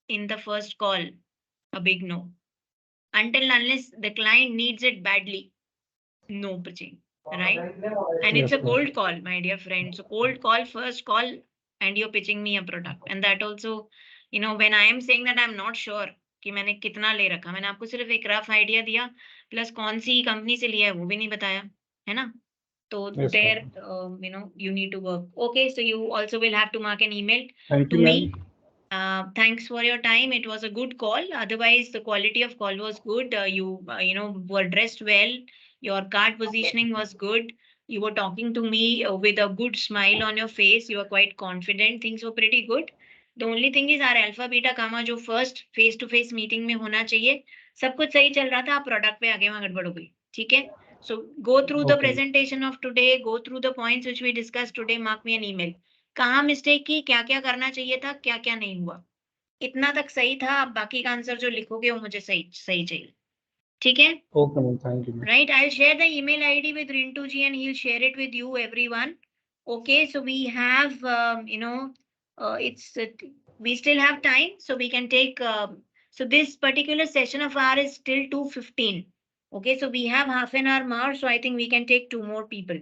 A: in the first call, a big no. Until and unless the client needs it badly, no pitching, right? And it's
Q: Yes,
A: a
Q: ma'am.
A: cold call, my dear friend. So cold call, first call, and you're pitching me a product. And that also, when I am saying that I'm not sure कि मैंने कितना ले रखा, मैंने आपको सिर्फ एक rough idea दिया, प्लस कौन सी कंपनी से लिया है वो भी नहीं बताया, है ना? तो
Q: Yes,
A: there,
Q: ma'am.
A: you need to work. Okay, so you also will have to mark an email
Q: Thank
A: to
Q: you,
A: me.
Q: ma'am.
A: Thanks for your time. It was a good call. Otherwise, the quality of call was good. You were dressed well. Your card positioning was good. You were talking to me with a good smile on your face. You were quite confident. Things were pretty good. The only thing is our alpha beta gamma जो first face to face meeting में होना चाहिए, सब कुछ सही चल रहा था, आप product पे आगे वहाँ गड़बड़ हो गई. ठीक है? So go through the
Q: Okay.
A: presentation of today. Go through the points which we discussed today. Mark me an email. कहाँ मिस्टेक की, क्या क्या करना चाहिए था, क्या क्या नहीं हुआ, इतना तक सही था. आप बाकी का आंसर जो लिखोगे वो मुझे सही सही चाहिए. ठीक है?
Q: Okay, ma'am. Thank you, ma'am.
A: Right, I'll share the email ID with Rintu ji and he'll share it with you everyone. Okay, so we have we still have time, so we can take so this particular session of ours is till 2:15. Okay, so we have half an hour more, so I think we can take 2 more people.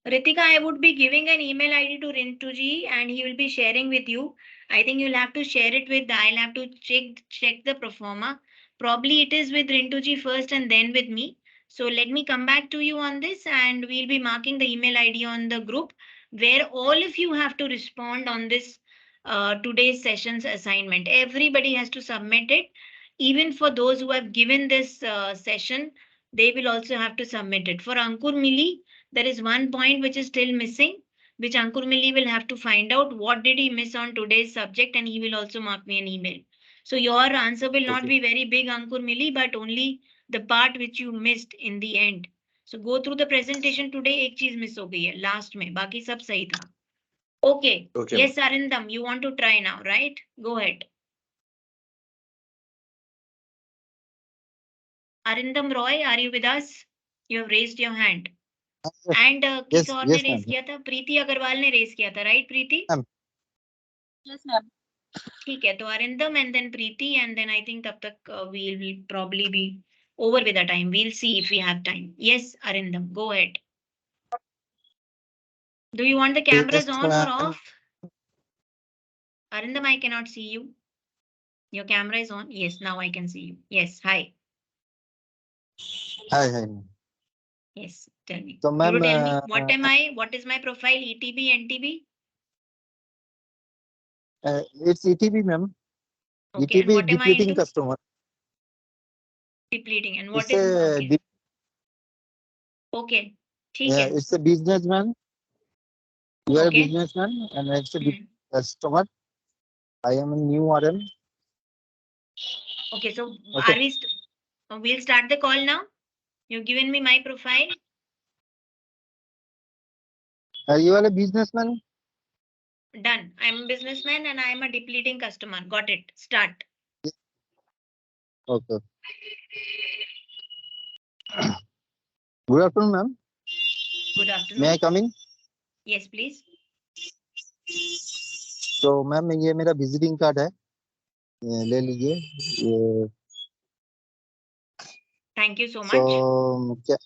A: Ritika, I would be giving an email ID to Rintuji and he will be sharing with you. I think you'll have to share it with, I'll have to check the proforma. Probably it is with Rintuji first and then with me. So let me come back to you on this and we'll be marking the email ID on the group where all of you have to respond on this today's session's assignment. Everybody has to submit it. Even for those who have given this session, they will also have to submit it. For Ankur Mili, there is one point which is still missing, which Ankur Milli will have to find out what did he miss on today's subject and he will also mark me an email. So your answer will not be very big, Ankur Milli, but only the part which you missed in the end. So go through the presentation today. एक चीज miss हो गई है last में, बाकी सब सही था. Okay.
M: Okay,
A: Yes, Arindam, you want to try now, right? Go ahead. Arindam Roy, are you with us? You have raised your hand. And किसी और ने रेस किया था, प्रीति अग्रवाल ने रेस किया था, राइट प्रीति?
B: Yes, ma'am.
A: ठीक है, तो Arindam and then Preeti and then I think तब तक we will probably be over with the time. We will see if we have time. Yes Arindam, go ahead. Do you want the cameras on or off? Arindam, I cannot see you. Your camera is on. Yes, now I can see you. Yes, hi.
G: Hi.
A: Yes, tell me.
G: So,
A: You
G: ma'am,
A: tell me what am I? What is my profile? ETB, NTB?
G: it's ETB, ma'am.
A: Okay, and
G: ETB
A: what am I
G: depleting
A: into?
G: customer.
A: Depleting. And what
G: It's
A: is
G: a
A: okay? Okay, ठीक है.
G: it's a businessman. You are a
A: Okay.
G: businessman, and it's a customer. I am a new RM.
A: Okay, so
G: Okay.
A: are we? We'll start the call now. You've given me my profile.
G: ये वाले businessman.
A: Done. I'm a businessman and I am a depleting customer. Got it. Start.
G: Okay. Good afternoon ma'am.
A: Good
G: may
A: afternoon.
G: I come in?
A: Yes, please.
G: तो ma'am ये मेरा visiting card है, ये ले लीजिए। ये
A: Thank you so
G: तो
A: much.
G: क्या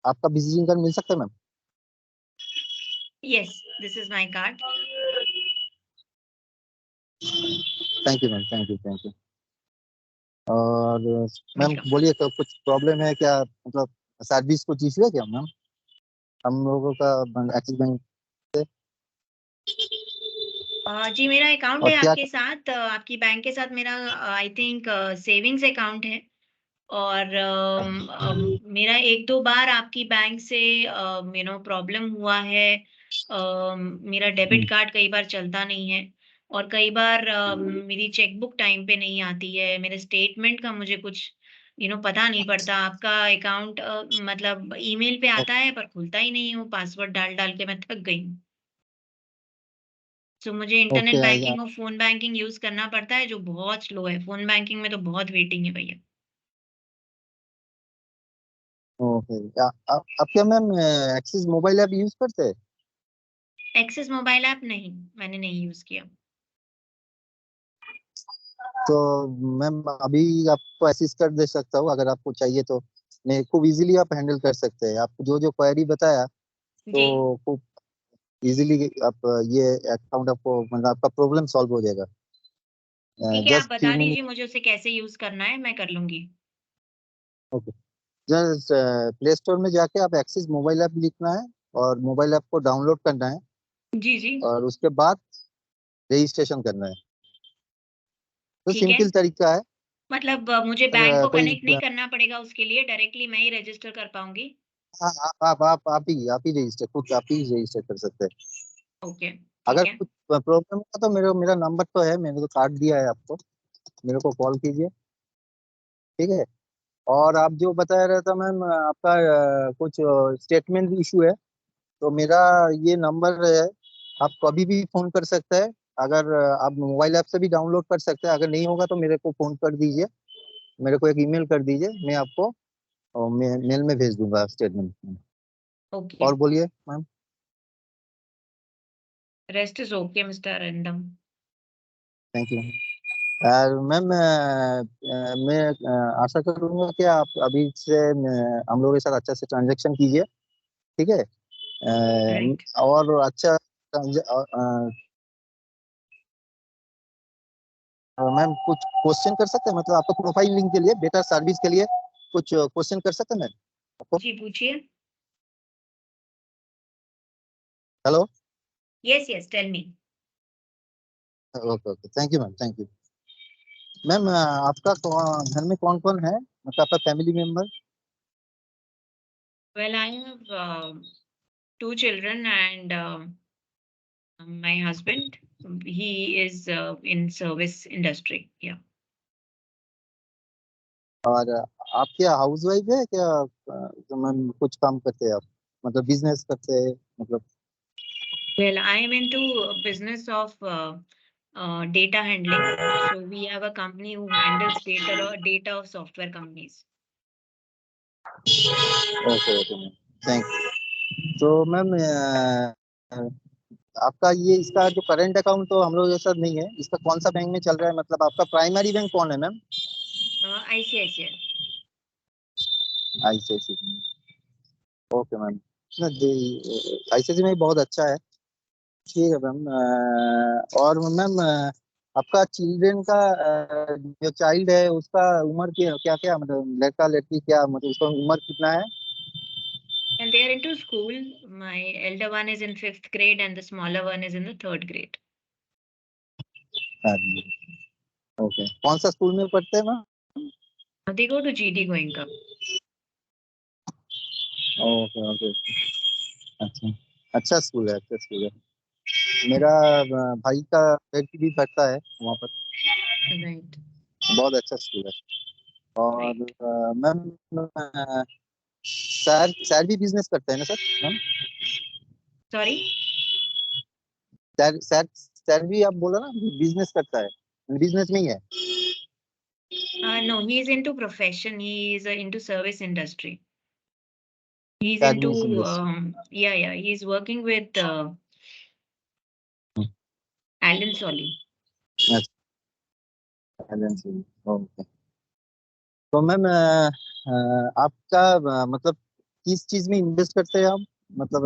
G: आपका विजिटिंग कार्ड मिल सकता है ma'am?
A: Yes, this is my card.
G: Thank you ma'am, thank you, thank you. और मैम
A: Welcome.
G: बोलिए, तो कुछ प्रॉब्लम है क्या, मतलब सर्विस कुछ इशू है क्या मैम हम लोगों का एक्सिस बैंक से?
A: जी मेरा अकाउंट
G: और
A: है
G: क्या
A: आपके साथ, आपकी बैंक के साथ मेरा आई थिंक सेविंग्स अकाउंट है। और मेरा एक दो बार आपकी बैंक से प्रॉब्लम हुआ है। मेरा डेबिट कार्ड कई बार चलता नहीं है और कई बार मेरी चेकबुक टाइम पे नहीं आती है। मेरे स्टेटमेंट का मुझे कुछ पता नहीं पड़ता। आपका अकाउंट मतलब ईमेल पे आता है पर खुलता ही नहीं है, वो पासवर्ड डाल डाल के मैं थक गई हूँ। तो मुझे इंटरनेट
G: ओके
A: बैंकिंग और फोन बैंकिंग यूज करना पड़ता है जो बहुत स्लो है। फोन बैंकिंग में तो बहुत वेटिंग है भैया।
G: ओके। आप क्या ma'am axis mobile app use करते हैं?
A: एक्सिस मोबाइल ऐप नहीं, मैंने नहीं यूज किया।
G: तो मैम अभी आपको असिस्ट कर दे सकता हूँ अगर आपको चाहिए तो। नहीं, खूब इजीली आप हैंडल कर सकते हैं। आप जो जो क्वेरी बताया
A: जी
G: तो खूब इजीली आप ये अकाउंट आपको, मतलब आपका प्रॉब्लम सॉल्व हो जाएगा।
A: ठीक है, आप
G: जस्ट
A: बता
G: फ्यू मिनट।
A: दीजिए मुझे उसे कैसे यूज करना है, मैं कर लूंगी।
G: ओके। जस्ट प्ले स्टोर में जाके आप एक्सिस मोबाइल ऐप लिखना है और मोबाइल ऐप को डाउनलोड करना है
A: जी जी
G: और उसके बाद रजिस्ट्रेशन करना है। तो
A: ठीक है।
G: सिंपल तरीका है।
A: मतलब मुझे
G: अगर
A: बैंक को
G: कोई
A: कनेक्ट नहीं करना पड़ेगा उसके लिए, डायरेक्टली मैं ही रजिस्टर कर पाऊंगी।
G: हाँ, आप ही रजिस्टर, खुद आप ही रजिस्टर कर सकते हैं।
A: ओके ठीक
G: अगर
A: है।
G: कुछ प्रॉब्लम है तो मेरा मेरा नंबर तो है, मैंने तो कार्ड दिया है आपको, मेरे को कॉल कीजिए। ठीक है। और आप जो बता रहे थे मैम, आपका कुछ स्टेटमेंट इशू है, तो मेरा ये नंबर है, आप कभी भी फोन कर सकते हैं। अगर आप मोबाइल ऐप से भी डाउनलोड कर सकते हैं, अगर नहीं होगा तो मेरे को फोन कर दीजिए, मेरे को एक ईमेल कर दीजिए, मैं आपको मेल में भेज दूंगा स्टेटमेंट।
A: ओके,
G: और बोलिए ma'am.
A: Rest is okay mister random.
G: Thank you ma'am. मैं आशा करूंगा कि आप अभी से हम लोगों के साथ अच्छा से ट्रांजेक्शन कीजिए। ठीक है।
A: राइट।
G: और अच्छा मैम कुछ क्वेश्चन कर सकते हैं, मतलब आपको प्रोफाइल लिंक के लिए, बेटर सर्विस के लिए कुछ क्वेश्चन कर सकते हैं मैम आपको?
A: जी पूछिए।
G: Hello.
A: Yes yes tell me.
G: Okay okay, thank you ma'am, thank you ma'am. आपका घर में कौन कौन है, मतलब आपका family member?
A: Well I have two children and my husband. He is in service industry. Yeah.
G: और आप क्या हाउस वाइफ है क्या, तो मैम कुछ काम करते हैं आप, मतलब बिजनेस करते हैं मतलब?
A: Well, I am into business of data handling. So we have a company who handles data of software companies.
G: Okay okay ma'am, thank you. तो मैम आपका ये, इसका जो करंट अकाउंट तो हम लोग के साथ नहीं है, इसका कौन सा बैंक में चल रहा है, मतलब आपका प्राइमरी बैंक कौन है ma'am?
A: ICICI.
G: ICICI. Okay ma'am. ICICI में भी बहुत अच्छा है। ठीक है मैम। और मैम आपका चिल्ड्रेन का जो चाइल्ड है उसका उम्र क्या क्या, मतलब लड़का लड़की क्या, मतलब उसका उम्र कितना है?
A: And they are into school. My elder one is in fifth grade and the smaller one is in the third grade.
G: हाँ जी। ओके, कौन सा स्कूल में पढ़ते हैं ma'am?
A: They go to GD Goenka.
G: Okay okay. अच्छा, अच्छा school है, अच्छा स्कूल है। मेरा भाई का बेटी भी पढ़ता है वहाँ पर,
A: Right.
G: बहुत अच्छा स्कूल है। और
A: Right.
G: मैम सर भी बिजनेस करते हैं ना सर मैम?
A: सॉरी,
G: सर भी आप बोला ना बिजनेस करता है, बिजनेस में ही है?
A: no, he is into profession. He is into service industry. He's into
G: service industry.
A: yeah, he's working with Alan Solly.
G: Okay. तो मैम आपका मतलब किस चीज में इन्वेस्ट करते हैं आप? मतलब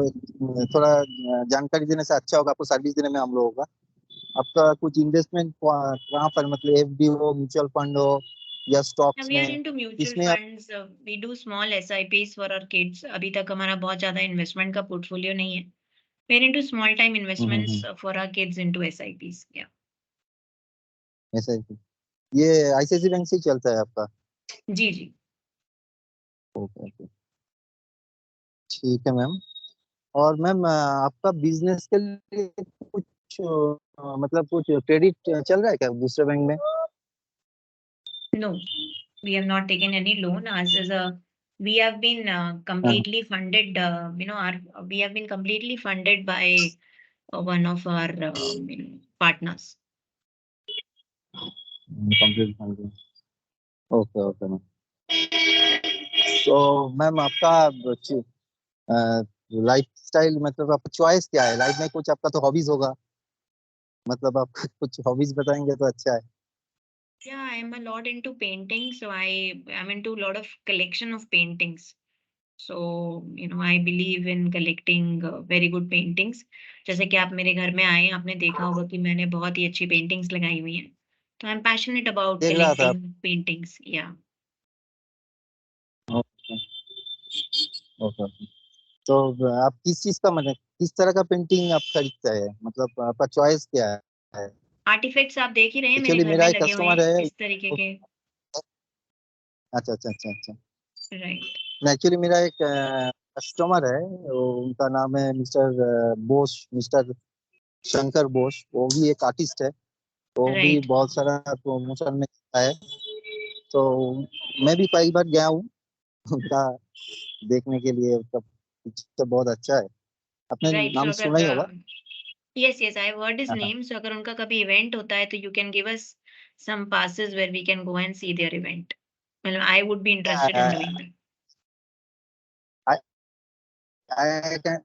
G: थोड़ा जानकारी देने से अच्छा होगा, आपको सर्विस देने में हम लोगों का। आपका कुछ इन्वेस्टमेंट कहाँ पर, मतलब एफडी हो, म्यूचुअल फंड हो या
A: Yeah,
G: स्टॉक्स
A: we are
G: में,
A: into mutual
G: किसमें आप?
A: funds. We do small SIPs for our kids. अभी तक हमारा बहुत ज्यादा इन्वेस्टमेंट का पोर्टफोलियो नहीं है. We're into small time investments for our kids into SIPs. Yeah.
G: ऐसा है। ये आईसीआईसी बैंक से ही चलता है आपका?
A: जी जी.
G: ओके ओके, ठीक है मैम। और मैम आपका बिजनेस के लिए कुछ मतलब कुछ क्रेडिट चल रहा है क्या दूसरे बैंक में?
A: No, we have not taken any loan. As is a, we have been completely funded. We have been completely funded by one of our partners.
G: Complete fund. Okay okay ma'am. तो ma'am आपका life style, मतलब आपका choice क्या है life में? कुछ आपका तो हॉबीज होगा, मतलब आप कुछ हॉबीज बताएंगे तो अच्छा है।
A: Yeah, I am a lot into painting, so I am into a lot of collection of paintings. So, I believe in collecting very good paintings. जैसे कि आप मेरे घर में आए, आपने देखा होगा कि मैंने बहुत ही अच्छी पेंटिंग्स लगाई हुई हैं. तो आई एम पैशनेट अबाउट
G: देख रहा था
A: collecting paintings. Yeah.
G: Okay okay. तो आप किस चीज का, मतलब किस तरह का पेंटिंग आप खरीदते हैं, मतलब आपका चॉइस क्या है?
A: आर्टिफैक्ट्स आप देख ही रहे हैं मेरे
G: एक्चुअली
A: घर
G: मेरा
A: में
G: एक
A: लगे हुए
G: कस्टमर
A: हैं
G: है।
A: इस तरीके के.
G: अच्छा अच्छा अच्छा अच्छा।
A: राइट.
G: एक्चुअली मेरा एक कस्टमर है, उनका नाम है मिस्टर बोस, मिस्टर शंकर बोस। वो भी एक आर्टिस्ट है, तो वो भी
A: राइट.
G: बहुत सारा प्रमोशन में है। तो मैं भी कई बार गया हूँ उनका देखने के लिए। उसका पिक्चर बहुत अच्छा है, आपने
A: राइट. सो
G: नाम सुना ही होगा।
A: अगर yes, yes, I have heard his
G: हाँ
A: name. So अगर उनका कभी इवेंट होता है तो you can give us some passes where we can go and see their event. Well, I would be interested in doing that.
G: I can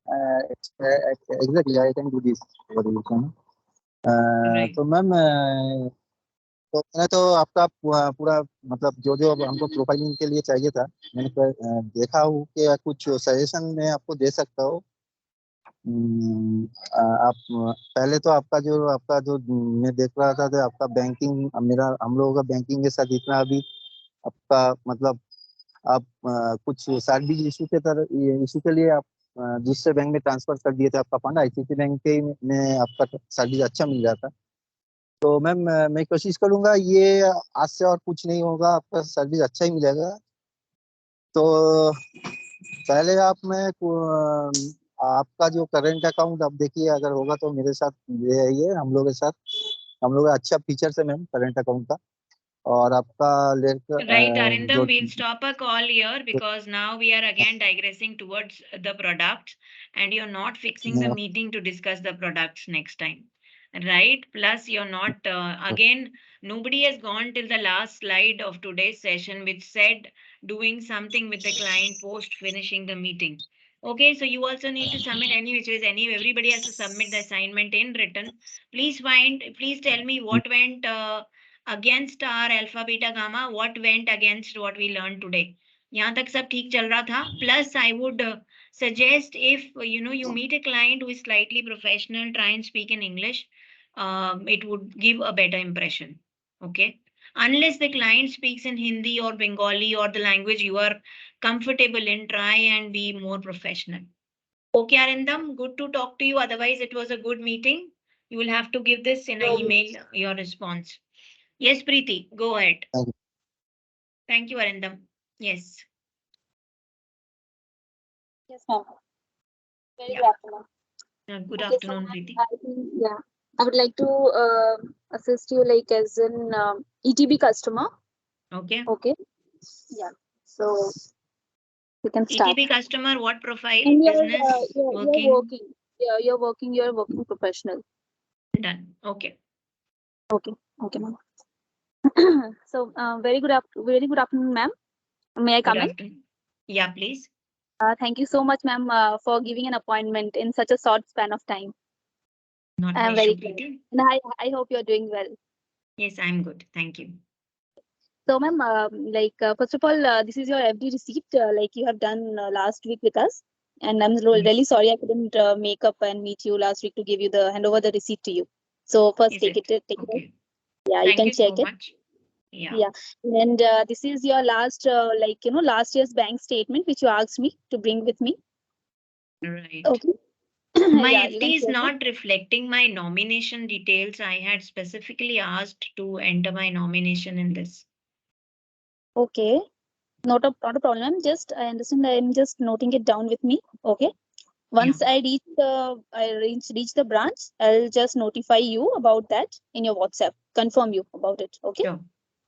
G: exactly I can do this for you,
A: Right.
G: तो ma'am तो मैंने तो आपका पूरा मतलब जो जो हमको प्रोफाइलिंग के लिए चाहिए था, मैंने देखा हूँ कि कुछ सजेशन मैं आपको दे सकता हूँ। आप पहले तो आपका जो मैं देख रहा था तो आपका बैंकिंग, मेरा हम लोगों का बैंकिंग के साथ इतना अभी आपका मतलब आप कुछ सर्विस इशू के तरह इशू के लिए आप दूसरे बैंक में ट्रांसफर कर दिए थे आपका फंड, आईसीआईसी बैंक के में आपका सर्विस अच्छा मिल रहा था। तो मैम मैं कोशिश करूंगा ये आज से और कुछ नहीं होगा, आपका सर्विस अच्छा ही मिलेगा। तो पहले आपका जो करंट अकाउंट आप देखिए, अगर होगा तो मेरे साथ ले आइए, हम लोग के साथ। हम लोग का अच्छा फीचर है मैम करंट अकाउंट का। और आपका
A: Right,
G: जो
A: Arindam, we'll stop a call here because now we are again digressing towards the products and you're not fixing the meeting to discuss the products next time. Right? Plus, you're not, again, nobody has gone till the last slide of today's session, which said doing something with the client post finishing the meeting. Okay, so you also need to submit any which is any, everybody has to submit the assignment in written. Please tell me what went against our alpha beta gamma, what went against what we learned today. यहाँ तक सब ठीक चल रहा था. Plus, I would suggest if you meet a client who is slightly professional, try and speak in English. It would give a better impression. Okay. Unless the client speaks in Hindi or Bengali or the language you are comfortable in, try and be more professional. Okay, Arindam, good to talk to you. Otherwise, it was a good meeting. You will have to give this in an email, your response. Yes, Preeti, go ahead. Thank you, Arindam. Yes.
B: Yes, ma'am. Very
A: Yeah.
B: good afternoon.
A: Good
B: Okay,
A: afternoon,
B: so
A: Preeti.
B: I think, yeah, I would like to assist you like as an ETB customer.
A: Okay.
B: Okay. Yeah. So We can start.
A: ETB customer, what profile?
B: And
A: Business,
B: you're working. Yeah, you're working professional.
A: Done. Okay.
B: Okay, ma'am. So, very good afternoon, ma'am. May I
A: Good
B: come in?
A: afternoon. Yeah, please.
B: Thank you so much, ma'am, for giving an appointment in such a short span of time.
A: Not
B: I
A: an
B: am very
A: issue,
B: glad.
A: Preeti.
B: And I hope you're doing well.
A: Yes, I'm good. Thank you.
B: So, ma'am, first of all, this is your FD receipt, like you have done last week with us. And I'm really sorry I couldn't make up and meet you last week to give you hand over the receipt to you. So first
A: Is
B: take
A: it?
B: it. Take
A: Okay.
B: it. Yeah, you
A: Thank
B: can
A: you so
B: check it.
A: much. Yeah.
B: Yeah, and this is your last, last year's bank statement, which you asked me to bring with me.
A: Right.
B: Okay.
A: My
B: Yeah, you
A: FD
B: can
A: is
B: check it.
A: not reflecting my nomination details. I had specifically asked to enter my nomination in this.
B: Okay, not a problem. I understand. I'm just noting it down with me. Okay. Once I reach the branch, I'll just notify you about that in your WhatsApp. Confirm you about it. Okay.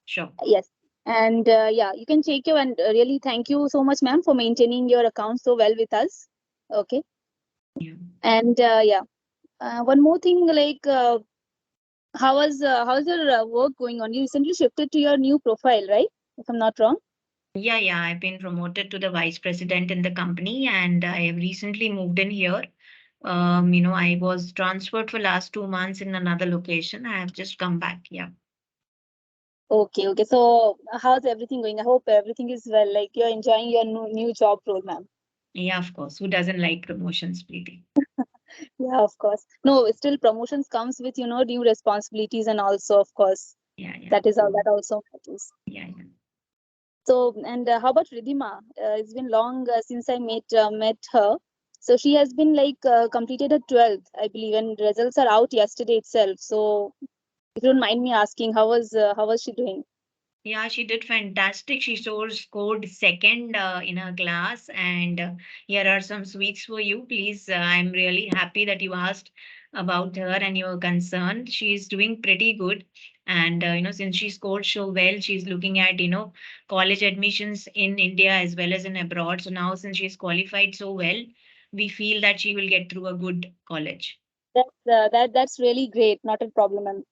A: Sure.
B: Yes. And yeah, you can check your, and really thank you so much, ma'am, for maintaining your account so well with us. Okay.
A: Yeah.
B: And yeah, one more thing, how's your work going on? You recently shifted to your new profile, right? If I'm not wrong.
A: Yeah, I've been promoted to the vice president in the company, and I have recently moved in here. I was transferred for last 2 months in another location. I have just come back. Yeah.
B: Okay. So how's everything going? I hope everything is well. Like you're enjoying your new job role, ma'am.
A: Yeah, of course. Who doesn't like promotions, Preeti?
B: Yeah, of course. No, still promotions comes with, new responsibilities, and also, of course, that is all, that also matters.
A: Yeah.
B: So, and how about Ridhima? It's been long since I met her. So she has been completed her 12th, I believe, and results are out yesterday itself. So if you don't mind me asking, how was she doing?
A: Yeah, she did fantastic. She scored second in her class, and here are some sweets for you. Please, I'm really happy that you asked about her and you were concerned. She's doing pretty good, and since she scored so well, she's looking at college admissions in India as well as in abroad. So now, since she's qualified so well, we feel that she will get through a good college.
B: That's really great. Not a problem, ma'am.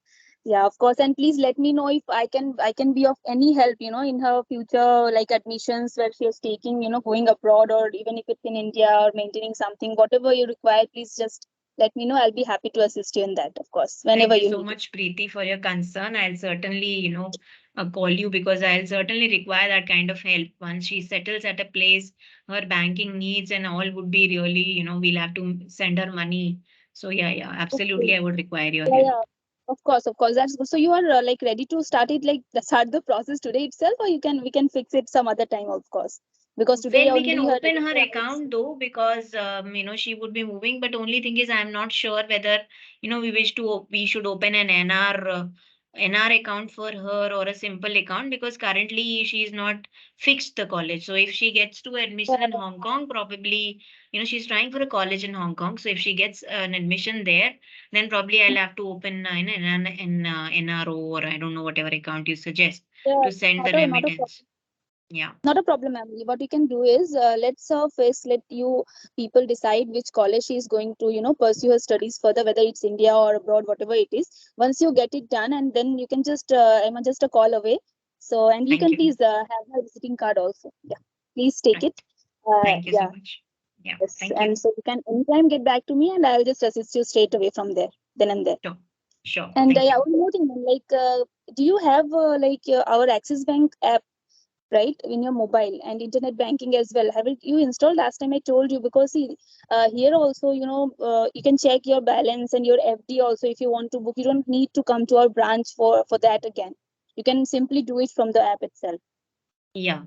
B: Yeah, of course. And please let me know if I can be of any help, in her future, like admissions where she is taking, going abroad, or even if it's in India or maintaining something, whatever you require, please just let me know. I'll be happy to assist you in that, of course, whenever
A: Thank you
B: you
A: so
B: need it.
A: much, Preeti, for your concern. I'll certainly, call you because I'll certainly require that kind of help. Once she settles at a place, her banking needs and all would be really, we'll have to send her money. So yeah, absolutely,
B: Okay.
A: I would require your
B: Yeah,
A: help.
B: yeah. Of course. That's good. So you are ready to start it, start the process today itself, or we can fix it some other time, of course, because today
A: Well, we can
B: only her
A: open her
B: register hours.
A: account though because she would be moving. But only thing is, I'm not sure whether we should open an NR account for her or a simple account because currently she's not fixed the college. So if she gets to admission in Hong Kong, probably she's trying for a college in Hong Kong. So if she gets an admission there, then probably I'll have to open an NRO or I don't know whatever account you suggest
B: Yeah,
A: to send the
B: not a problem.
A: remittance. Yeah.
B: Not a problem, ma'am. What you can do is let you people decide which college she is going to, pursue her studies further, whether it's India or abroad, whatever it is. Once you get it done, and then you can just, I'm just a call away. So, and you
A: Thank
B: can
A: you.
B: please have my visiting card also. Yeah, please take it.
A: Thank you so
B: Yeah,
A: much. Yeah,
B: yes.
A: thank
B: And
A: you.
B: so you can anytime get back to me, and I'll just assist you straight away from there, then and there.
A: Sure.
B: And
A: Thank
B: yeah,
A: you.
B: one more thing, ma'am, do you have our Axis Bank app, right, in your mobile, and internet banking as well? Haven't you installed? Last time I told you, because see, here also, you can check your balance and your FD also. If you want to book, you don't need to come to our branch for that again. You can simply do it from the app itself.
A: Yeah,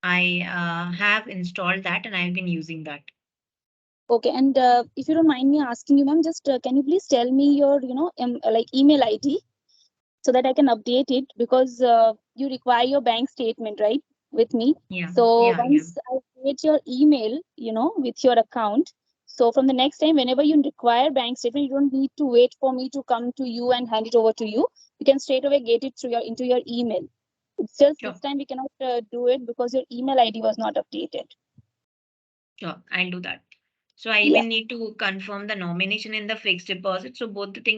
A: I have installed that and I've been using that.
B: Okay, and if you don't mind me asking you, ma'am, just can you please tell me your email ID, so that I can update it, because you require your bank statement, right, with me.
A: Yeah.
B: So once I create your email, with your account, so from the next time, whenever you require bank statement, you don't need to wait for me to come to you and hand it over to you. You can straight away get it into your email. It's just this time we cannot do it because your email ID was not updated.
A: Sure, I'll do that. So I
B: Yeah.
A: even need to confirm the nomination in the fixed deposit. So both the things